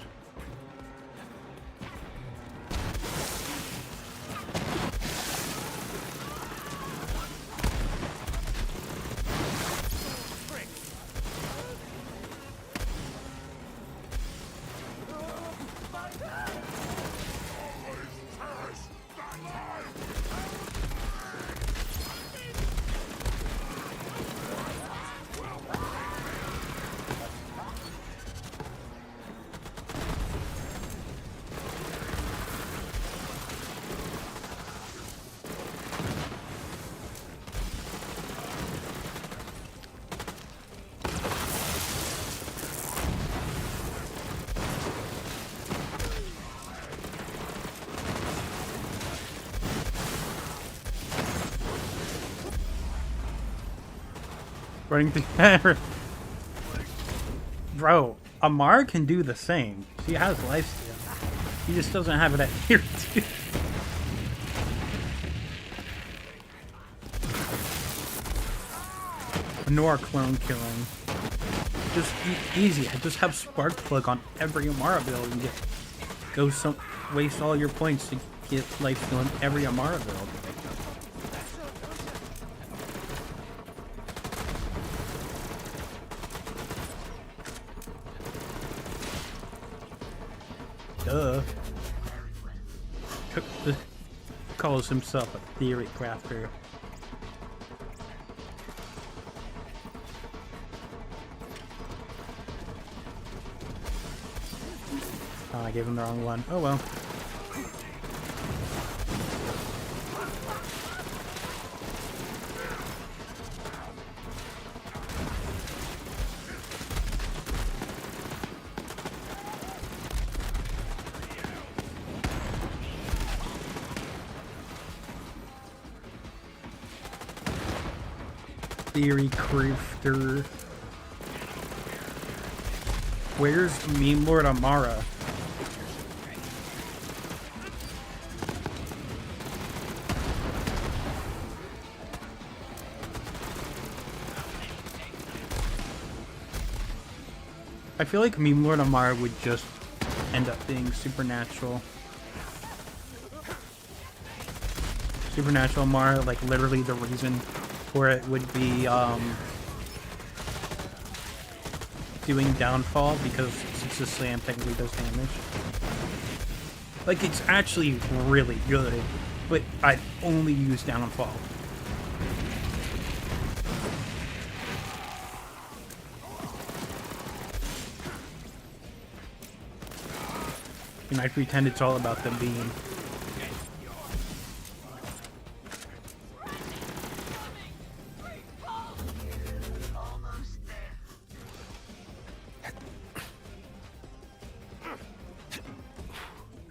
Running through. Bro, Amar can do the same. She has lifesteal. He just doesn't have it at tier 2. Nor clone killing. Just easy. I just have Spark Plug on every Amara build and waste all your points to get lifesteal on every Amara build. Duh. Calls himself a theory crafter. Oh, I gave him the wrong one. Oh well. Theory crafter. Where's Meme Lord Amara? I feel like Meme Lord Amara would just end up being Supernatural. Supernatural Amara, like literally the reason for it would be doing Downfall, because since the slam technically does damage. Like, it's actually really good, but I'd only use Downfall. And I pretend it's all about the beam.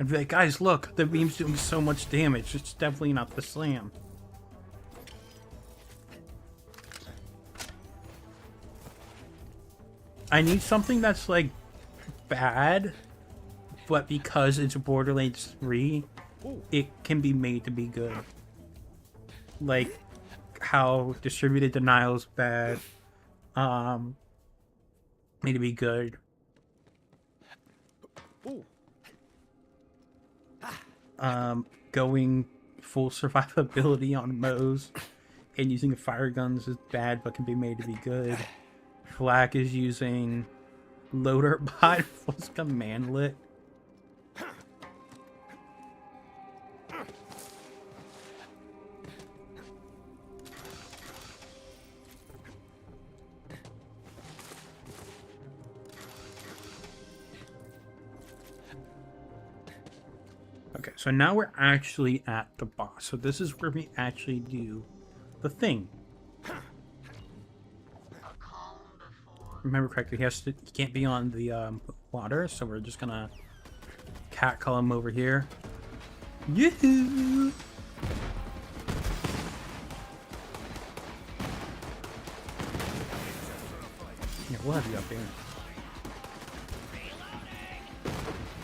I'd be like, guys, look, the beam's doing so much damage. It's definitely not the slam. I need something that's, like, bad, but because it's Borderlands 3, it can be made to be good. Like, how Distributed Denial's bad, made to be good. Going full survivability on Moe's and using fire guns is bad, but can be made to be good. Flak is using loader bot plus commandlet. Okay, so now we're actually at the boss. So this is where we actually do the thing. Remember correctly, he can't be on the water, so we're just gonna catcall him over here. Yoo-hoo! Yeah, we'll have you up here.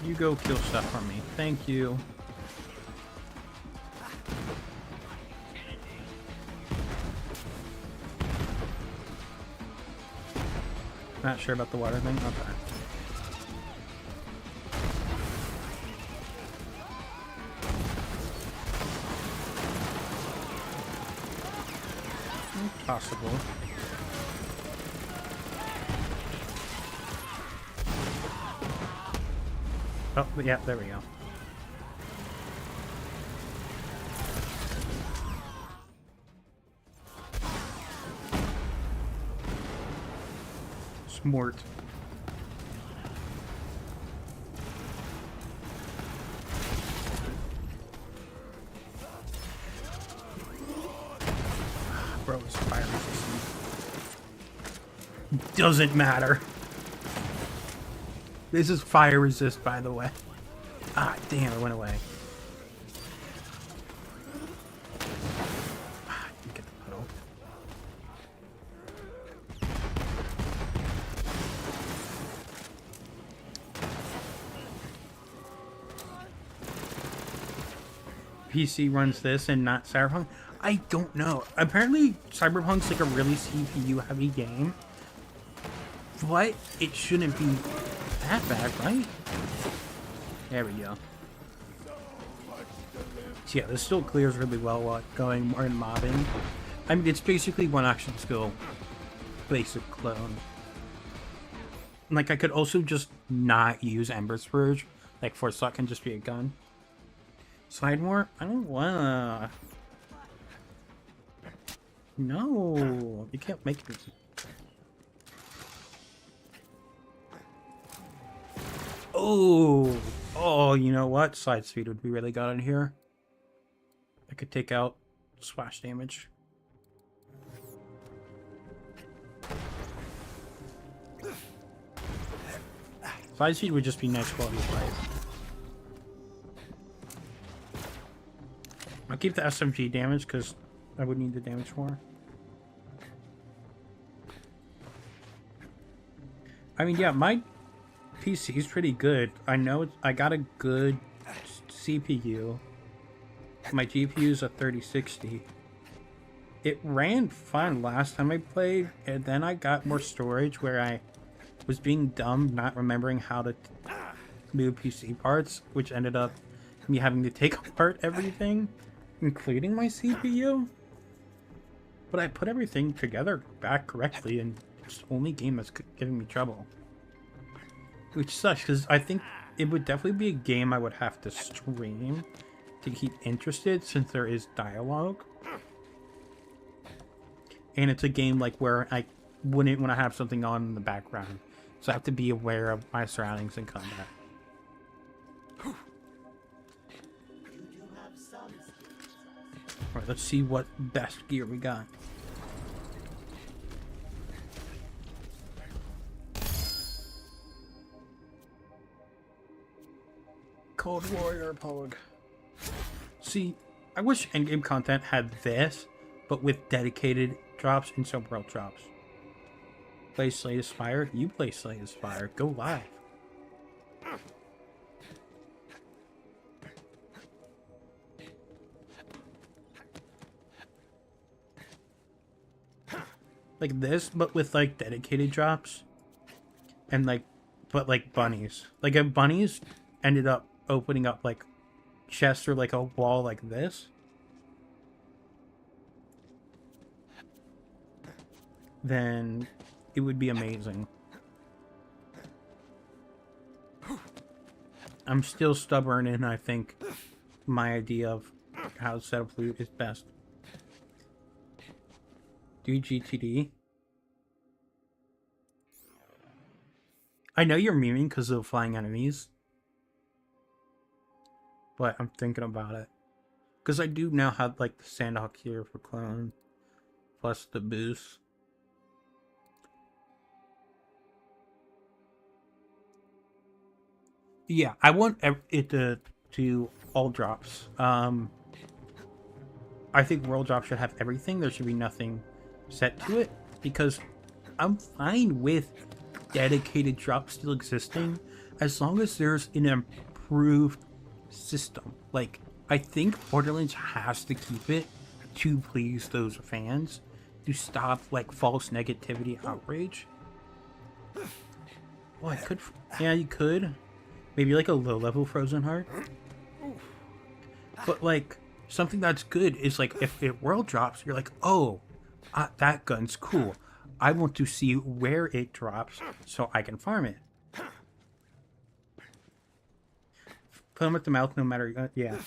You go kill stuff for me. Thank you. Not sure about the water thing? Okay. Possible. Oh, yeah, there we go. Smart. Bro, it's fire resistant. Doesn't matter. This is fire resist, by the way. Ah, damn, it went away. Ah, you get the puddle. PC runs this and not Cyberpunk? I don't know. Apparently, Cyberpunk's like a really CPU-heavy game. But it shouldn't be that bad, right? There we go. So yeah, this still clears really well while going more in mobbing. I mean, it's basically one action skill basic clone. Like, I could also just not use Ember Spurge. Like, Force Slot can just be a gun. Slidemore? I don't wanna. No, you can't make me. Oh, you know what? Side speed would be really good in here. I could take out splash damage. Side speed would just be nice quality of life. I'll keep the SMG damage because I would need the damage more. I mean, yeah, my PC is pretty good. I know I got a good CPU. My GPU is a 3060. It ran fine last time I played, and then I got more storage where I was being dumb, not remembering how to move PC parts, which ended up me having to take apart everything, including my CPU. But I put everything together back correctly, and it's the only game that's giving me trouble. Which sucks, because I think it would definitely be a game I would have to stream to keep interested, since there is dialogue. And it's a game like where I wouldn't want to have something on in the background. So I have to be aware of my surroundings in combat. Alright, let's see what best gear we got. Cold Warrior Pog. See, I wish endgame content had this, but with dedicated drops and some world drops. Play Slay the Spire? You play Slay the Spire. Go live. Like this, but with like dedicated drops. And like, but like bunnies. Like if bunnies ended up opening up like chests or like a wall like this, then it would be amazing. I'm still stubborn, and I think my idea of how to set up loot is best. Do GTD? I know you're memeing because of flying enemies, but I'm thinking about it. Because I do now have like the Sandhawk here for clone, plus the boost. Yeah, I want it to all drops. I think world drops should have everything. There should be nothing set to it, because I'm fine with dedicated drops still existing as long as there's an improved system. Like, I think Borderlands has to keep it to please those fans, to stop like false negativity outrage. Oh, I could, yeah, you could. Maybe like a low-level Frozen Heart. But like, something that's good is like, if it world drops, you're like, oh, that gun's cool. I want to see where it drops so I can farm it. Put them at the mouth no matter, yeah.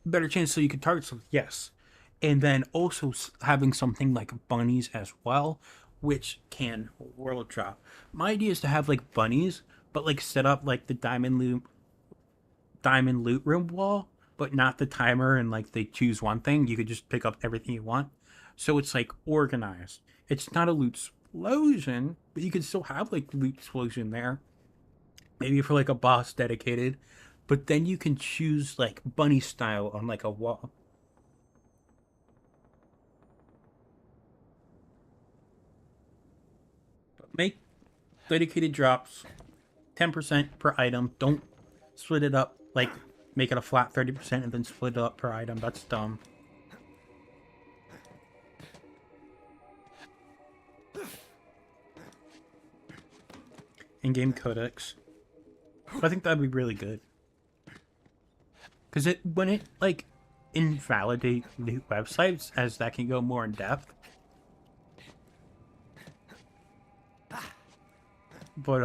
Better chance so you can target something, yes. And then also having something like bunnies as well, which can world drop. My idea is to have like bunnies, but like set up like the diamond loot room wall, but not the timer and like they choose one thing. You could just pick up everything you want. So it's like organized. It's not a loot explosion, but you can still have like loot explosion there. Maybe for like a boss dedicated, but then you can choose like bunny style on like a wall. Make dedicated drops 10% per item. Don't split it up, like make it a flat 30% and then split it up per item. That's dumb. In-game codex. I think that'd be really good. Because when it like invalidate new websites, as that can go more in depth. But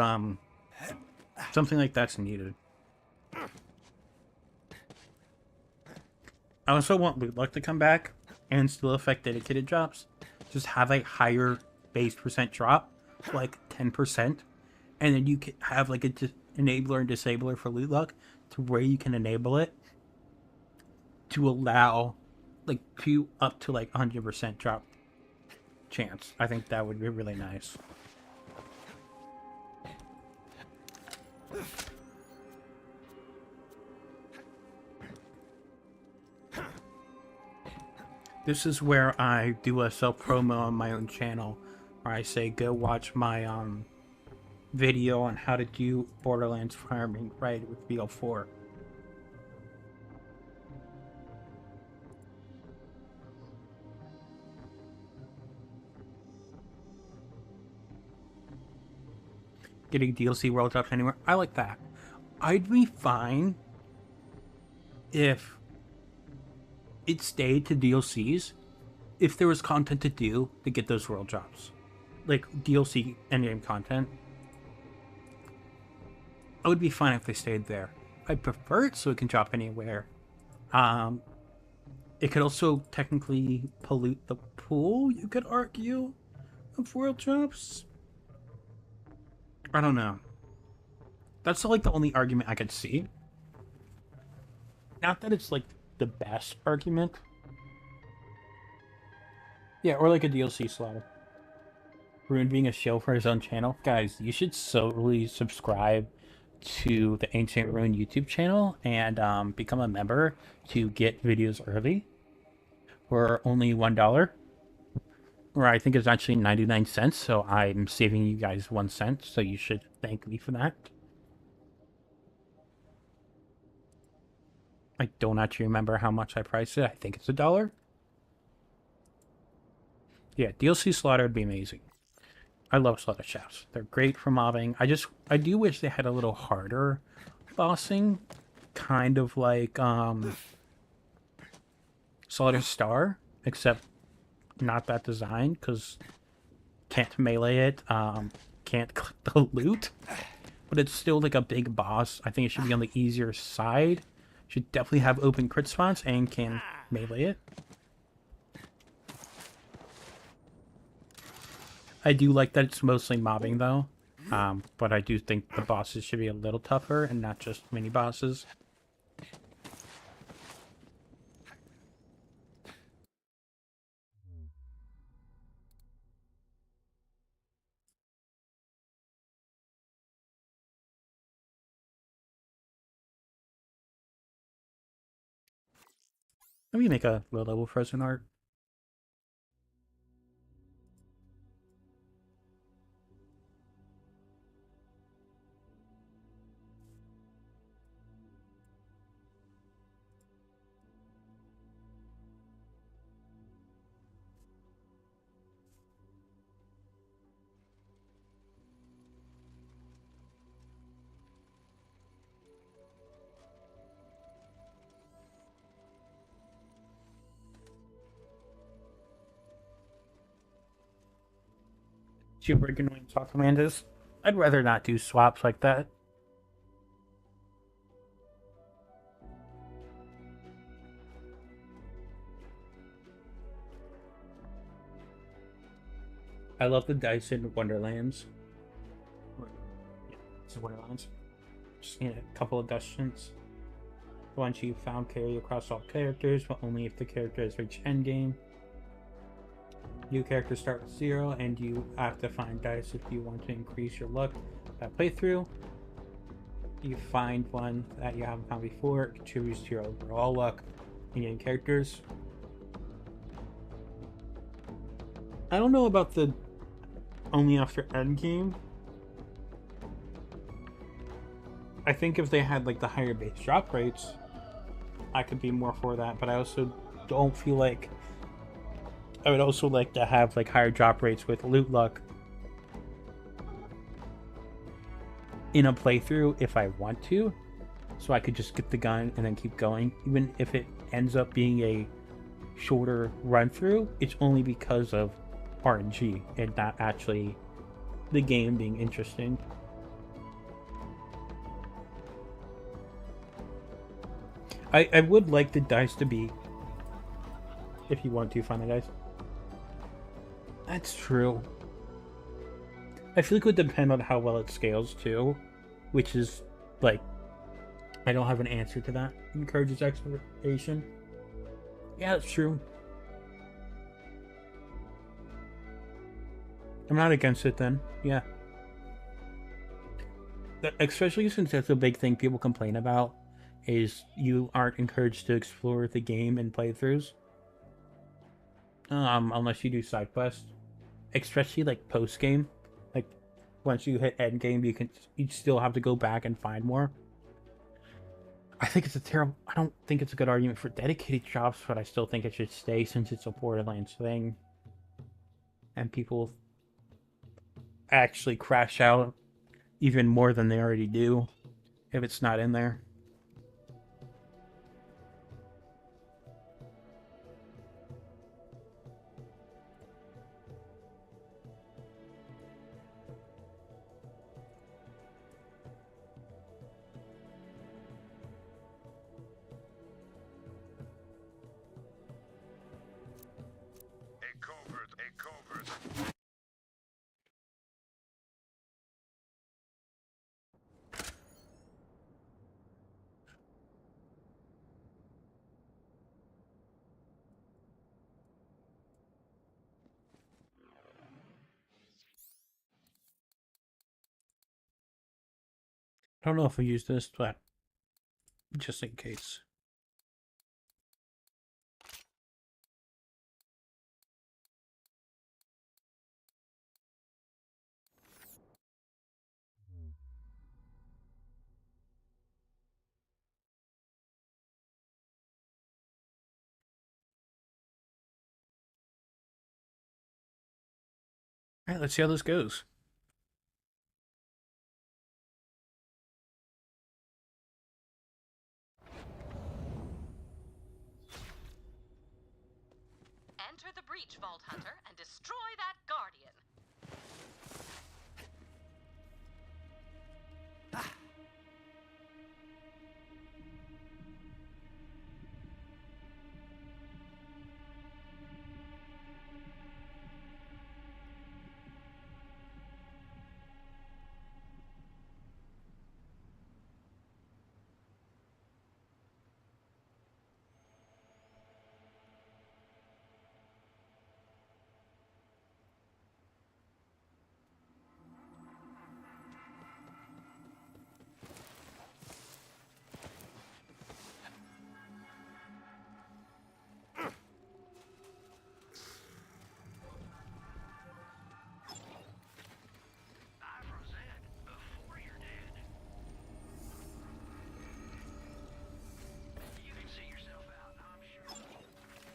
something like that's needed. I also want loot luck to come back and still affect dedicated drops. Just have a higher base percent drop, like 10%, and then you can have like a enabler and disabler for loot luck to where you can enable it to allow like up to like 100% drop chance. I think that would be really nice. This is where I do a self promo on my own channel, where I say go watch my video on how to do Borderlands farming right with BL4. Getting DLC world drops anywhere. I like that. I'd be fine if it stayed to DLCs if there was content to do to get those world drops. Like DLC endgame content. I would be fine if they stayed there. I prefer it so it can drop anywhere. It could also technically pollute the pool, you could argue, of world drops. I don't know. That's like the only argument I could see. Not that it's like the best argument. Yeah, or like a DLC slot. Rune being a show for his own channel. Guys, you should solely subscribe to the Ancient Rune YouTube channel and become a member to get videos early for only $1. Or I think it's actually 99 cents, so I'm saving you guys 1 cent, so you should thank me for that. I don't actually remember how much I priced it. I think it's $1. Yeah, DLC slaughter would be amazing. I love slaughter shafts. They're great for mobbing. I do wish they had a little harder bossing. Kind of like Slaughter Star, except not that design, because can't melee it, can't click the loot, but it's still like a big boss. I think it should be on the easier side. Should definitely have open crit spots and can melee it. I do like that it's mostly mobbing though, but I do think the bosses should be a little tougher and not just mini bosses. Let me make a low-level frozen art. Super annoying swap commanders. I'd rather not do swaps like that. I love the dice in Wonderlands. Yeah, it's Wonderlands. Just need a couple of dustins. Once you've found carry across all characters, but only if the character has reached endgame. New characters start with 0, and you have to find dice if you want to increase your luck that playthrough. You find one that you haven't found before, it contributes to your overall luck in getting characters. I don't know about the only after endgame. I think if they had like the higher base drop rates, I could be more for that, but I also don't feel like I would also like to have like higher drop rates with loot luck in a playthrough if I want to, so I could just get the gun and then keep going. Even if it ends up being a shorter run through, it's only because of RNG and not actually the game being interesting. I would like the dice to be, if you want to find the dice. That's true. I feel like it would depend on how well it scales too, which is like, I don't have an answer to that. Encourages exploration. Yeah, that's true. I'm not against it then. Yeah. Especially since that's a big thing people complain about, is you aren't encouraged to explore the game in playthroughs. Unless you do side quests. Especially like post game. Like once you hit end game, you still have to go back and find more. I think it's a terrible. I don't think it's a good argument for dedicated shops, but I still think it should stay since it's a Borderlands thing, and people actually crash out even more than they already do if it's not in there. I don't know if we use this, but just in case. Alright, let's see how this goes. Enter the breach, Vault Hunter, and destroy that Guardian.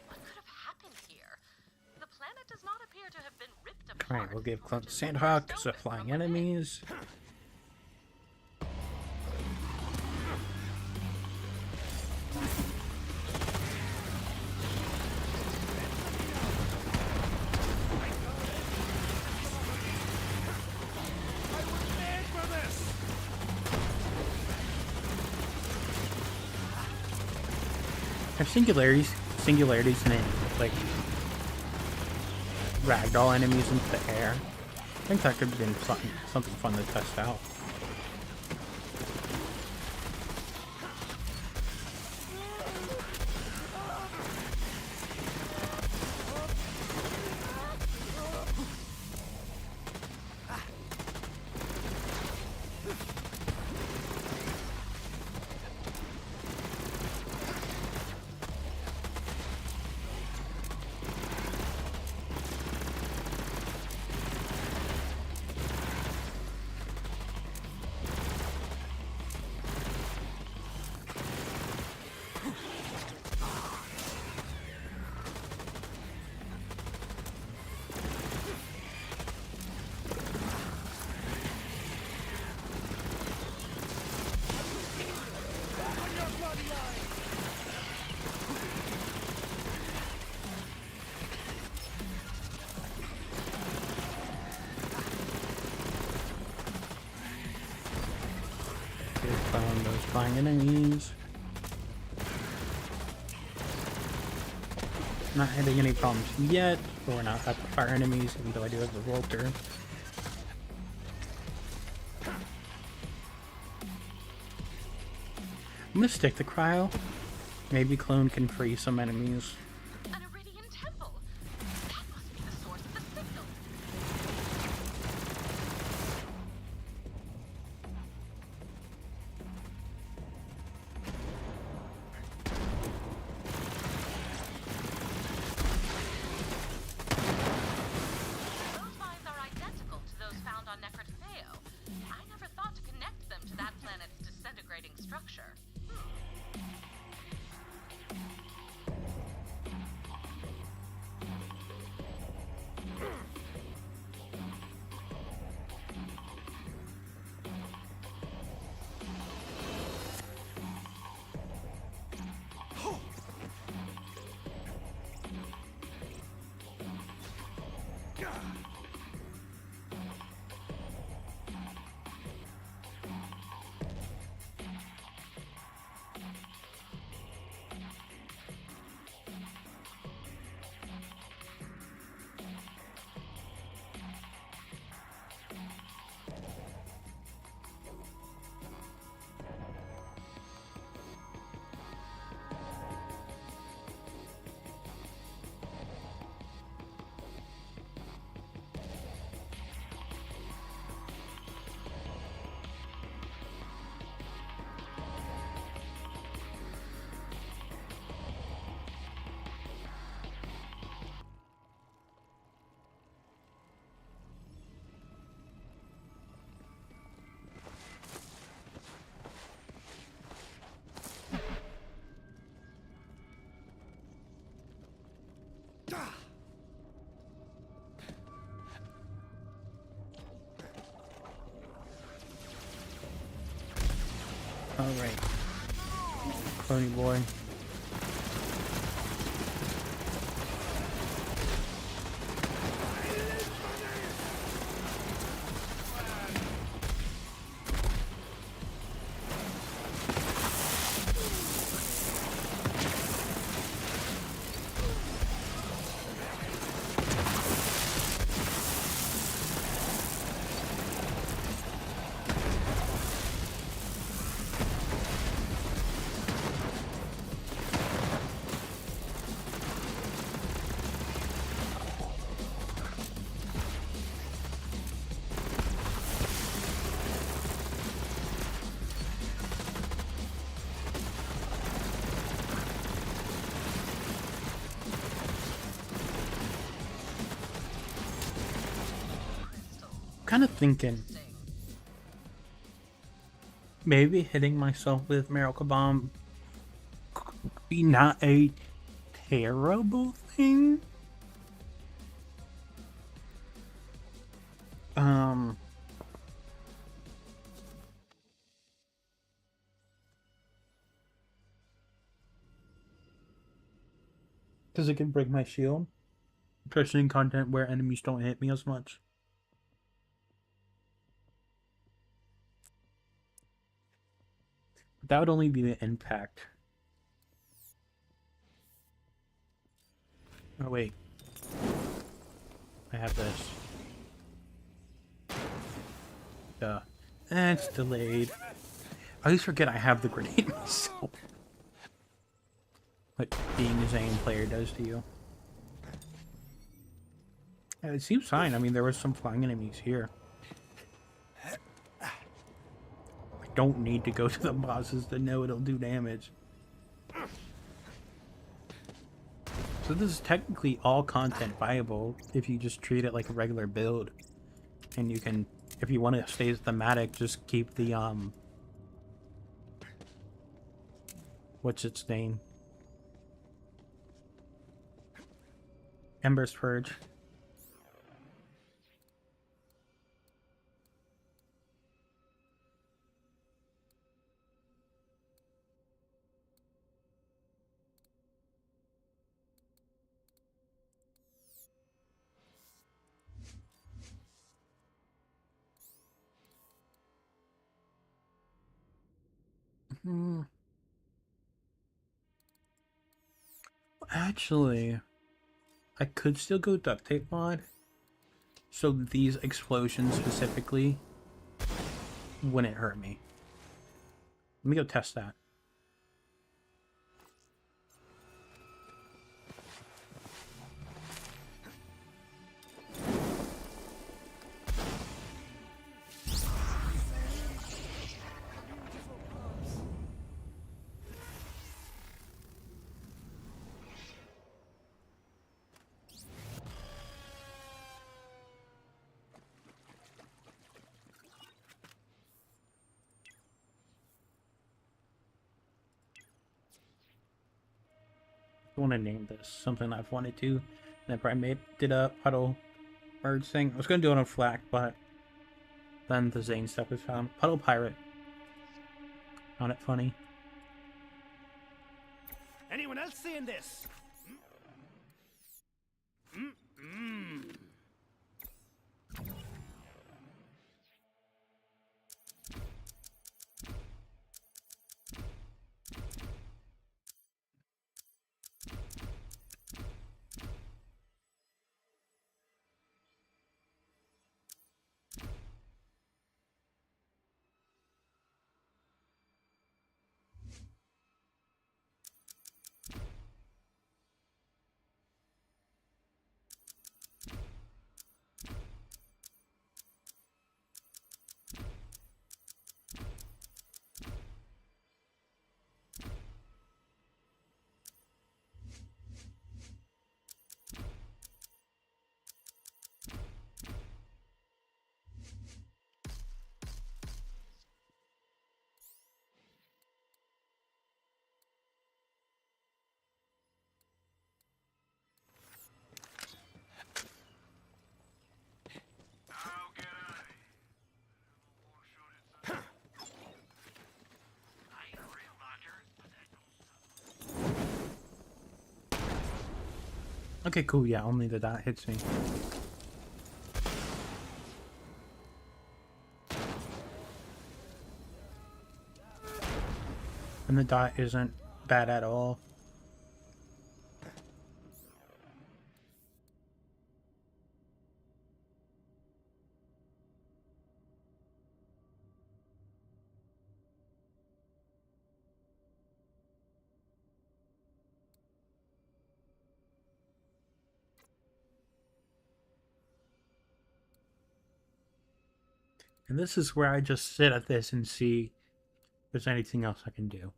What could have happened here? The planet does not appear to have been ripped apart. Alright, we'll give Clone Sandhawk because they're flying enemies. There's singularities in it, like ragdoll enemies into the air. I think that could have been fun, something fun to test out. Found those flying enemies. Not having any problems yet, but we're not at the fire enemies, even though I do have the Volter. I'm gonna stick to Cryo. Maybe Clone can free some enemies. An Iridian temple. That must be the source of the signal. Those mines are identical to those found on Necrotfeo. disintegrating structure. Alright. Funny boy. Kind of thinking maybe hitting myself with Miracle Bomb could be not a terrible thing. Because it can break my shield, especially in content where enemies don't hit me as much. That would only be the impact. Oh wait, I have this. Duh. And it's delayed. I always forget I have the grenade myself. What being a Zane player does to you. Yeah, it seems fine. I mean, there was some flying enemies here. I don't need to go to the bosses to know it'll do damage. So this is technically all content viable if you just treat it like a regular build. And you can, if you want to stay thematic, just keep the, what's its name? Ember's Purge. Actually, I could still go duct tape mod. So these explosions specifically wouldn't hurt me. Let me go test that. want to name this something I've wanted to. And I probably did a puddle merge thing. I was going to do it on Flak, but then the Zane stuff was found. Puddle Pirate. Found it funny. Anyone else seeing this? Okay, cool. Yeah, only the dot hits me. And the dot isn't bad at all. And this is where I just sit at this and see if there's anything else I can do.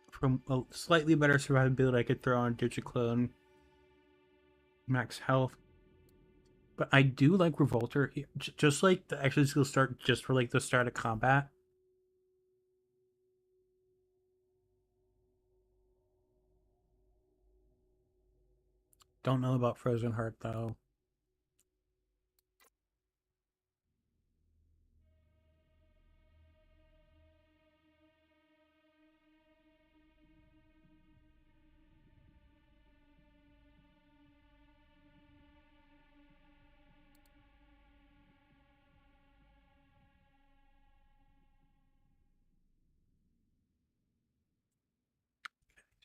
From a slightly better survivability, I could throw on Digiclone, max health. But I do like Revolter, just like the extra skill start, just for like the start of combat. Don't know about Frozen Heart though.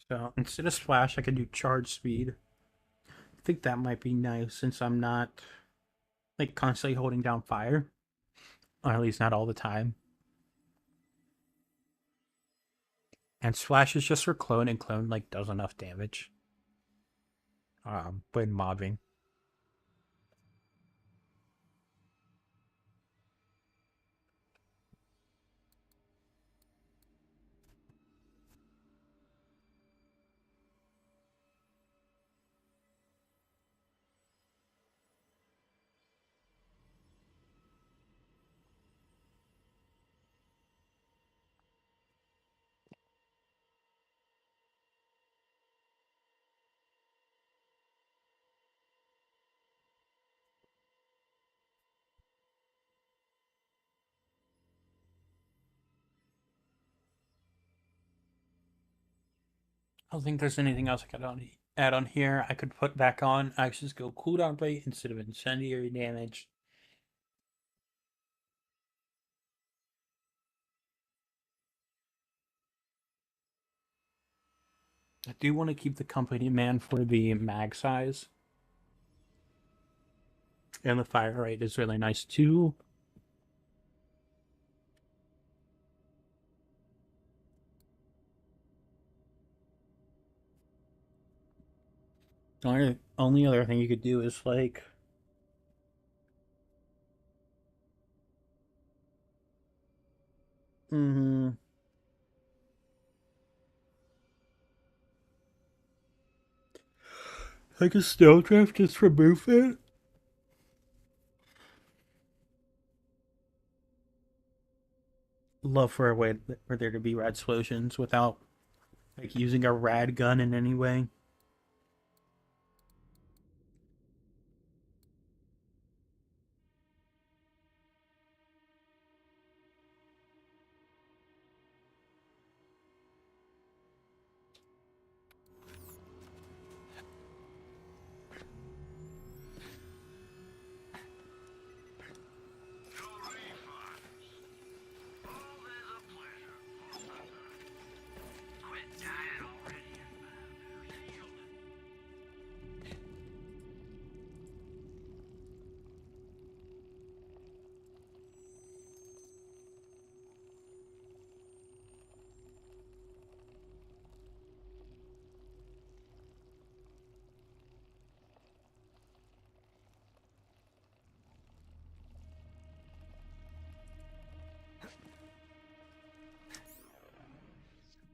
So instead of Splash, I could do Charge Speed. I think that might be nice since I'm not like constantly holding down fire, or at least not all the time. And Splash is just for Clone, and Clone like does enough damage when mobbing. I don't think there's anything else I could add on here. I could put back on Axis Go cooldown rate instead of incendiary damage. I do want to keep the company man for the mag size. And the fire rate is really nice too. Only other thing you could do is like mm, like a snow drift, just remove it. Love for a way for there to be rad explosions without like using a rad gun in any way.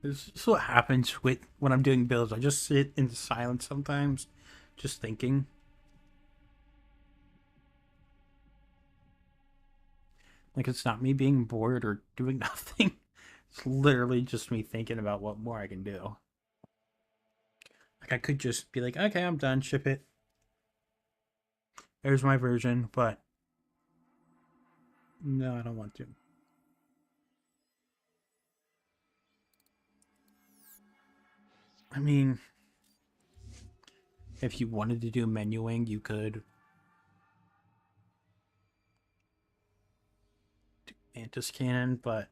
This is what happens with when I'm doing builds. I just sit in silence sometimes, just thinking. Like it's not me being bored or doing nothing. It's literally just me thinking about what more I can do. Like I could just be like, okay, I'm done, ship it. There's my version, but no, I don't want to. I mean, if you wanted to do menuing, you could. Do Mantis Cannon, but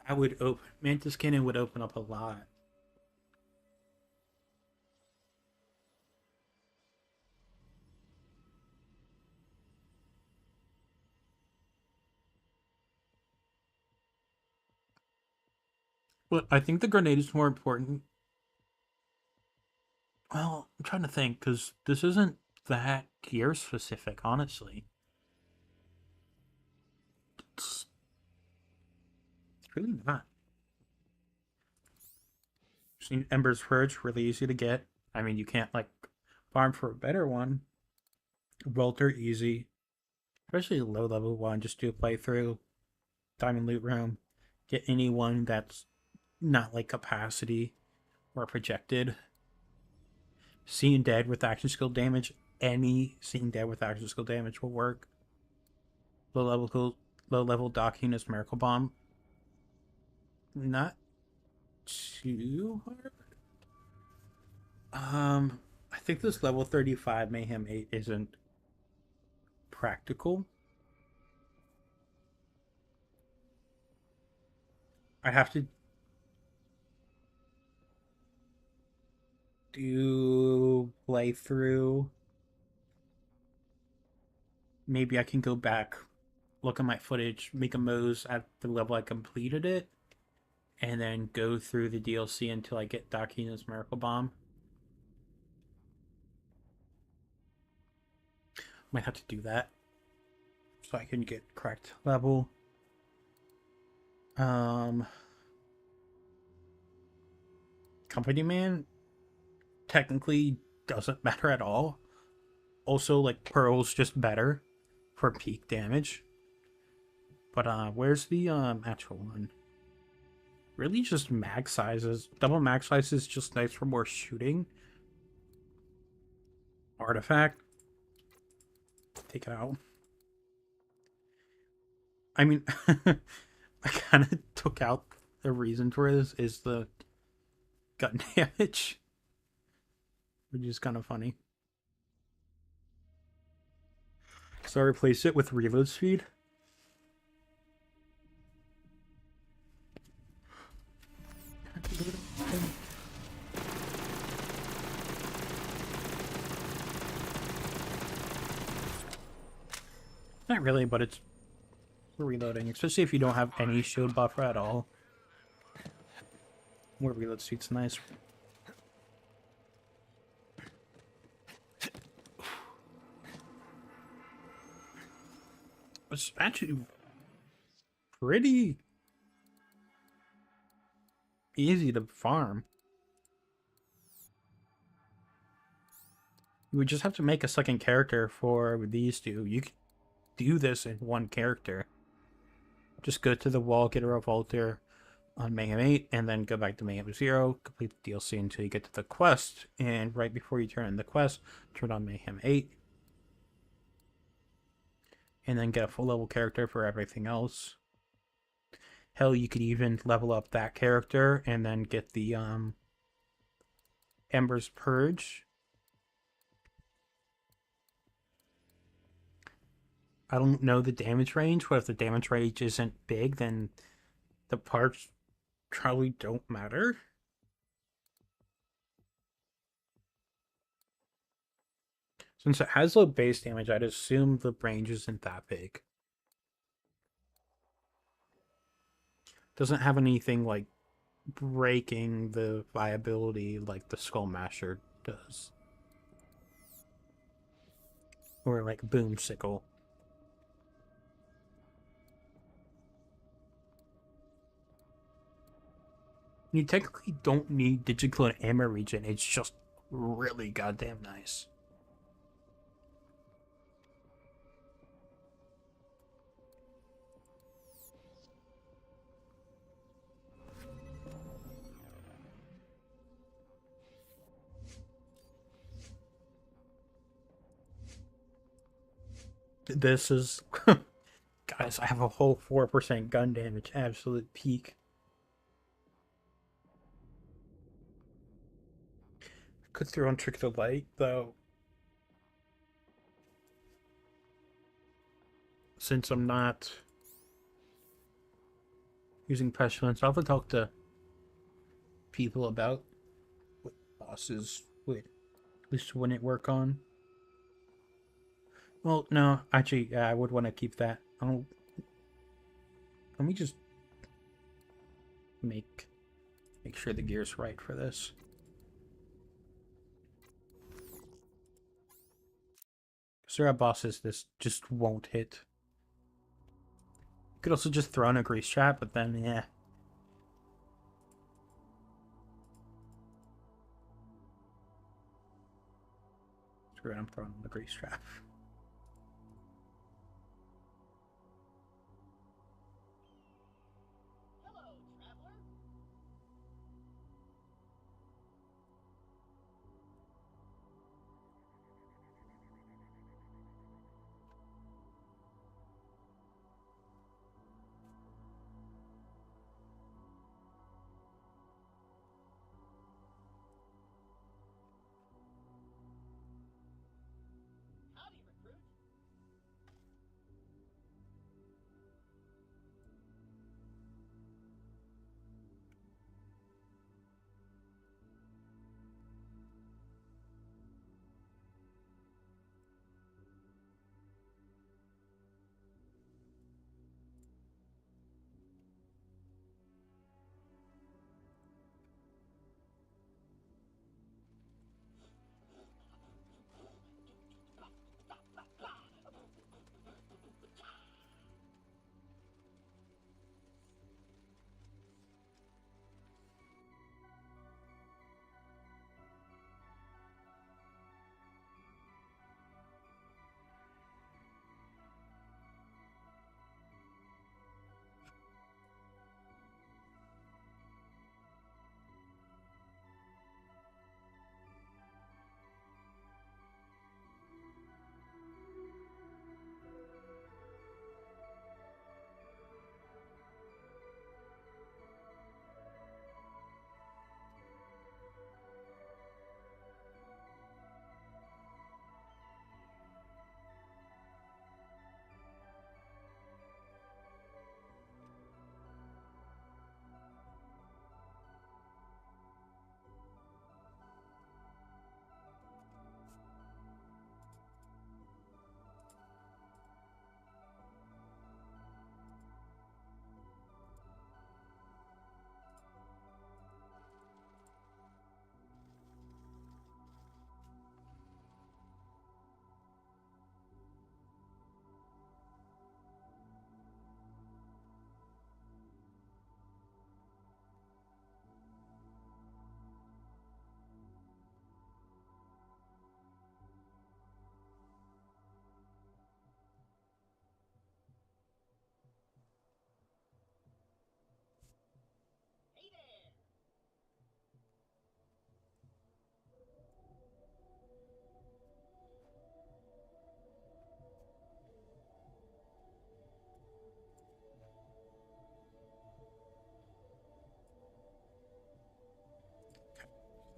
I would open Mantis Cannon would open up a lot. But I think the grenade is more important. Well, I'm trying to think because this isn't that gear specific, honestly. It's really not. Seen Ember's Purge, really easy to get. I mean, you can't like farm for a better one. Bolter, easy. Especially a low level one, just do a playthrough. Diamond Loot Room. Get anyone that's not like capacity or projected. Seeing Dead with action skill damage. Any Seeing Dead with action skill damage will work. Low level docking is Miracle Bomb. Not too hard. I think this level 35 Mayhem 8 isn't practical. I have to do playthrough. Maybe I can go back, look at my footage, make a Moze at the level I completed it, and then go through the DLC until I get Dakina's Miracle Bomb. Might have to do that so I can get correct level. Company Man technically doesn't matter at all. Also, like, Pearl's just better for peak damage. But where's the actual one? Really just mag sizes. Double mag size is just nice for more shooting. Artifact. Take it out. I mean, I kind of took out the reason for this is the gun damage, which is kind of funny. So I replaced it with reload speed. Not really, but it's reloading, especially if you don't have any shield buffer at all. More reload speed's nice. It's actually pretty easy to farm. You would just have to make a second character for these two. You could do this in one character. Just go to the wall, get a revolter on Mayhem 8, and then go back to Mayhem 0, complete the DLC until you get to the quest, and right before you turn in the quest, turn on Mayhem 8, and then get a full level character for everything else. Hell, you could even level up that character and then get the Ember's Purge. I don't know the damage range, but if the damage range isn't big, then the parts probably don't matter. Since it has low base damage, I'd assume the range isn't that big. Doesn't have anything like breaking the viability like the Skull Masher does. Or like Boom Sickle. You technically don't need Digiclone Ammo Regen, it's just really goddamn nice. This is... Guys, I have a whole 4% gun damage, absolute peak. Could throw on Trick the Light, though. Since I'm not using Pestilence, I'll have to talk to people about what bosses would at least wouldn't work on. Well, no, actually, yeah, I would want to keep that. Let me just make sure the gear's right for this. Because there are bosses this just won't hit. You could also just throw in a grease trap, but then, yeah. Screw it, I'm throwing the grease trap. Howdy,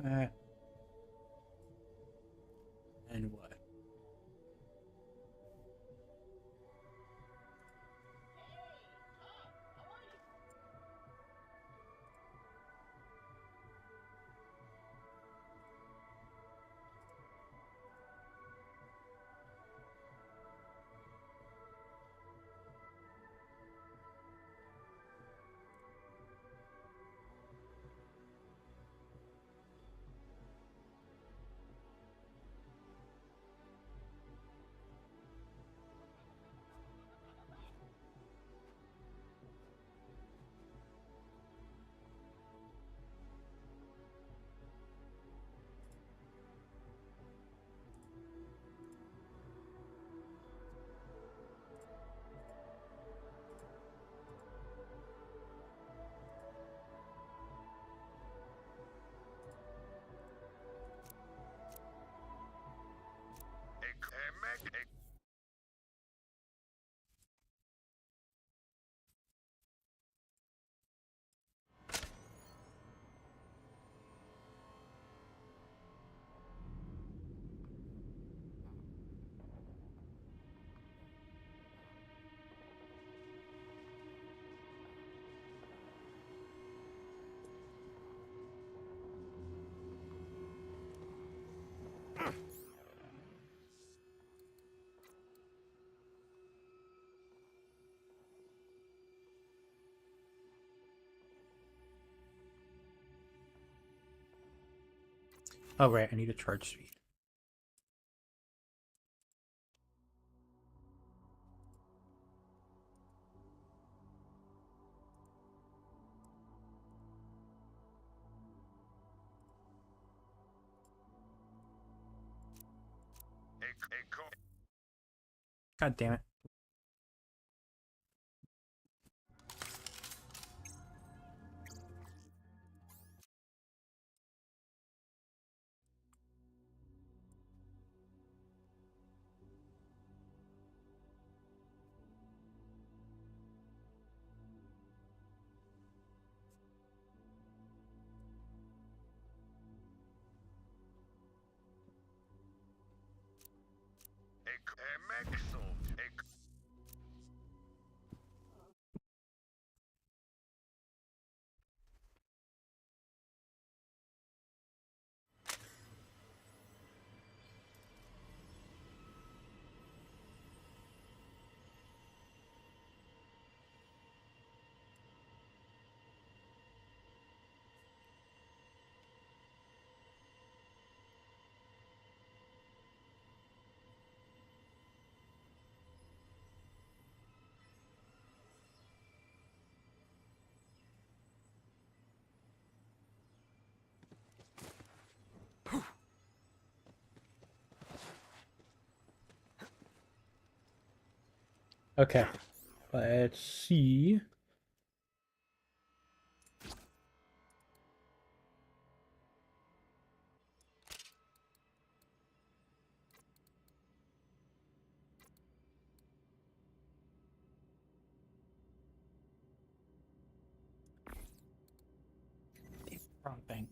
And what? Oh, right, I need a charge speed. God damn it. Okay, let's see. Wrong thing.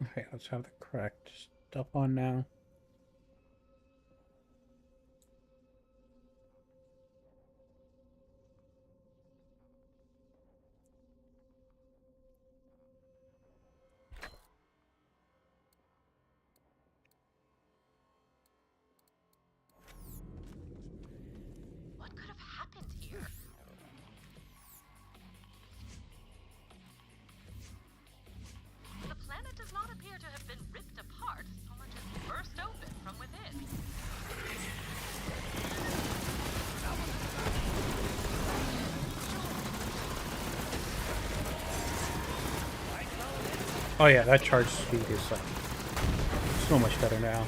Okay, let's have the correct stuff on now. What could have happened here? The planet does not appear to have been ripped apart so much as burst open from within. Oh yeah, that charge speed is like so much better now.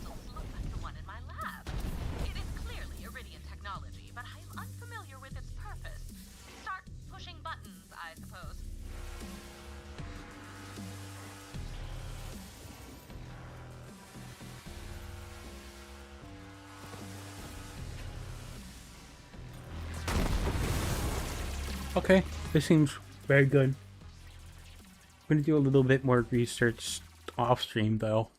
Scope looks like the one in my lab. It is clearly Iridian technology, but I am unfamiliar with its purpose. Start pushing buttons, I suppose. Okay, this seems very good. I'm gonna do a little bit more research off stream though.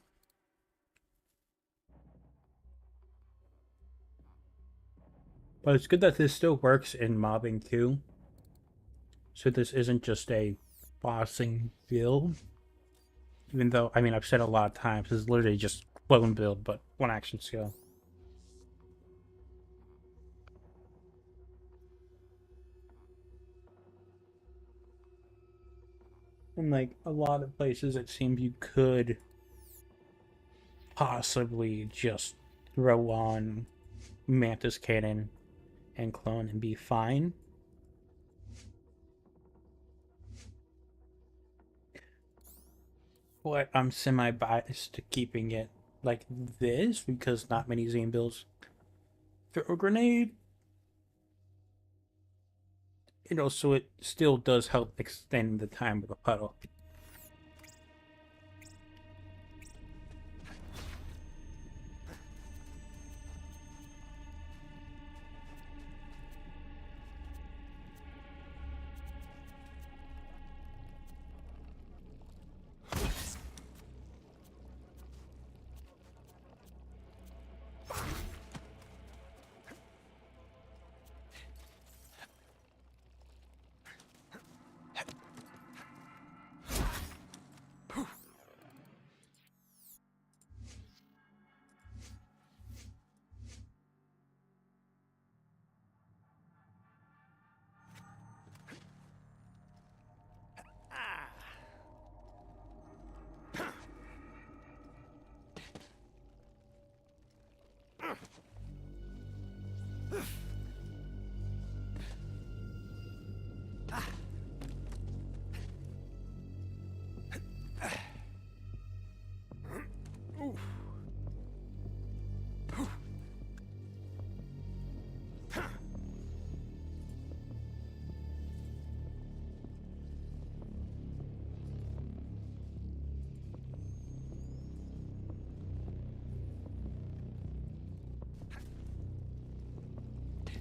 But it's good that this still works in mobbing too. So this isn't just a bossing build. Even though, I mean, I've said a lot of times, this is literally just clone build, but one action skill. And like a lot of places, it seemed you could possibly just throw on Mantis Cannon and clone and be fine. But I'm semi-biased to keeping it like this because not many Zane builds throw a grenade. You know, so it still does help extend the time of the puddle.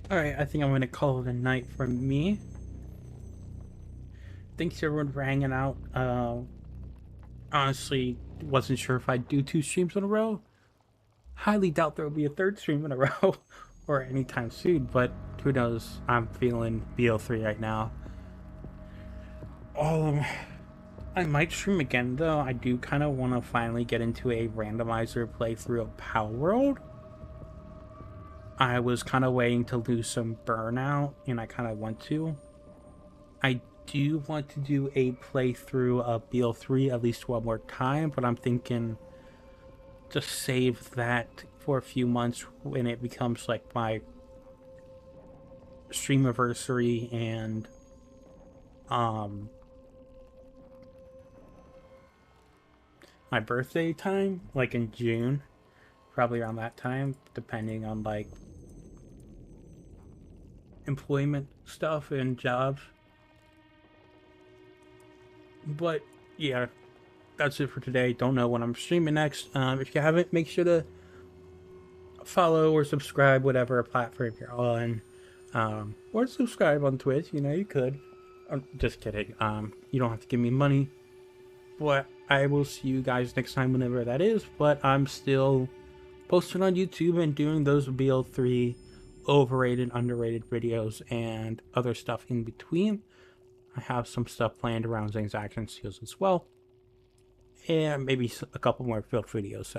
Alright, I think I'm gonna call it a night for me. Thanks everyone for hanging out. Honestly, wasn't sure if I'd do 2 streams in a row. Highly doubt there will be a 3rd stream in a row or anytime soon, but who knows? I'm feeling BO3 right now. I might stream again though. I do kind of want to finally get into a randomizer playthrough of Power World. I was kind of waiting to lose some burnout, and I kind of want to. I do want to do a playthrough of BO3 at least one more time, but I'm thinking to save that for a few months when it becomes like my stream anniversary and my birthday time, like in June, probably around that time, depending on like employment stuff and jobs. But yeah, that's it for today. Don't know when I'm streaming next. If you haven't, make sure to follow or subscribe whatever platform you're on, or subscribe on Twitch. You know, you could. I'm just kidding. You don't have to give me money, but I will see you guys next time whenever that is. But I'm still posting on YouTube and doing those BL3 overrated, underrated videos and other stuff in between. I have some stuff planned around Zang's action seals as well, and maybe a couple more build videos.